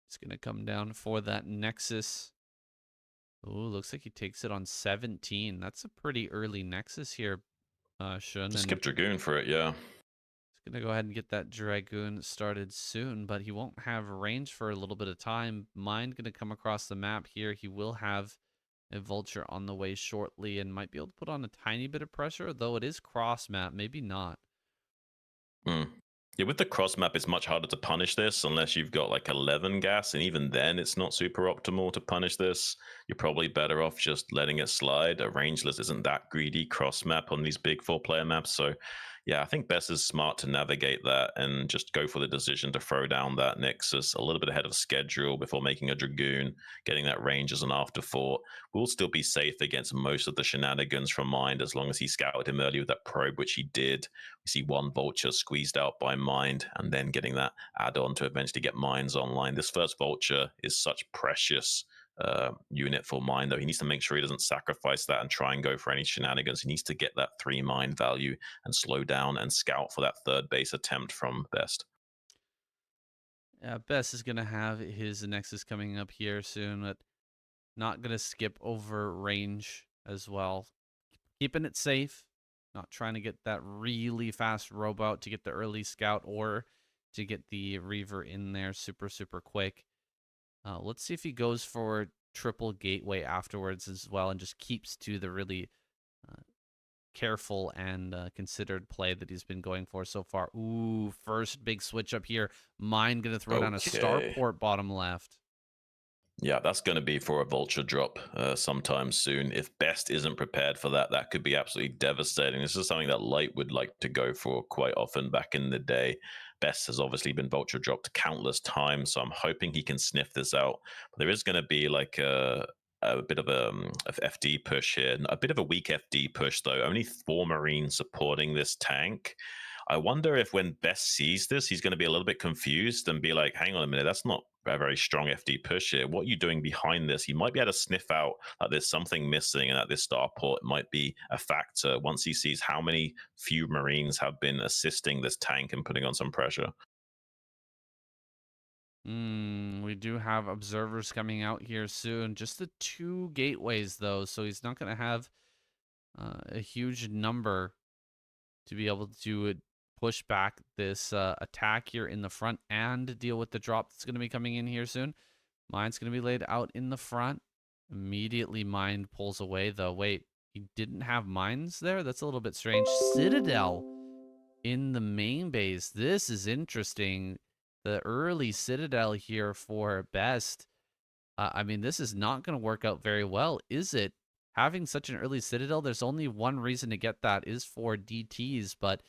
It's going to come down for that Nexus. Ooh, looks like he takes it on 17. That's a pretty early Nexus here, Xun. Just skip Dragoon for it, yeah. He's going to go ahead and get that Dragoon started soon, but he won't have range for a little bit of time. Mine going to come across the map here. He will have a Vulture on the way shortly and might be able to put on a tiny bit of pressure, though it is cross map. Maybe not. Yeah, with the cross map, it's much harder to punish this unless you've got like 11 gas, and even then it's not super optimal to punish this. You're probably better off just letting it slide. A rangeless isn't that greedy cross map on these big 4-player maps, so yeah, I think Best is smart to navigate that and just go for the decision to throw down that Nexus a little bit ahead of schedule before making a Dragoon, getting that range as an afterthought. We'll still be safe against most of the shenanigans from Mind as long as he scouted him early with that probe, which he did. We see one Vulture squeezed out by Mind and then getting that add-on to eventually get Minds online. This first Vulture is such precious unit for Mind, though. He needs to make sure he doesn't sacrifice that and try and go for any shenanigans. He needs to get that 3 Mind value and slow down and scout for that third base attempt from Best. Yeah, Best is going to have his Nexus coming up here soon, but not going to skip over range as well. Keeping it safe, not trying to get that really fast robot to get the early scout or to get the Reaver in there super, super quick. Let's see if he goes for triple gateway afterwards as well and just keeps to the really careful and considered play that he's been going for so far. Ooh, first big switch up here. Mine going to throw down a starport bottom left. Yeah, that's going to be for a Vulture drop sometime soon. If Best isn't prepared for that, that could be absolutely devastating. This is something that Light would like to go for quite often back in the day. Best has obviously been Vulture dropped countless times, so I'm hoping he can sniff this out. But there is going to be like a bit of a FD push here. A bit of a weak FD push, though. Only 4 Marines supporting this tank. I wonder if when Best sees this, he's going to be a little bit confused and be like, hang on a minute, that's not a very strong FD push here. What are you doing behind this? He might be able to sniff out that there's something missing and that this starport might be a factor once he sees how many few Marines have been assisting this tank and putting on some pressure. We do have observers coming out here soon. Just the 2 gateways, though, so he's not going to have a huge number to be able to push back this attack here in the front and deal with the drop that's going to be coming in here soon. Mine's going to be laid out in the front. Immediately, Mine pulls away, though. Wait, he didn't have mines there? That's a little bit strange. Citadel in the main base. This is interesting. The early Citadel here for Best. I mean, this is not going to work out very well, is it? Having such an early Citadel, there's only one reason to get that is for DTs, but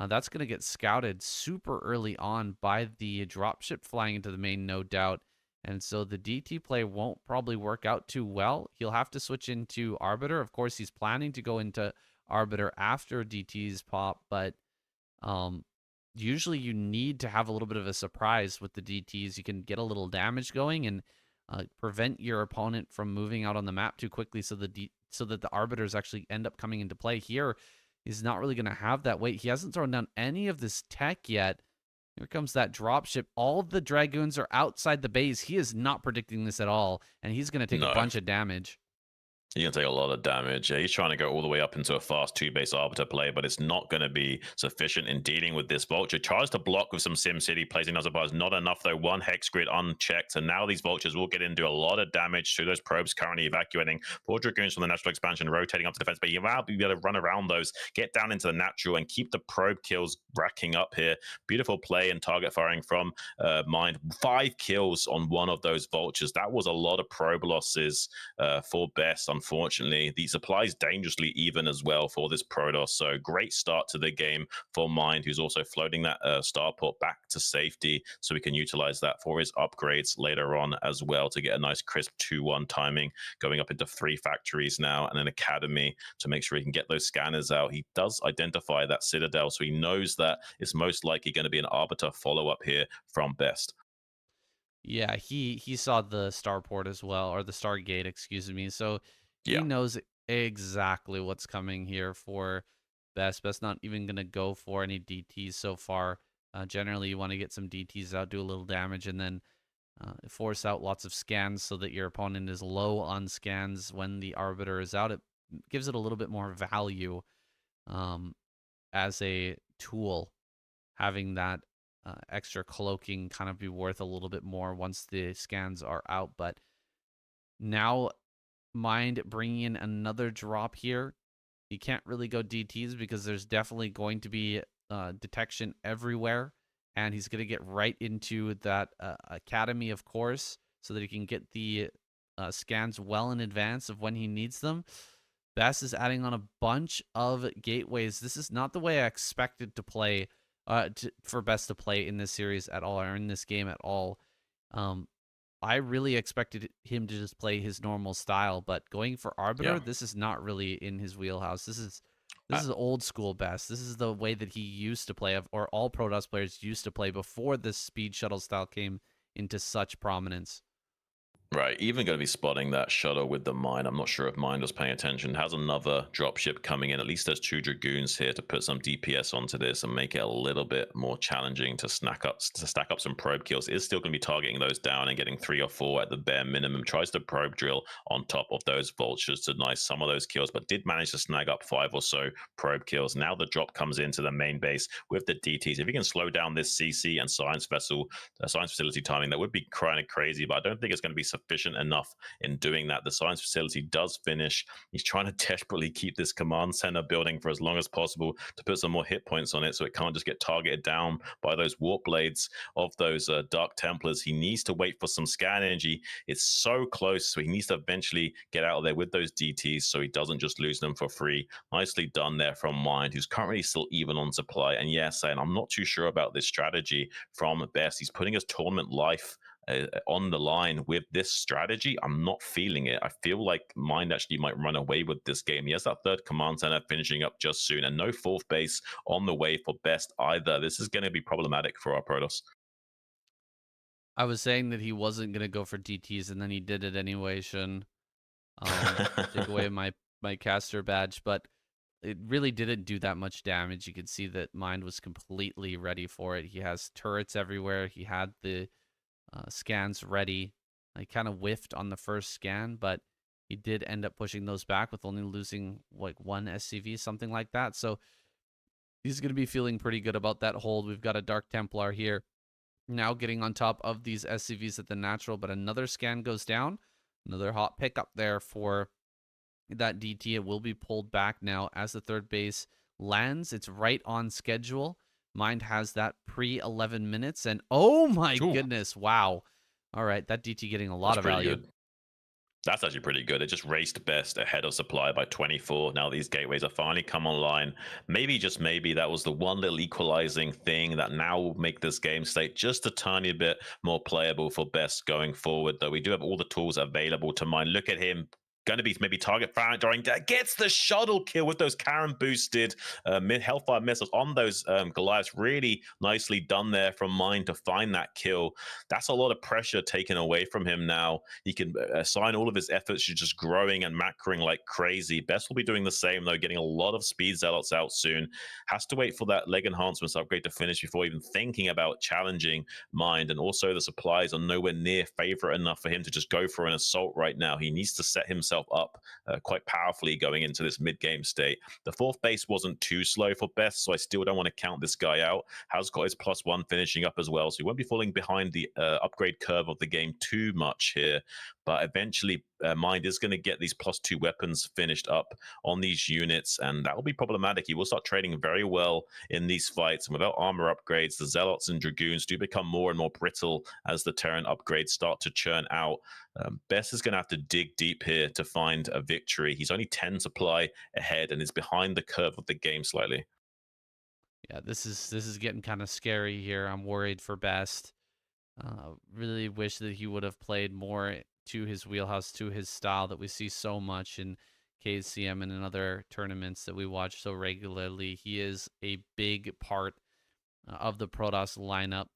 that's going to get scouted super early on by the dropship flying into the main, no doubt. And so the DT play won't probably work out too well. He'll have to switch into Arbiter. Of course, he's planning to go into Arbiter after DTs pop, but usually you need to have a little bit of a surprise with the DTs. You can get a little damage going, and prevent your opponent from moving out on the map too quickly, so that the arbiters actually end up coming into play. Here, he's not really going to have that weight. He hasn't thrown down any of this tech yet. Here comes that dropship. All of the Dragoons are outside the base. He is not predicting this at all, and he's going to take a bunch of damage. He's going to take a lot of damage. He's trying to go all the way up into a fast 2-base Arbiter play, but it's not going to be sufficient in dealing with this Vulture. Tries to block with some SimCity, placing other bars. Not enough, though. One Hex Grid unchecked, and now these Vultures will get into a lot of damage to those probes currently evacuating. 4 Dragoons from the natural expansion rotating up to defense, but you might be able to run around those, get down into the natural, and keep the probe kills racking up here. Beautiful play and target firing from Mind. 5 kills on one of those Vultures. That was a lot of probe losses for Best, unfortunately. The supply is dangerously even as well for this Protoss, so great start to the game for Mind, who's also floating that starport back to safety, so we can utilize that for his upgrades later on as well to get a nice crisp 2-1 timing, going up into 3 factories now and an academy to make sure he can get those scanners out. He does identify that Citadel, so he knows that it's most likely going to be an Arbiter follow-up here from Best. Yeah, he saw the starport as well, or the Stargate, excuse me. So he knows exactly what's coming here for Best. Best not even going to go for any DTs so far. Generally, you want to get some DTs out, do a little damage, and then force out lots of scans so that your opponent is low on scans when the Arbiter is out. It gives it a little bit more value as a tool, having that extra cloaking kind of be worth a little bit more once the scans are out. But now Mind bringing in another drop here. You can't really go DTs because there's definitely going to be detection everywhere, and he's going to get right into that academy, of course, so that he can get the scans well in advance of when he needs them. Best is adding on a bunch of gateways. This is not the way I expected to play, for Best to play in this series at all, or in this game at all. I really expected him to just play his normal style, but going for Arbiter, this is not really in his wheelhouse. This is old school Best. This is the way that he used to play, or all Protoss players used to play before this speed shuttle style came into such prominence. Right, even going to be spotting that shuttle with the Mine. I'm not sure if Mine was paying attention. Has another dropship coming in. At least there's 2 Dragoons here to put some DPS onto this and make it a little bit more challenging to stack up some probe kills. Is still going to be targeting those down and getting 3 or 4 at the bare minimum. Tries to probe drill on top of those Vultures to deny some of those kills, but did manage to snag up 5 or so probe kills. Now the drop comes into the main base with the DTs. If you can slow down this CC and science facility timing, that would be kind of crazy, but I don't think it's going to be sufficient enough in doing that. The science facility does finish. He's trying to desperately keep this command center building for as long as possible to put some more hit points on it so it can't just get targeted down by those warp blades of those Dark Templars. He needs to wait for some scan energy. It's so close, so he needs to eventually get out of there with those DTs so he doesn't just lose them for free. Nicely done there from Mind, who's currently still even on supply. And yes, and I'm not too sure about this strategy from Best. He's putting his tournament life on the line with this strategy. I'm not feeling it. I feel like Mind actually might run away with this game. He has that 3rd command center finishing up just soon, and no 4th base on the way for Best either. This is going to be problematic for our Protoss. I was saying that he wasn't going to go for DTs, and then he did it anyway, Xun. Take away my caster badge, but it really didn't do that much damage. You could see that Mind was completely ready for it. He has turrets everywhere. He had the scans ready. I kind of whiffed on the first scan, but he did end up pushing those back with only losing like 1 SCV, something like that. So he's going to be feeling pretty good about that hold. We've got a Dark Templar here now getting on top of these SCVs at the natural, but another scan goes down. Another hot pickup there for that DT. It will be pulled back now as the 3rd base lands. It's right on schedule. Mind has that pre-11 minutes, and oh my goodness, wow. All right, that DT getting a lot of value. Good. That's actually pretty good. It just raced Best ahead of supply by 24. Now these gateways have finally come online. Maybe, just maybe, that was the one little equalizing thing that now will make this game state just a tiny bit more playable for Best going forward, though we do have all the tools available to Mind. Look at him going to be maybe target firing, gets the shuttle kill with those Karen boosted Hellfire missiles on those Goliaths. Really nicely done there from Mind to find that kill. That's a lot of pressure taken away from him now. He can assign all of his efforts to just growing and macroing like crazy. Best will be doing the same, though, getting a lot of speed zealots out soon. Has to wait for that leg enhancements upgrade to finish before even thinking about challenging Mind. And also the supplies are nowhere near favorite enough for him to just go for an assault right now. He needs to set himself up quite powerfully going into this mid-game state. The fourth base wasn't too slow for Best, so I still don't want to count this guy out. Has got his +1 finishing up as well, so he won't be falling behind the upgrade curve of the game too much here. But eventually, Mind is going to get these +2 weapons finished up on these units, and that will be problematic. He will start trading very well in these fights, and without armor upgrades, the Zealots and Dragoons do become more and more brittle as the Terran upgrades start to churn out. Best is going to have to dig deep here to find a victory. He's only 10 supply ahead and is behind the curve of the game slightly. Yeah, this is getting kind of scary here. I'm worried for Best. Really wish that he would have played more to his wheelhouse, to his style that we see so much in KCM and in other tournaments that we watch so regularly. He is a big part of the Protoss lineup.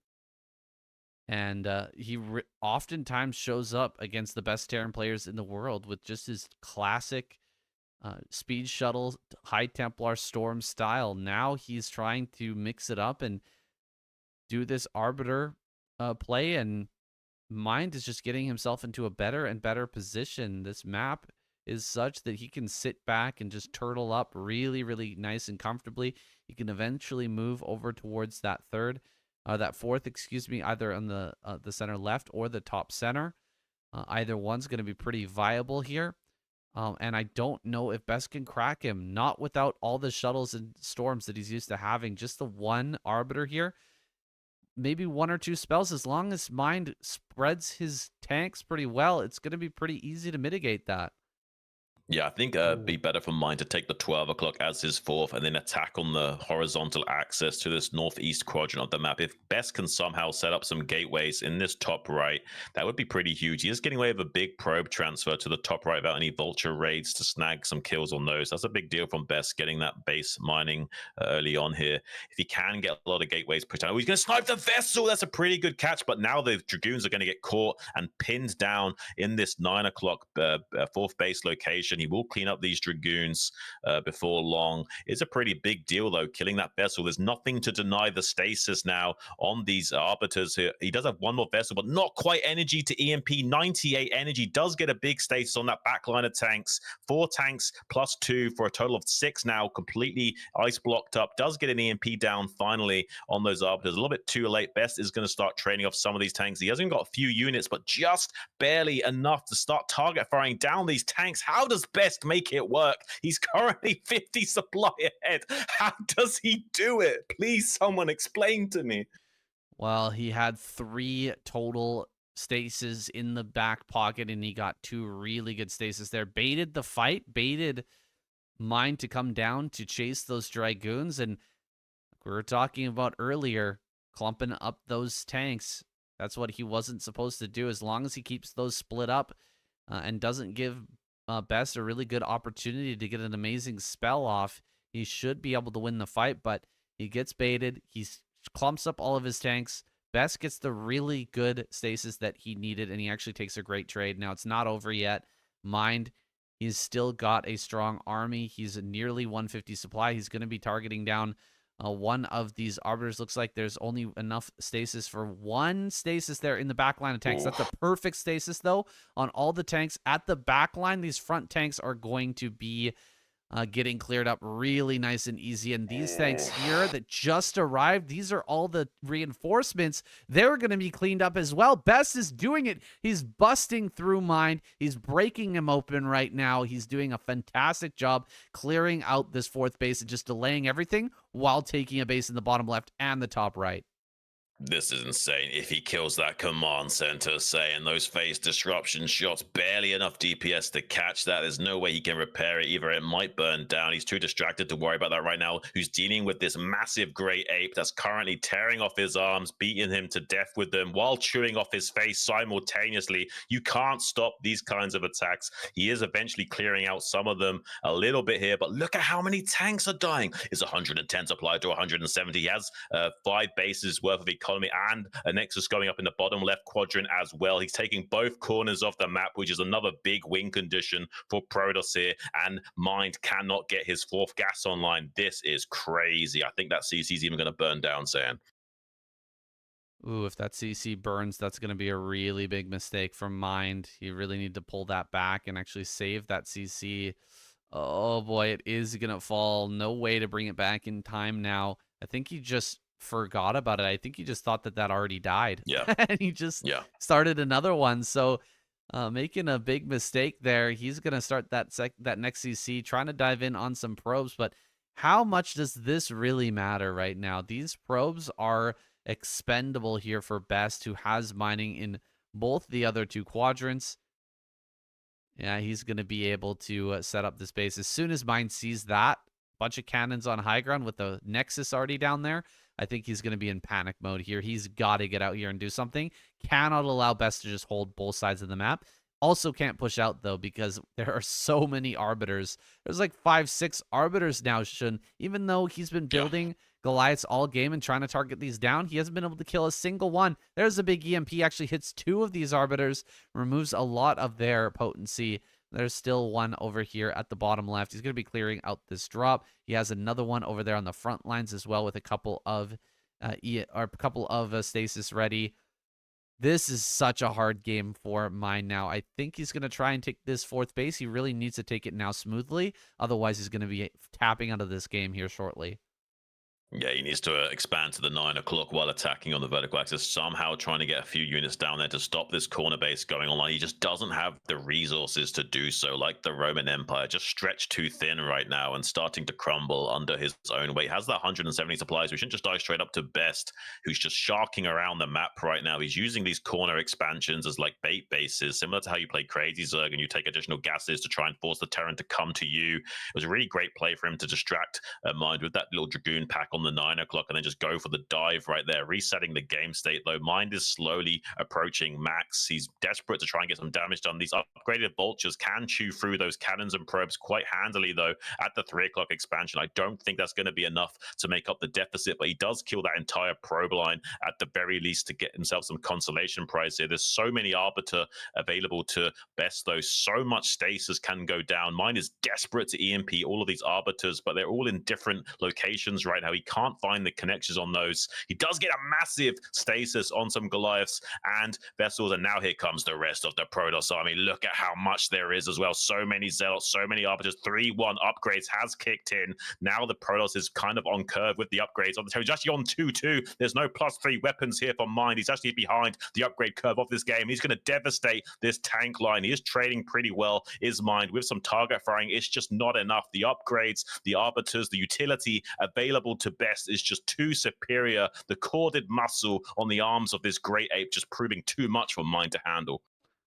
And he oftentimes shows up against the best Terran players in the world with just his classic speed shuttle, high Templar Storm style. Now he's trying to mix it up and do this Arbiter play, and Mind is just getting himself into a better and better position. This map is such that he can sit back and just turtle up really, really nice and comfortably. He can eventually move over towards that fourth, excuse me, either on the center left or the top center. Either one's going to be pretty viable here. And I don't know if Best can crack him. Not without all the shuttles and storms that he's used to having. Just the one Arbiter here. Maybe 1 or 2 spells. As long as Mind spreads his tanks pretty well, it's going to be pretty easy to mitigate that. Yeah, I think it'd be better for Mind to take the 12 o'clock as his fourth and then attack on the horizontal axis to this northeast quadrant of the map. If Best can somehow set up some gateways in this top right, that would be pretty huge. He is getting away with a big probe transfer to the top right without any vulture raids to snag some kills on those. That's a big deal from Best, getting that base mining early on here. If he can get a lot of gateways put out, he's going to snipe the vessel. That's a pretty good catch, but now the Dragoons are going to get caught and pinned down in this 9 o'clock fourth base location. He will clean up these Dragoons before long. It's a pretty big deal, though, killing that vessel. There's nothing to deny the stasis now on these Arbiters here. He does have one more vessel, but not quite energy to EMP. 98 energy does get a big stasis on that back line of tanks. 4 tanks +2 for a total of 6 now, completely ice blocked up. Does get an EMP down finally on those Arbiters. A little bit too late. Best is going to start training off some of these tanks. He hasn't got a few units, but just barely enough to start target firing down these tanks. How does Best make it work? He's currently 50 supply ahead. How does he do it? Please, someone explain to me. Well, he had 3 total stasis in the back pocket, and he got 2 really good stasis there. Baited the fight, baited Mind to come down to chase those Dragoons, and like we were talking about earlier, clumping up those tanks. That's what he wasn't supposed to do. As long as he keeps those split up and doesn't give Best a really good opportunity to get an amazing spell off, he should be able to win the fight, but he gets baited. He clumps up all of his tanks. Best gets the really good stasis that he needed, and he actually takes a great trade. Now, it's not over yet. Mind, he's still got a strong army. He's a nearly 150 supply. He's going to be targeting down one of these Arbiters. Looks like there's only enough stasis for 1 stasis there in the back line of tanks. That's a perfect stasis, though, on all the tanks at the back line. These front tanks are going to be getting cleared up really nice and easy. And these tanks here that just arrived, these are all the reinforcements. They're going to be cleaned up as well. Best is doing it. He's busting through Mind. He's breaking him open right now. He's doing a fantastic job clearing out this 4th base and just delaying everything while taking a base in the bottom left and the top right. This is insane. If he kills that command center, saying those phase disruption shots, barely enough DPS to catch that. There's no way he can repair it. Either it might burn down. He's too distracted to worry about that right now. Who's dealing with this massive gray ape that's currently tearing off his arms, beating him to death with them while chewing off his face simultaneously. You can't stop these kinds of attacks. He is eventually clearing out some of them a little bit here, but look at how many tanks are dying. It's 110 applied to 170. He has 5 bases worth of economy and a Nexus going up in the bottom left quadrant as well. He's taking both corners of the map, which is another big win condition for Protoss here, and Mind cannot get his 4th gas online. This is crazy. I think that CC is even going to burn down, Saiyan. Ooh, if that CC burns, that's going to be a really big mistake from Mind. You really need to pull that back and actually save that CC. Oh boy, it is going to fall. No way to bring it back in time now. I think he just forgot about it. I think he just thought that that already died. Yeah. And he just started another one. So making a big mistake there. He's going to start that next CC, trying to dive in on some probes. But how much does this really matter right now? These probes are expendable here for Best, who has mining in both the other 2 quadrants. Yeah, he's going to be able to set up this base. As soon as Mind sees that, bunch of cannons on high ground with the Nexus already down there, I think he's going to be in panic mode here. He's got to get out here and do something. Cannot allow Best to just hold both sides of the map. Also can't push out, though, because there are so many Arbiters. There's like 5, 6 Arbiters now, Xun. Even though he's been building Goliaths all game and trying to target these down, he hasn't been able to kill a single one. There's a big EMP, actually hits 2 of these Arbiters, removes a lot of their potency. There's still one over here at the bottom left. He's going to be clearing out this drop. He has another one over there on the front lines as well with a couple of stasis ready. This is such a hard game for Mind now. I think he's going to try and take this 4th base. He really needs to take it now smoothly. Otherwise, he's going to be tapping out of this game here shortly. Yeah, he needs to expand to the 9 o'clock while attacking on the vertical axis, somehow trying to get a few units down there to stop this corner base going online. He just doesn't have the resources to do so, like the Roman Empire, just stretched too thin right now and starting to crumble under his own weight. Has that 170 supplies. We shouldn't just dive straight up to Best, who's just sharking around the map right now. He's using these corner expansions as like bait bases, similar to how you play Crazy Zerg and you take additional gases to try and force the Terran to come to you. It was a really great play for him to distract Mind with that little Dragoon pack on the 9 o'clock and then just go for the dive right there, resetting the game state. Though Mind is slowly approaching max. He's desperate to try and get some damage done. These upgraded vultures can chew through those cannons and probes quite handily, though, at the 3 o'clock expansion. I don't think that's going to be enough to make up the deficit, but he does kill that entire probe line at the very least to get himself some consolation prize here. There's so many Arbiter available to Best, though. So much stasis can go down. Mind is desperate to EMP all of these Arbiters, but they're all in different locations right now. He can't find the connections on those. He does get a massive stasis on some Goliaths and Vessels, and now here comes the rest of the Protoss army. Look at how much there is as well. So many Zealots, so many Arbiters. 3-1 upgrades has kicked in. Now the Protoss is kind of on curve with the upgrades on the territory. He's actually on 2-2. There's no +3 weapons here for Mind. He's actually behind the upgrade curve of this game. He's going to devastate this tank line. He is trading pretty well, is Mind, with some target firing. It's just not enough. The upgrades, the Arbiters, the utility available to Best is just too superior. The corded muscle on the arms of this great ape just proving too much for Mind to handle.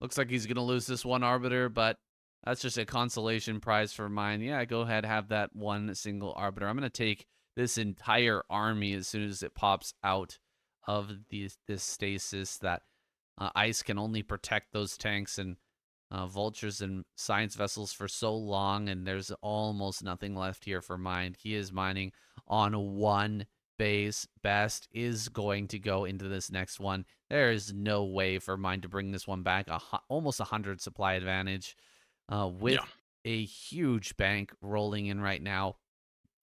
Looks like he's going to lose this one Arbiter, but that's just a consolation prize for Mind. Yeah, go ahead, have that one single Arbiter. I'm going to take this entire army as soon as it pops out of this stasis. That ice can only protect those tanks and vultures and science vessels for so long, and there's almost nothing left here for Mind. He is mining on one base. Best is going to go into this next one. There is no way for Mind to bring this one back. Almost 100 supply advantage with a huge bank rolling in right now.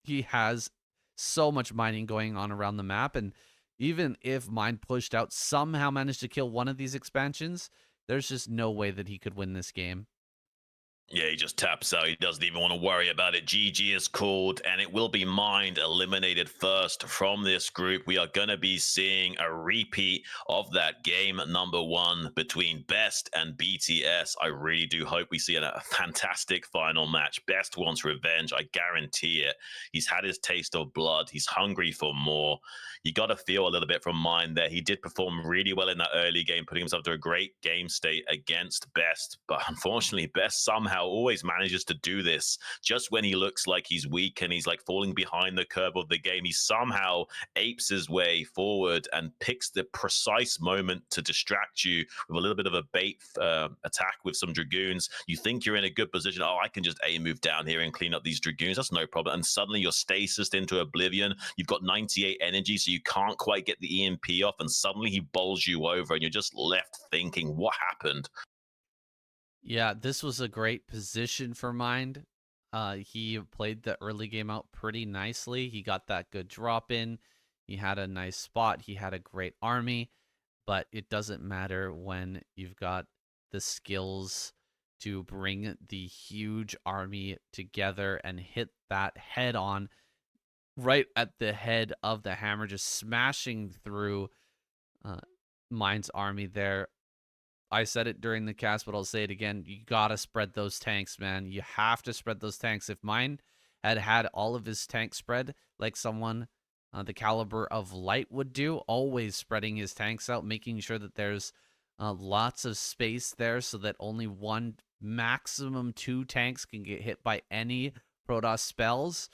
He has so much mining going on around the map, and even if Mind pushed out, somehow managed to kill one of these expansions, there's just no way that he could win this game. Yeah, he just taps out. He doesn't even want to worry about it. GG is called, and it will be Mind eliminated first from this group. We are going to be seeing a repeat of that game number 1 between Best and BTS. I really do hope we see a fantastic final match. Best wants revenge. I guarantee it. He's had his taste of blood. He's hungry for more. You got to feel a little bit from Mind there. He did perform really well in that early game, putting himself to a great game state against Best. But unfortunately, Best somehow always manages to do this just when he looks like he's weak and he's like falling behind the curve of the game. He somehow apes his way forward and picks the precise moment to distract you with a little bit of a bait attack with some Dragoons. You think you're in a good position. Oh, I can just A move down here and clean up these Dragoons. That's no problem. And suddenly you're stasis into oblivion. You've got 98 energy, so you can't quite get the EMP off. And suddenly he bowls you over and you're just left thinking, what happened? Yeah, this was a great position for Mind. He played the early game out pretty nicely. He got that good drop in. He had a nice spot. He had a great army, but it doesn't matter when you've got the skills to bring the huge army together and hit that head on right at the head of the hammer, just smashing through uh, Mind's army there. I said it during the cast, but I'll say it again. You gotta spread those tanks, man. You have to spread those tanks. If mine had had all of his tanks spread like someone the caliber of Light would do, always spreading his tanks out, making sure that there's lots of space there so that only one, maximum 2 tanks can get hit by any Protoss spells.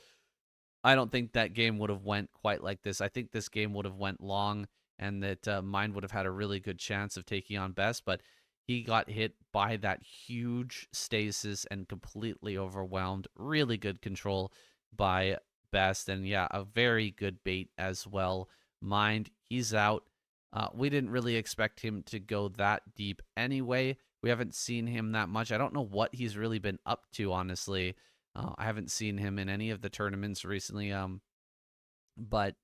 I don't think that game would have went quite like this. I think this game would have went long, and that Mind would have had a really good chance of taking on Best, but he got hit by that huge stasis and completely overwhelmed. Really good control by Best, and yeah, a very good bait as well. Mind, he's out. We didn't really expect him to go that deep anyway. We haven't seen him that much. I don't know what he's really been up to, honestly. I haven't seen him in any of the tournaments recently, but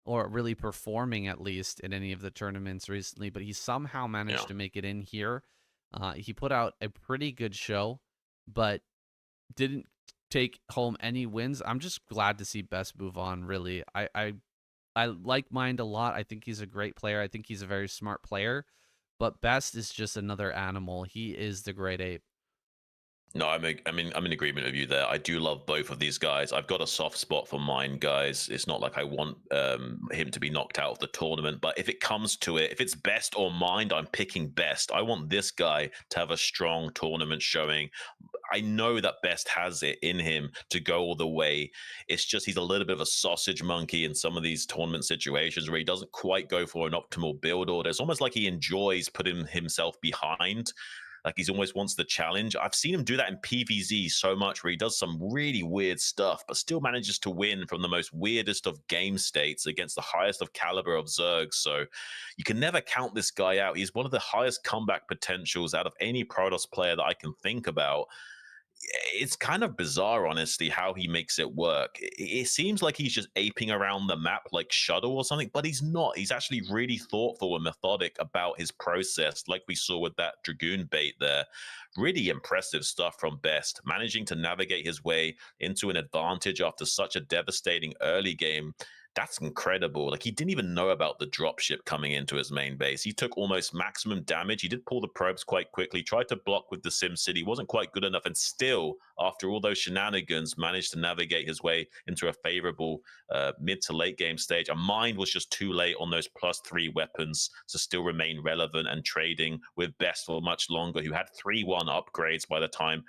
or really performing at least in any of the tournaments recently. But he somehow managed Yeah. to make it in here. He put out a pretty good show, but didn't take home any wins. I'm just glad to see Best move on. Really, I like Mind a lot. I think he's a great player. I think he's a very smart player. But Best is just another animal. He is the great ape. No, I'm in agreement with you there. I do love both of these guys. I've got a soft spot for Mind, guys. It's not like I want him to be knocked out of the tournament, but if it comes to it, if it's Best or Mind, I'm picking Best. I want this guy to have a strong tournament showing. I know that Best has it in him to go all the way. It's just he's a little bit of a sausage monkey in some of these tournament situations where he doesn't quite go for an optimal build order. It's almost like he enjoys putting himself behind. Like he's almost wants the challenge. I've seen him do that in PvZ so much where he does some really weird stuff, but still manages to win from the most weirdest of game states against the highest of caliber of Zergs. So you can never count this guy out. He's one of the highest comeback potentials out of any Protoss player that I can think about. It's kind of bizarre, honestly, how he makes it work. It seems like he's just aping around the map like Shuttle or something, but he's not. He's actually really thoughtful and methodic about his process, like we saw with that Dragoon bait there. Really impressive stuff from Best, managing to navigate his way into an advantage after such a devastating early game. That's incredible. Like he didn't even know about the dropship coming into his main base. He took almost maximum damage. He did pull the probes quite quickly, tried to block with the Sim City, wasn't quite good enough, and still, after all those shenanigans, managed to navigate his way into a favorable mid to late game stage. A Mind was just too late on those +3 weapons to still remain relevant and trading with Best for much longer, who had 3-1 upgrades by the time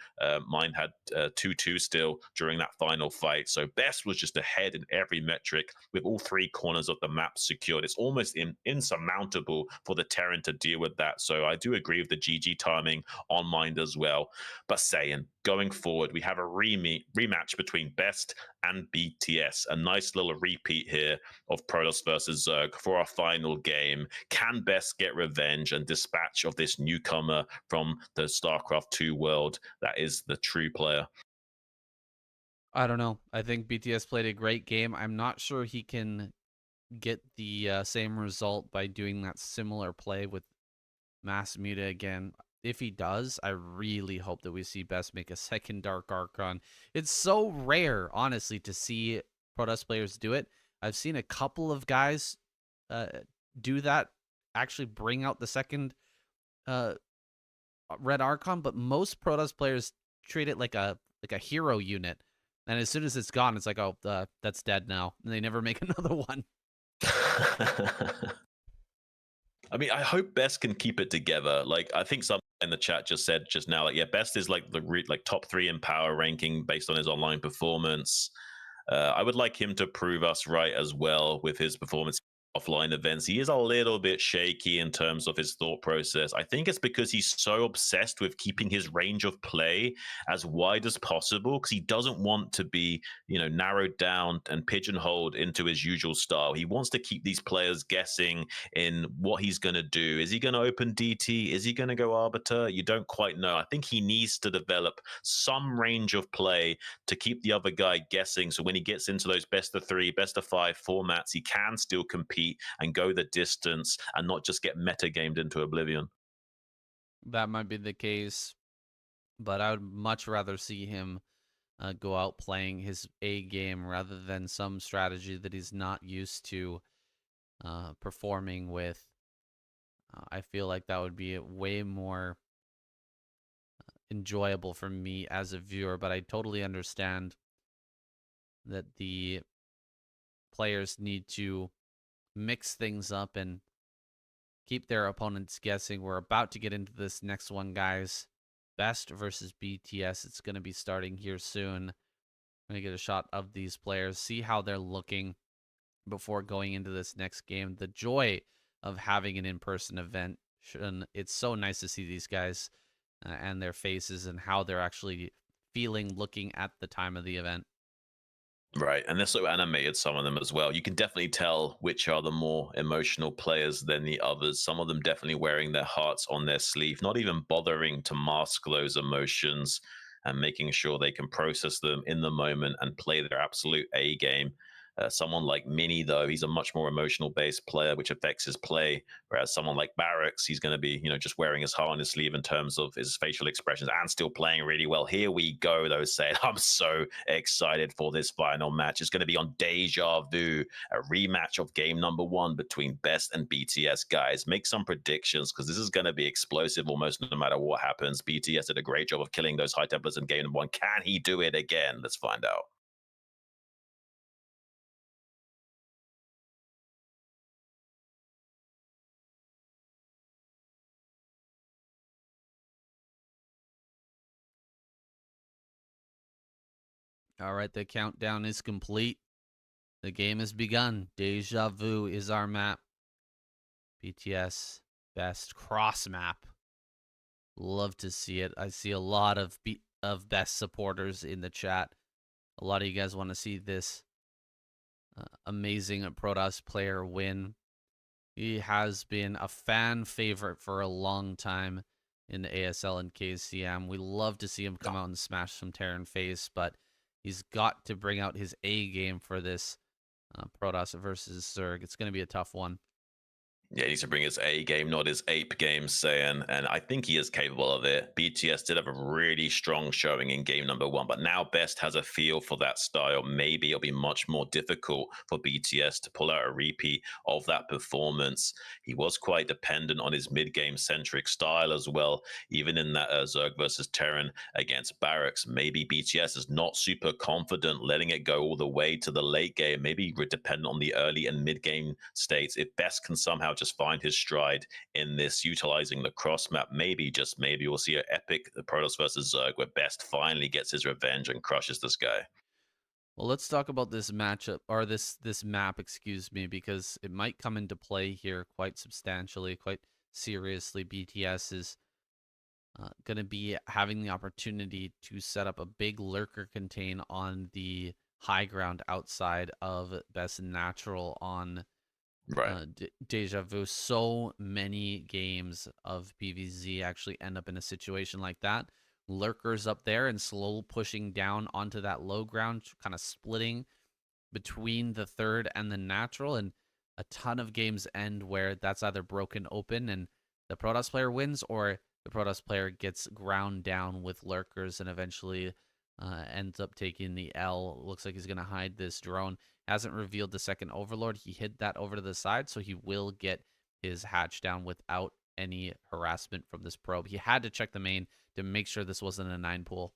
Mind had 2-2 still during that final fight. So Best was just ahead in every metric with all 3 corners of the map secured. It's almost insurmountable for the Terran to deal with that. So I do agree with the GG timing on Mind as well. But saying, going forward, we have a rematch between Best and BTS. A nice little repeat here of Protoss versus Zerg for our final game. Can Best get revenge and dispatch of this newcomer from the StarCraft 2 world that is the true player? I don't know. I think BTS played a great game. I'm not sure he can get the same result by doing that similar play with Mass Muta again. if he does, I really hope that we see Best make a second Dark Archon. It's so rare, honestly, to see Protoss players do it. I've seen a couple of guys do that, actually bring out the second Red Archon, but most Protoss players treat it like a hero unit. And as soon as it's gone, it's like, oh, that's dead now. And they never make another one. I mean, I hope Best can keep it together. Like, I think someone in the chat just said just now, like, yeah, Best is like the top 3 in power ranking based on his online performance. I would like him to prove us right as well with his performance offline events. He is a little bit shaky in terms of his thought process. I think it's because he's so obsessed with keeping his range of play as wide as possible, because he doesn't want to be, narrowed down and pigeonholed into his usual style. He wants to keep these players guessing in what he's going to do. Is he going to open DT? Is he going to go Arbiter? You don't quite know. I think he needs to develop some range of play to keep the other guy guessing, so when he gets into those best of 3, best of 5 formats, he can still compete and go the distance and not just get metagamed into oblivion. That might be the case, but I would much rather see him go out playing his A game rather than some strategy that he's not used to performing with. I feel like that would be way more enjoyable for me as a viewer, but I totally understand that the players need to mix things up and keep their opponents guessing. We're about to get into this next one, guys. Best versus BTS. It's going to be starting here soon. I'm going to get a shot of these players, see how they're looking before going into this next game. The joy of having an in-person event. It's so nice to see these guys and their faces and how they're actually feeling looking at the time of the event. Right, and they're so animated, some of them as well. You can definitely tell which are the more emotional players than the others. Some of them definitely wearing their hearts on their sleeve, not even bothering to mask those emotions and making sure they can process them in the moment and play their absolute A game. Someone like Mini, though, he's a much more emotional-based player, which affects his play. Whereas someone like Barracks, he's going to be, just wearing his heart on his sleeve in terms of his facial expressions and still playing really well. Here we go, though, saying, I'm so excited for this final match. It's going to be on Deja Vu, a rematch of game number 1 between Best and BTS. Guys, make some predictions, because this is going to be explosive almost no matter what happens. BTS did a great job of killing those High Templars in game number 1. Can he do it again? Let's find out. All right, the countdown is complete. The game has begun. Deja Vu is our map. BTS Best cross map. Love to see it. I see a lot of Best supporters in the chat. A lot of you guys want to see this amazing Protoss player win. He has been a fan favorite for a long time in the ASL and KCM. We love to see him come out and smash some Terran face, but he's got to bring out his A game for this Protoss versus Zerg. It's going to be a tough one. Yeah, he needs to bring his A game, not his ape game, Saiyan. And I think he is capable of it. BTS did have a really strong showing in game number 1, but now Best has a feel for that style. Maybe it'll be much more difficult for BTS to pull out a repeat of that performance. He was quite dependent on his mid-game centric style as well, even in that Zerg versus Terran against Barracks. Maybe BTS is not super confident letting it go all the way to the late game. Maybe we're dependent on the early and mid-game states. If Best can somehow just find his stride in this, utilizing the cross map, maybe, just maybe, we'll see an epic Protoss versus Zerg where Best finally gets his revenge and crushes this guy. Well, let's talk about this matchup, or this map, excuse me, because it might come into play here quite substantially, quite seriously. BTS is going to be having the opportunity to set up a big lurker contain on the high ground outside of Best Natural on Deja Vu. So many games of PvZ actually end up in a situation like that. Lurkers up there and slow pushing down onto that low ground, kind of splitting between the third and the natural, and a ton of games end where that's either broken open and the Protoss player wins, or the Protoss player gets ground down with lurkers and eventually ends up taking the L. Looks like he's going to hide this drone. Hasn't revealed the second Overlord. He hid that over to the side, so he will get his hatch down without any harassment from this probe. He had to check the main to make sure this wasn't a 9 pool.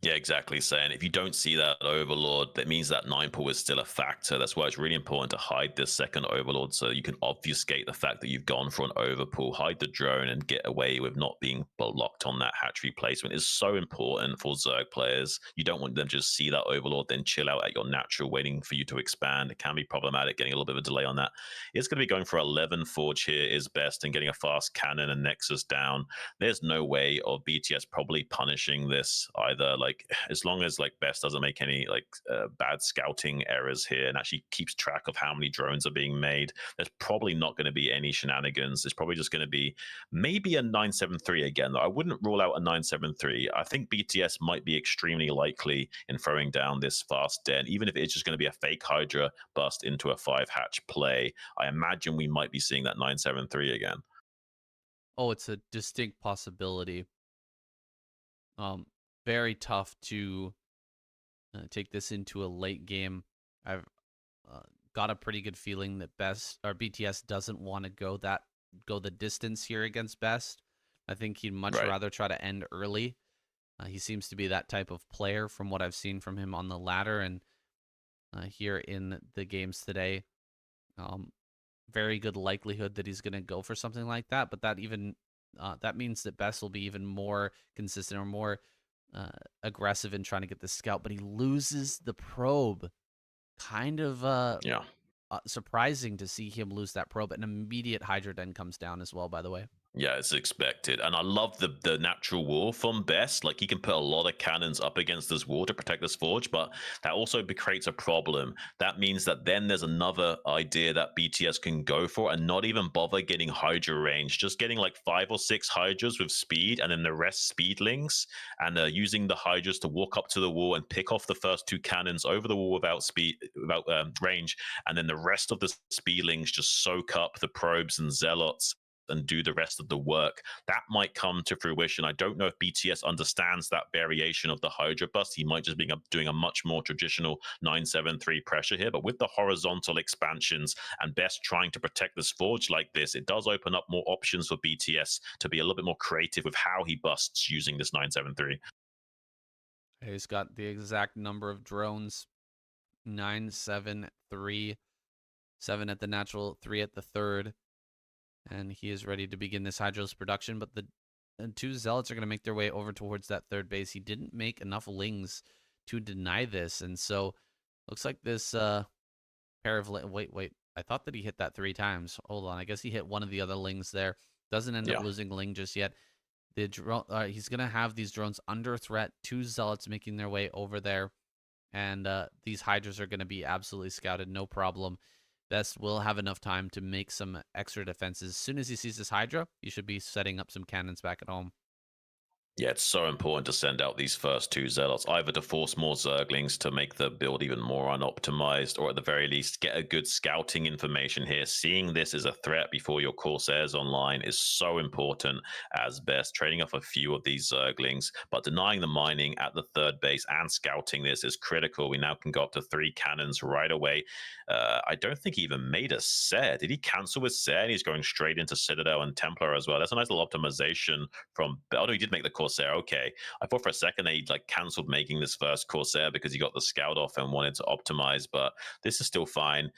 Yeah, exactly. Saying if you don't see that Overlord, that means that 9 pool is still a factor. That's why it's really important to hide this second Overlord so you can obfuscate the fact that you've gone for an overpool, hide the drone, and get away with not being blocked on that hatchery placement. Is so important for Zerg players. You don't want them to just see that Overlord, then chill out at your natural, waiting for you to expand. It can be problematic, getting a little bit of a delay on that. It's going to be going for 11 Forge here is best and getting a fast cannon and Nexus down. There's no way of BTS probably punishing this either. Like, as long as like Best doesn't make any like bad scouting errors here and actually keeps track of how many drones are being made, there's probably not going to be any shenanigans. It's probably just going to be maybe a 973 again. Though I wouldn't rule out a 973. I think BTS might be extremely likely in throwing down this fast den, even if it's just going to be a fake Hydra bust into a 5 hatch play. I imagine we might be seeing that 973 again. Oh, it's a distinct possibility. Very tough to take this into a late game. I've got a pretty good feeling that Best or BTS doesn't want to go the distance here against Best. I think he'd much rather try to end early. He seems to be that type of player from what I've seen from him on the ladder and here in the games today. Very good likelihood that he's going to go for something like that, but that even that means that Best will be even more consistent or more aggressive in trying to get the scout, but he loses the probe. Kind of surprising to see him lose that probe. An immediate Hydra Den comes down as well, by the way. Yeah, it's expected. And I love the natural wall from Best. Like, he can put a lot of cannons up against this wall to protect this forge, but that also creates a problem. That means that then there's another idea that BTS can go for and not even bother getting Hydra range, just getting like 5 or 6 Hydras with speed and then the rest speedlings, and using the Hydras to walk up to the wall and pick off the first 2 cannons over the wall without range, and then the rest of the speedlings just soak up the probes and zealots and do the rest of the work. That might come to fruition. I don't know if BTS understands that variation of the Hydra bust. He might just be doing a much more traditional 973 pressure here, but with the horizontal expansions and Best trying to protect this forge like this, it does open up more options for BTS to be a little bit more creative with how he busts using this 973. He's got the exact number of drones. 973, 7 at the natural, 3 at the third. And he is ready to begin this Hydra's production, but the 2 Zealots are going to make their way over towards that third base. He didn't make enough Lings to deny this, and so looks like this pair of... Wait. I thought that he hit that 3 times. Hold on. I guess he hit one of the other Lings there. Doesn't end up losing Ling just yet. The drone, he's going to have these drones under threat. 2 Zealots making their way over there, and these Hydras are going to be absolutely scouted, no problem. Best will have enough time to make some extra defenses. As soon as he sees this Hydra, he should be setting up some cannons back at home. Yeah, it's so important to send out these first 2 Zealots, either to force more Zerglings to make the build even more unoptimized, or at the very least get a good scouting information here. Seeing this as a threat before your Corsairs online is so important as Best. Trading off a few of these Zerglings, but denying the mining at the third base and scouting this is critical. We now can go up to 3 cannons right away. I don't think he even made a Ser. Did he cancel with Ser? And he's going straight into Citadel and Templar as well. That's a nice little optimization from... Oh, no, he did make the Corsair. Okay. I thought for a second he like cancelled making this first Corsair because he got the scout off and wanted to optimize, but this is still fine.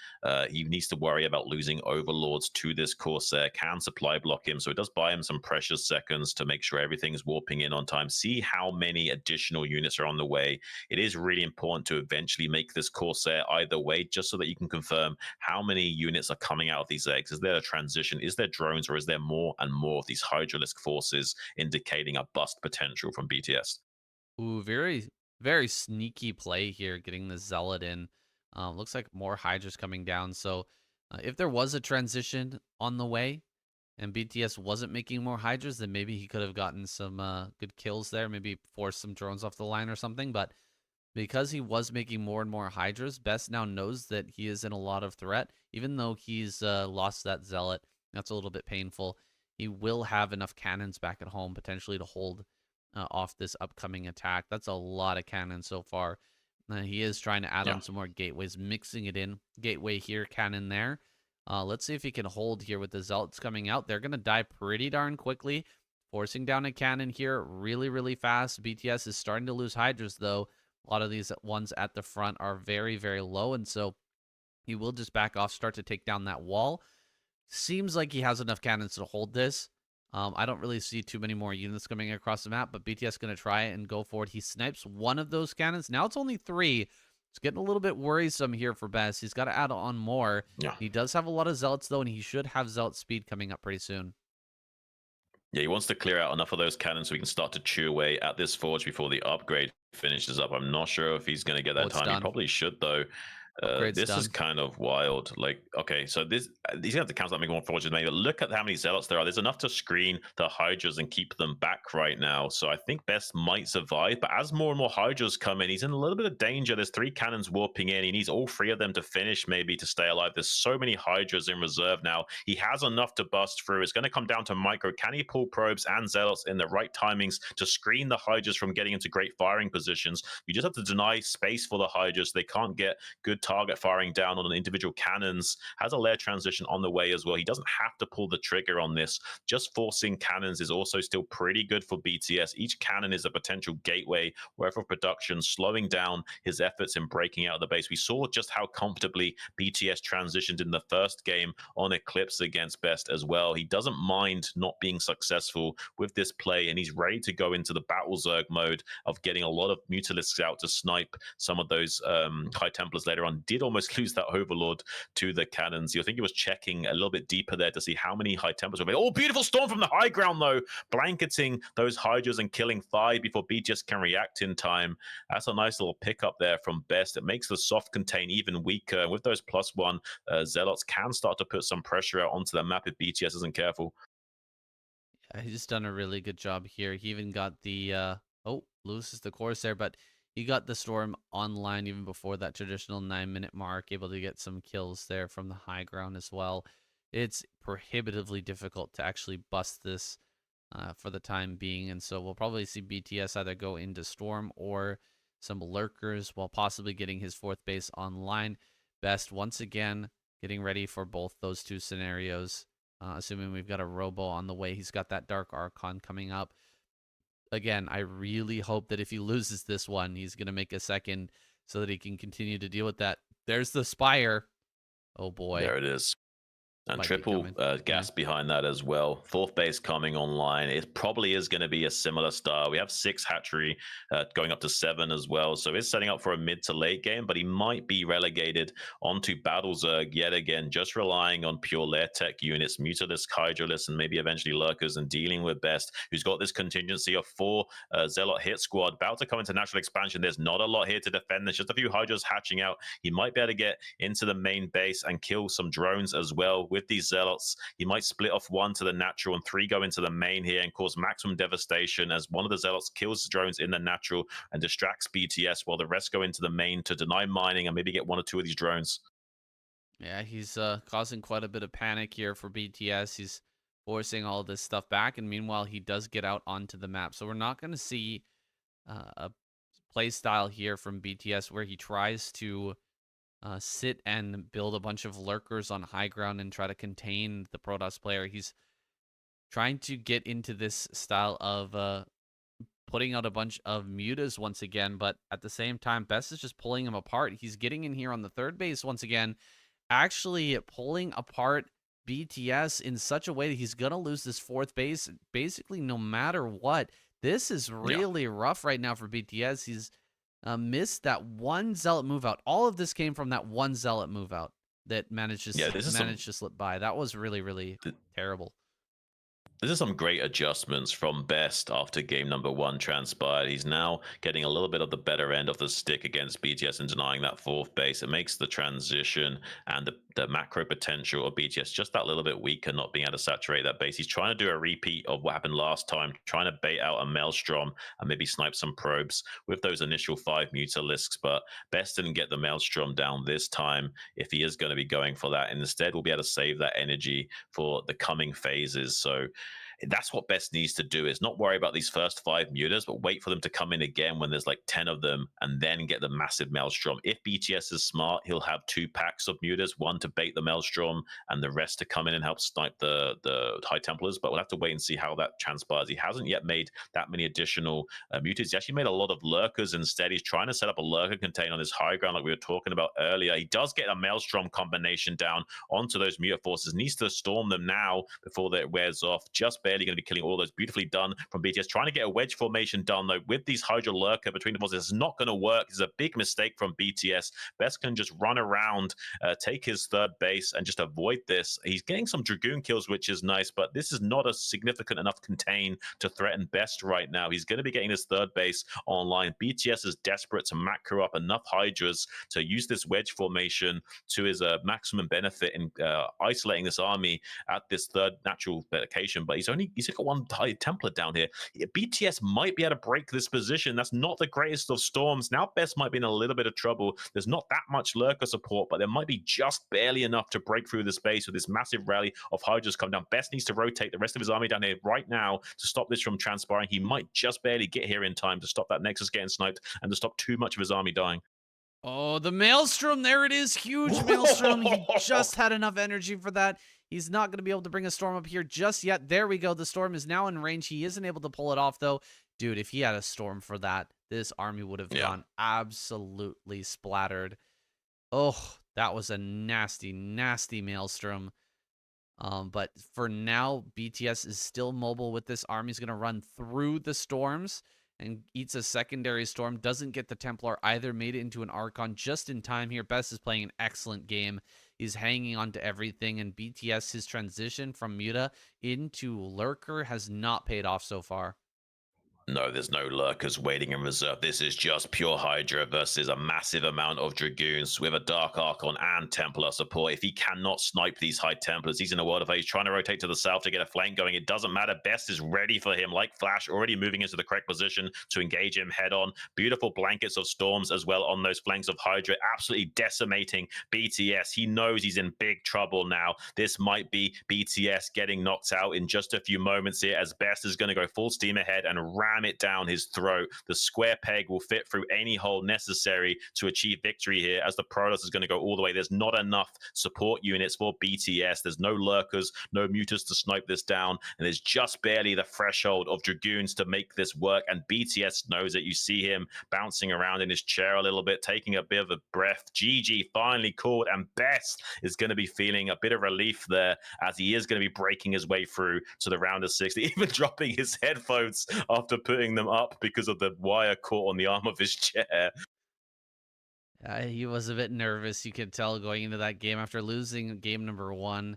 He needs to worry about losing overlords to this Corsair. Can supply block him, so it does buy him some precious seconds to make sure everything's warping in on time. See how many additional units are on the way. It is really important to eventually make this Corsair either way, just so that you can confirm how many units are coming out of these eggs. Is there a transition? Is there drones, or is there more and more of these Hydralisk forces indicating a bust potential from BTS? Ooh, very, very sneaky play here, getting the Zealot in. Looks like more Hydras coming down. So if there was a transition on the way and BTS wasn't making more Hydras, then maybe he could have gotten some good kills there, maybe forced some drones off the line or something. But because he was making more and more Hydras, Best now knows that he is in a lot of threat. Even though he's lost that Zealot, that's a little bit painful. he will have enough cannons back at home potentially to hold off this upcoming attack. That's a lot of cannons so far. He is trying to add Yeah. on some more gateways, mixing it in. Gateway here, cannon there. Let's see if he can hold here with the Zealots coming out. They're going to die pretty darn quickly. Forcing down a cannon here really, really fast. BTS is starting to lose Hydras, though. A lot of these ones at the front are very, very low, and so he will just back off, start to take down that wall. Seems like he has enough cannons to hold this. I don't really see too many more units coming across the map, but BTS going to try it and go for it. He snipes one of those cannons. Now it's only 3. It's getting a little bit worrisome here for Best. He's got to add on more. Yeah. He does have a lot of Zealots, though, and he should have Zealot speed coming up pretty soon. Yeah, he wants to clear out enough of those cannons so he can start to chew away at this forge before the upgrade finishes up. I'm not sure if he's going to get that time. Done. He probably should, though. This is kind of wild. Like, okay, so this he's gonna have to cancel that, make more forges maybe. But look at how many zealots there are. There's enough to screen the hydras and keep them back right now. So I think Best might survive. But as more and more hydras come in, he's in a little bit of danger. There's 3 cannons warping in. He needs all 3 of them to finish, maybe, to stay alive. There's so many hydras in reserve now. He has enough to bust through. It's going to come down to micro. Can he pull probes and zealots in the right timings to screen the hydras from getting into great firing positions? You just have to deny space for the hydras. They can't get good target firing down on individual cannons. Has a lair transition on the way as well. He doesn't have to pull the trigger on this. Just forcing cannons is also still pretty good for BTS. Each cannon is a potential gateway wherever production, slowing down his efforts in breaking out of the base. We saw just how comfortably BTS transitioned in the first game on Eclipse against Best as well. He doesn't mind not being successful with this play, and he's ready to go into the Battle Zerg mode of getting a lot of Mutalisks out to snipe some of those High Templars later on. Did almost lose that Overlord to the cannons. You think he was checking a little bit deeper there to see how many High Templars were made. Oh, beautiful storm from the high ground, though, blanketing those Hydras and killing 5 before BTS can react in time. That's a nice little pickup there from Best. It makes the soft contain even weaker. With those +1, Zealots can start to put some pressure out onto the map if BTS isn't careful. Yeah, he's done a really good job here. He even got the loses the Corsair, but he got the Storm online even before that traditional 9-minute mark, able to get some kills there from the high ground as well. It's prohibitively difficult to actually bust this for the time being, and so we'll probably see BTS either go into Storm or some lurkers while possibly getting his 4th base online. Best once again getting ready for both those 2 scenarios, assuming we've got a Robo on the way. He's got that Dark Archon coming up. Again, I really hope that if he loses this one, he's going to make a second so that he can continue to deal with that. There's the Spire. Oh, boy. There it is. And Might be triple coming. gas behind that as well. 4th base coming online. It probably is going to be a similar start. We have 6 hatchery going up to 7 as well. So it's setting up for a mid to late game, but he might be relegated onto Battle Zerg yet again, just relying on pure lair tech units, Mutalisk, Hydralisk, and maybe eventually Lurkers, and dealing with Best, who's got this contingency of 4 Zealot hit squad about to come into natural expansion. There's not a lot here to defend. There's just a few Hydras hatching out. He might be able to get into the main base and kill some drones as well. With these Zealots, he might split off 1 to the natural and 3 go into the main here and cause maximum devastation as one of the Zealots kills the drones in the natural and distracts BTS while the rest go into the main to deny mining and maybe get 1 or 2 of these drones. Yeah, he's causing quite a bit of panic here for BTS. He's forcing all this stuff back, and meanwhile, he does get out onto the map. So we're not going to see a play style here from BTS where he tries to sit and build a bunch of lurkers on high ground and try to contain the Protoss player. He's trying to get into this style of putting out a bunch of mutas once again, but at the same time, Best is just pulling him apart. He's getting in here on the 3rd base once again, actually pulling apart BTS in such a way that he's going to lose this 4th base basically no matter what. This is really rough right now for BTS. He's missed that 1 Zealot move out. All of this came from that 1 Zealot move out that managed to slip by. That was really, really terrible. This is some great adjustments from Best after game number 1 transpired. He's now getting a little bit of the better end of the stick against BTS and denying that 4th base. It makes the transition and the macro potential of BTS just that little bit weaker, not being able to saturate that base. He's trying to do a repeat of what happened last time, trying to bait out a Maelstrom and maybe snipe some probes with those initial 5 Mutalisks, but Best didn't get the Maelstrom down this time if he is going to be going for that. Instead, we'll be able to save that energy for the coming phases. So That's what Best needs to do, is not worry about these first 5 mutas, but wait for them to come in again when there's like 10 of them, and then get the massive Maelstrom. If BTS is smart, he'll have 2 packs of mutas, one to bait the Maelstrom and the rest to come in and help snipe the High Templars, but we'll have to wait and see how that transpires. He hasn't yet made that many additional mutas. He actually made a lot of lurkers instead. He's trying to set up a lurker container on his high ground like we were talking about earlier. He does get a Maelstrom combination down onto those muta forces, needs to storm them now before that wears off. Just barely going to be killing all those. Beautifully done from BTS. Trying to get a wedge formation done, though, with these Hydra Lurker between the forces. It's not going to work. It's a big mistake from BTS. Best can just run around, take his third base, and just avoid this. He's getting some Dragoon kills, which is nice, but this is not a significant enough contain to threaten Best right now. He's going to be getting his third base online. BTS is desperate to macro up enough Hydras to use this wedge formation to his maximum benefit in isolating this army at this third natural location, but he's got one High Templar down here. BTS might be able to break this position. That's not the greatest of storms. Now Best might be in a little bit of trouble. There's not that much lurker support, but there might be just barely enough to break through the space with this massive rally of Hydras come down. Best needs to rotate the rest of his army down here right now to stop this from transpiring. He might just barely get here in time to stop that Nexus getting sniped and to stop too much of his army dying. Oh, the Maelstrom. There it is. Huge Maelstrom. He just had enough energy for that. He's not going to be able to bring a storm up here just yet. There we go. The storm is now in range. He isn't able to pull it off, though. Dude, if he had a storm for that, this army would have gone absolutely splattered. Oh, that was a nasty, nasty Maelstrom. But for now, BTS is still mobile with this army. He's going to run through the storms and eats a secondary storm. Doesn't get the Templar either. Made it into an Archon just in time here. Best is playing an excellent game. He's hanging on to everything. And BTS, his transition from Muta into Lurker has not paid off so far. No, there's no lurkers waiting in reserve. This is just pure Hydra versus a massive amount of Dragoons with a Dark Archon and Templar support. If he cannot snipe these High Templars, he's in a world of hate. He's trying to rotate to the south to get a flank going. It doesn't matter. Best is ready for him, like Flash, already moving into the correct position to engage him head on. Beautiful blankets of storms as well on those flanks of Hydra, absolutely decimating BTS. He knows he's in big trouble now. This might be BTS getting knocked out in just a few moments here, as Best is going to go full steam ahead and ram it down his throat. The square peg will fit through any hole necessary to achieve victory here, as the Protoss is going to go all the way. There's not enough support units for BTS. There's no lurkers, no mutas to snipe this down, and there's just barely the threshold of Dragoons to make this work, and BTS knows it. You see him bouncing around in his chair a little bit, taking a bit of a breath. GG finally called, and Best is going to be feeling a bit of relief there, as he is going to be breaking his way through to the round of 60, even dropping his headphones after putting them up because of the wire caught on the arm of his chair. He was a bit nervous, you could tell, going into that game after losing game number 1.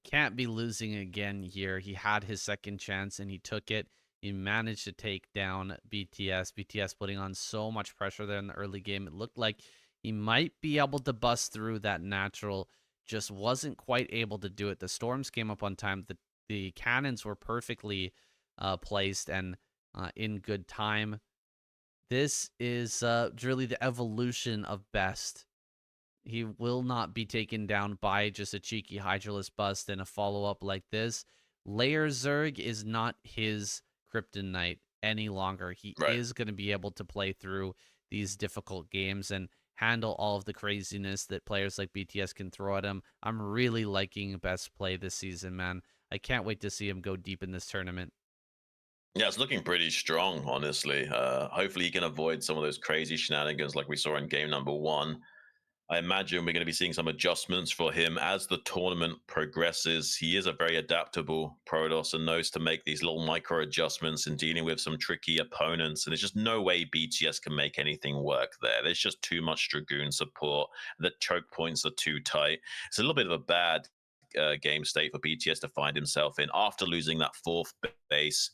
Can't be losing again here. He had his second chance and he took it. He managed to take down BTS. BTS putting on so much pressure there in the early game. It looked like he might be able to bust through that natural, just wasn't quite able to do it. The storms came up on time. The cannons were perfectly placed and in good time. This is really the evolution of Best. He will not be taken down by just a cheeky Hydraless bust and a follow-up like this. Layer Zerg is not his kryptonite any longer. He is going to be able to play through these difficult games and handle all of the craziness that players like BTS can throw at him. I'm really liking Best play this season, man. I can't wait to see him go deep in this tournament. Yeah, it's looking pretty strong, honestly. Hopefully he can avoid some of those crazy shenanigans like we saw in game number 1. I imagine we're going to be seeing some adjustments for him as the tournament progresses. He is a very adaptable Protoss and knows to make these little micro adjustments in dealing with some tricky opponents. And there's just no way BTS can make anything work there. There's just too much Dragoon support. The choke points are too tight. It's a little bit of a bad game state for BTS to find himself in after losing that 4th base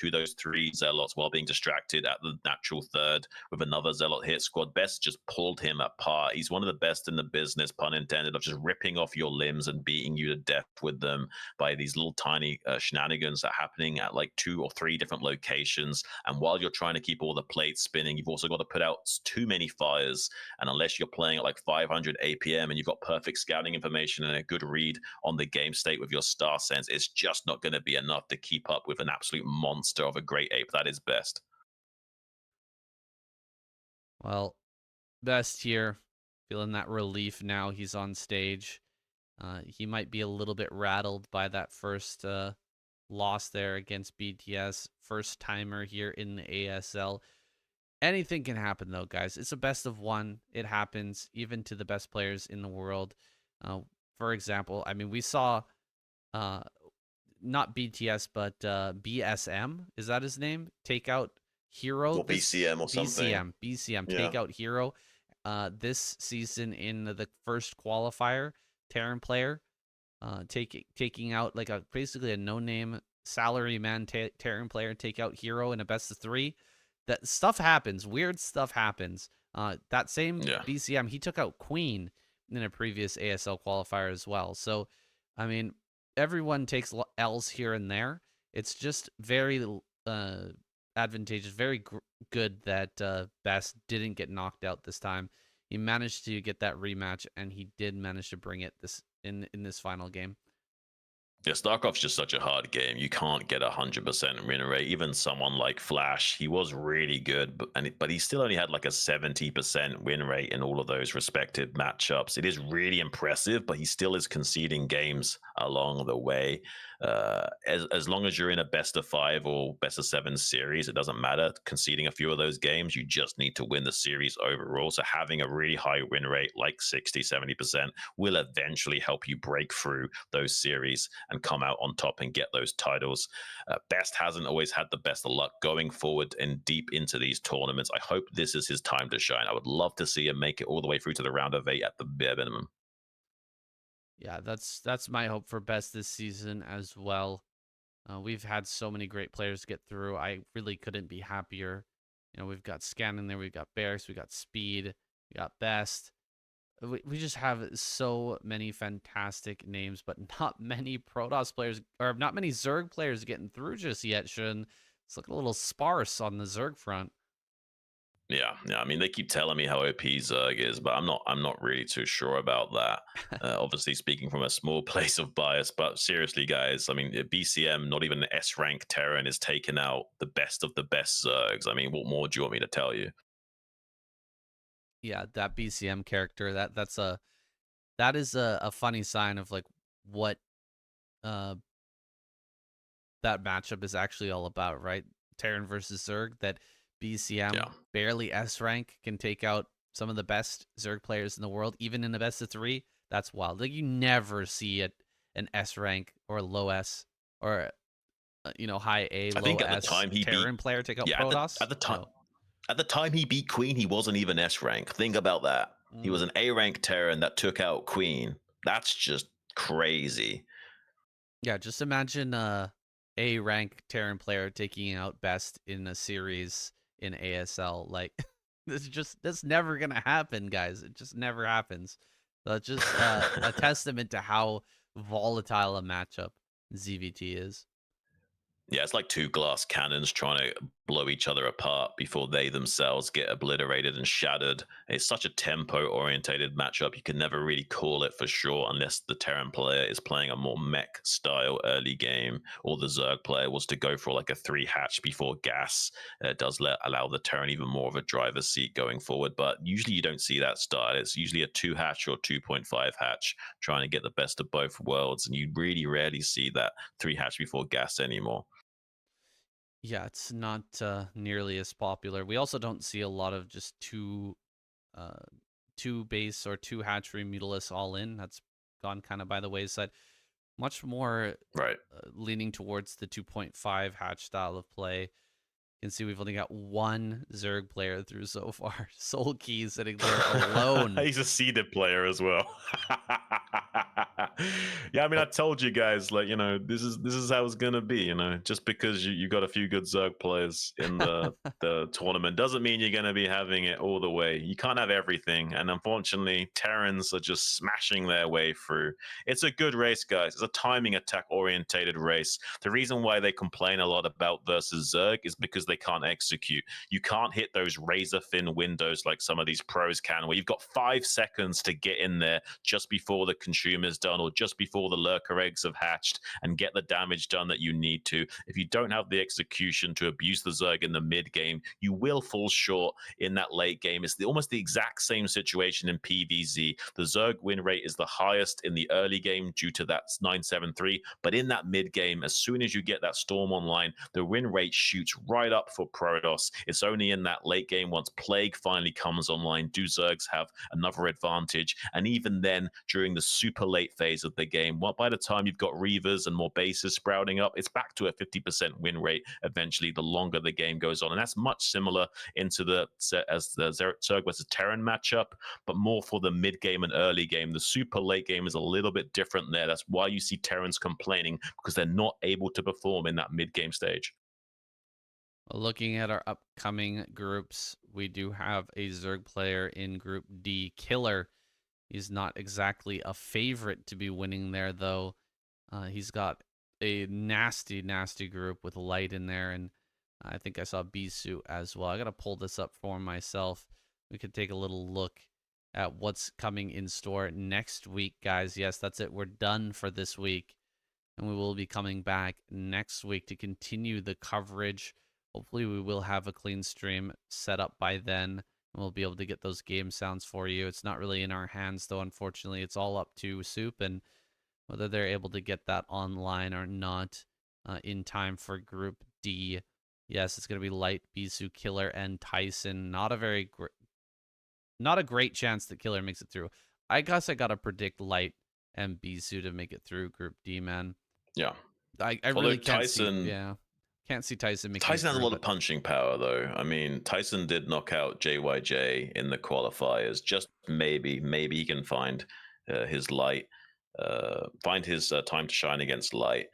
to those 3 Zealots while being distracted at the natural third with another Zealot hit squad. Best just pulled him apart. He's one of the best in the business, pun intended, of just ripping off your limbs and beating you to death with them by these little tiny shenanigans that are happening at like 2 or 3 different locations. And while you're trying to keep all the plates spinning, you've also got to put out too many fires. And unless you're playing at like 500 APM and you've got perfect scouting information and a good read on the game state with your star sense, it's just not going to be enough to keep up with an absolute monster of a great ape that is Best. Well, Best here, feeling that relief now he's on stage. He might be a little bit rattled by that first loss there against BTS. First timer here in the ASL. Anything can happen though, guys. It's a best of 1. It happens even to the best players in the world. For example, I mean, we saw not BTS, but BSM, is that his name? Take out Hero. Or BCM or something. BCM, take out Hero. This season in the first qualifier, Terran player, taking out like basically a no-name salary man Terran player, take out Hero in a best of 3. That stuff happens. Weird stuff happens. That same BCM, he took out Queen in a previous ASL qualifier as well. So, I mean, everyone takes L's here and there. It's just very advantageous, very good that Best didn't get knocked out this time. He managed to get that rematch, and he did manage to bring it in this final game. Yeah, StarCraft's just such a hard game. You can't get 100% win rate. Even someone like Flash, he was really good, but he still only had like a 70% win rate in all of those respective matchups. It is really impressive, but he still is conceding games along the way. As long as you're in a best of 5 or best of 7 series, it doesn't matter. Conceding a few of those games, you just need to win the series overall. So having a really high win rate, like 60-70%, will eventually help you break through those series and come out on top and get those titles. Best hasn't always had the best of luck going forward and deep into these tournaments. I hope this is his time to shine. I would love to see him make it all the way through to the round of 8 at the bare minimum. Yeah, that's my hope for Best this season as well. We've had so many great players get through. I really couldn't be happier. You know, we've got Scan in there, we've got Barracks, we got Speed, we got Best. We just have so many fantastic names, but not many Protoss players, or not many Zerg players getting through just yet, Xun. It's looking a little sparse on the Zerg front. Yeah. I mean, they keep telling me how OP Zerg is, but I'm not really too sure about that. Obviously, speaking from a small place of bias, but seriously, guys, I mean, BCM, not even an S rank Terran, is taking out the best of the best Zergs. I mean, what more do you want me to tell you? Yeah, that BCM character, that is a funny sign of like what that matchup is actually all about, right? Terran versus Zerg, that BCM barely S rank can take out some of the best Zerg players in the world, even in the best of 3. That's wild. Like, you never see an S rank or low S or high A, low S Terran player take out Protoss. At the time he beat Queen, he wasn't even S rank. Think about that. He was an A rank Terran that took out Queen. That's just crazy. Yeah, just imagine a rank Terran player taking out Best in a series in ASL. Like, that's never gonna happen, guys. It just never happens. So it's just a testament to how volatile a matchup ZVT is. Yeah, it's like 2 glass cannons trying to blow each other apart before they themselves get obliterated and shattered. It's such a tempo-orientated matchup. You can never really call it for sure unless the Terran player is playing a more mech-style early game, or the Zerg player was to go for like a 3 hatch before gas. It does allow the Terran even more of a driver's seat going forward, but usually you don't see that style. It's usually a 2 hatch or 2.5 hatch trying to get the best of both worlds, and you really rarely see that 3 hatch before gas anymore. Yeah, it's not nearly as popular. We also don't see a lot of just two base or 2 hatchery Mutalisk all in. That's gone kind of by the wayside. Much more leaning towards the 2.5 hatch style of play. You can see we've only got 1 Zerg player through so far. Soul Key sitting there alone. He's a seeded player as well. Yeah, I mean, I told you guys, like, this is how it's gonna be. Just because you got a few good Zerg players in the tournament doesn't mean you're gonna be having it all the way. You can't have everything, and unfortunately, Terrans are just smashing their way through. It's a good race, guys. It's a timing attack orientated race. The reason why they complain a lot about versus Zerg is because they can't execute. You can't hit those razor thin windows like some of these pros can, where you've got 5 seconds to get in there just before the consumer's done or just before the lurker eggs have hatched and get the damage done that you need to. If you don't have the execution to abuse the Zerg in the mid game, you will fall short in that late game. It's almost the exact same situation in PvZ. The Zerg win rate is the highest in the early game due to that 973, but in that mid game, as soon as you get that Storm online, the win rate shoots right up for Protoss. It's only in that late game, once Plague finally comes online, do Zergs have another advantage. And even then, during the super late phase of the game, by the time you've got Reavers and more bases sprouting up, it's back to a 50% win rate eventually, the longer the game goes on. And that's much similar into the Zerg versus Terran matchup, but more for the mid game and early game. The super late game is a little bit different there. That's why you see Terrans complaining, because they're not able to perform in that mid game stage. Looking at our upcoming groups, we do have a Zerg player in Group D, Killer. He's not exactly a favorite to be winning there, though. He's got a nasty, nasty group with Light in there, and I think I saw Bisu as well. I got to pull this up for myself. We could take a little look at what's coming in store next week, guys. Yes, that's it. We're done for this week, and we will be coming back next week to continue the coverage. Hopefully, we will have a clean stream set up by then, and we'll be able to get those game sounds for you. It's not really in our hands, though, unfortunately. It's all up to Soup and whether they're able to get that online or not in time for Group D. Yes, it's going to be Light, Bisu, Killer, and Tyson. Not a great chance that Killer makes it through. I guess I got to predict Light and Bisu to make it through Group D, man. Yeah. I really can't see. Yeah. Can't see Tyson making Tyson has a lot but of punching power, though. I mean, Tyson did knock out JYJ in the qualifiers. Just maybe he can find his light, find his time to shine against Light.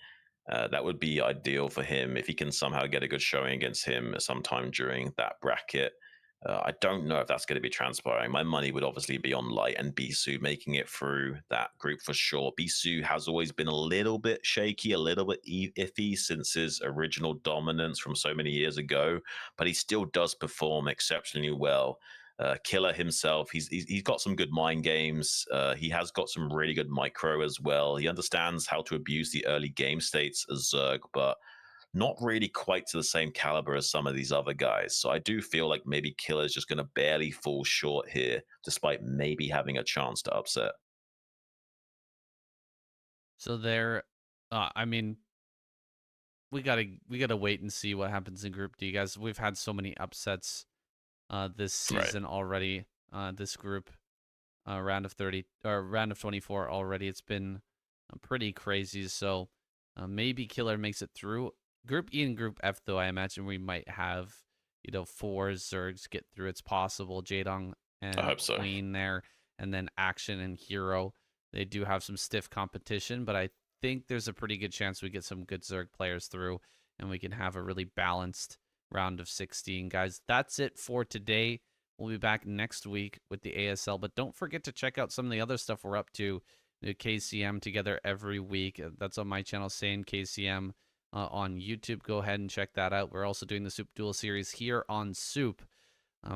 That would be ideal for him if he can somehow get a good showing against him sometime during that bracket. I don't know if that's going to be transpiring. My money would obviously be on Light and Bisu making it through that group for sure. Bisu has always been a little bit shaky, a little bit iffy since his original dominance from so many years ago, but he still does perform exceptionally well. Killer himself, he's got some good mind games. He has got some really good micro as well. He understands how to abuse the early game states as Zerg, but not really quite to the same caliber as some of these other guys. So I do feel like maybe Killer's just going to barely fall short here, despite maybe having a chance to upset. So there, I mean, we gotta wait and see what happens in Group D, guys. We've had so many upsets this season already. This group, round of 30 or round of 24 already. It's been pretty crazy. So maybe Killer makes it through. Group E and Group F, though, I imagine we might have, 4 Zergs get through. It's possible. Jaedong and Queen there, and then Action and Hero. They do have some stiff competition, but I think there's a pretty good chance we get some good Zerg players through, and we can have a really balanced round of 16. Guys, that's it for today. We'll be back next week with the ASL, but don't forget to check out some of the other stuff we're up to. The KCM together every week. That's on my channel, Saiyan KCM. On YouTube, go ahead and check that out. We're also doing the Soup Duel series here on Soup,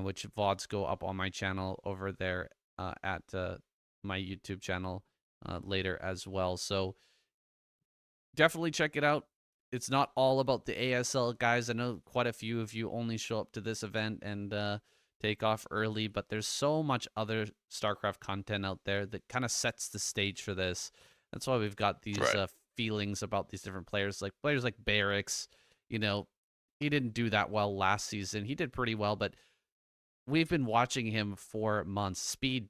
which VODs go up on my channel over there at my YouTube channel later as well. So definitely check it out. It's not all about the ASL, guys. I know quite a few of you only show up to this event and take off early, but there's so much other StarCraft content out there that kind of sets the stage for this. That's why we've got these feelings about these different players like Barracks. He didn't do that well last season. He did pretty well, but we've been watching him for months. Speed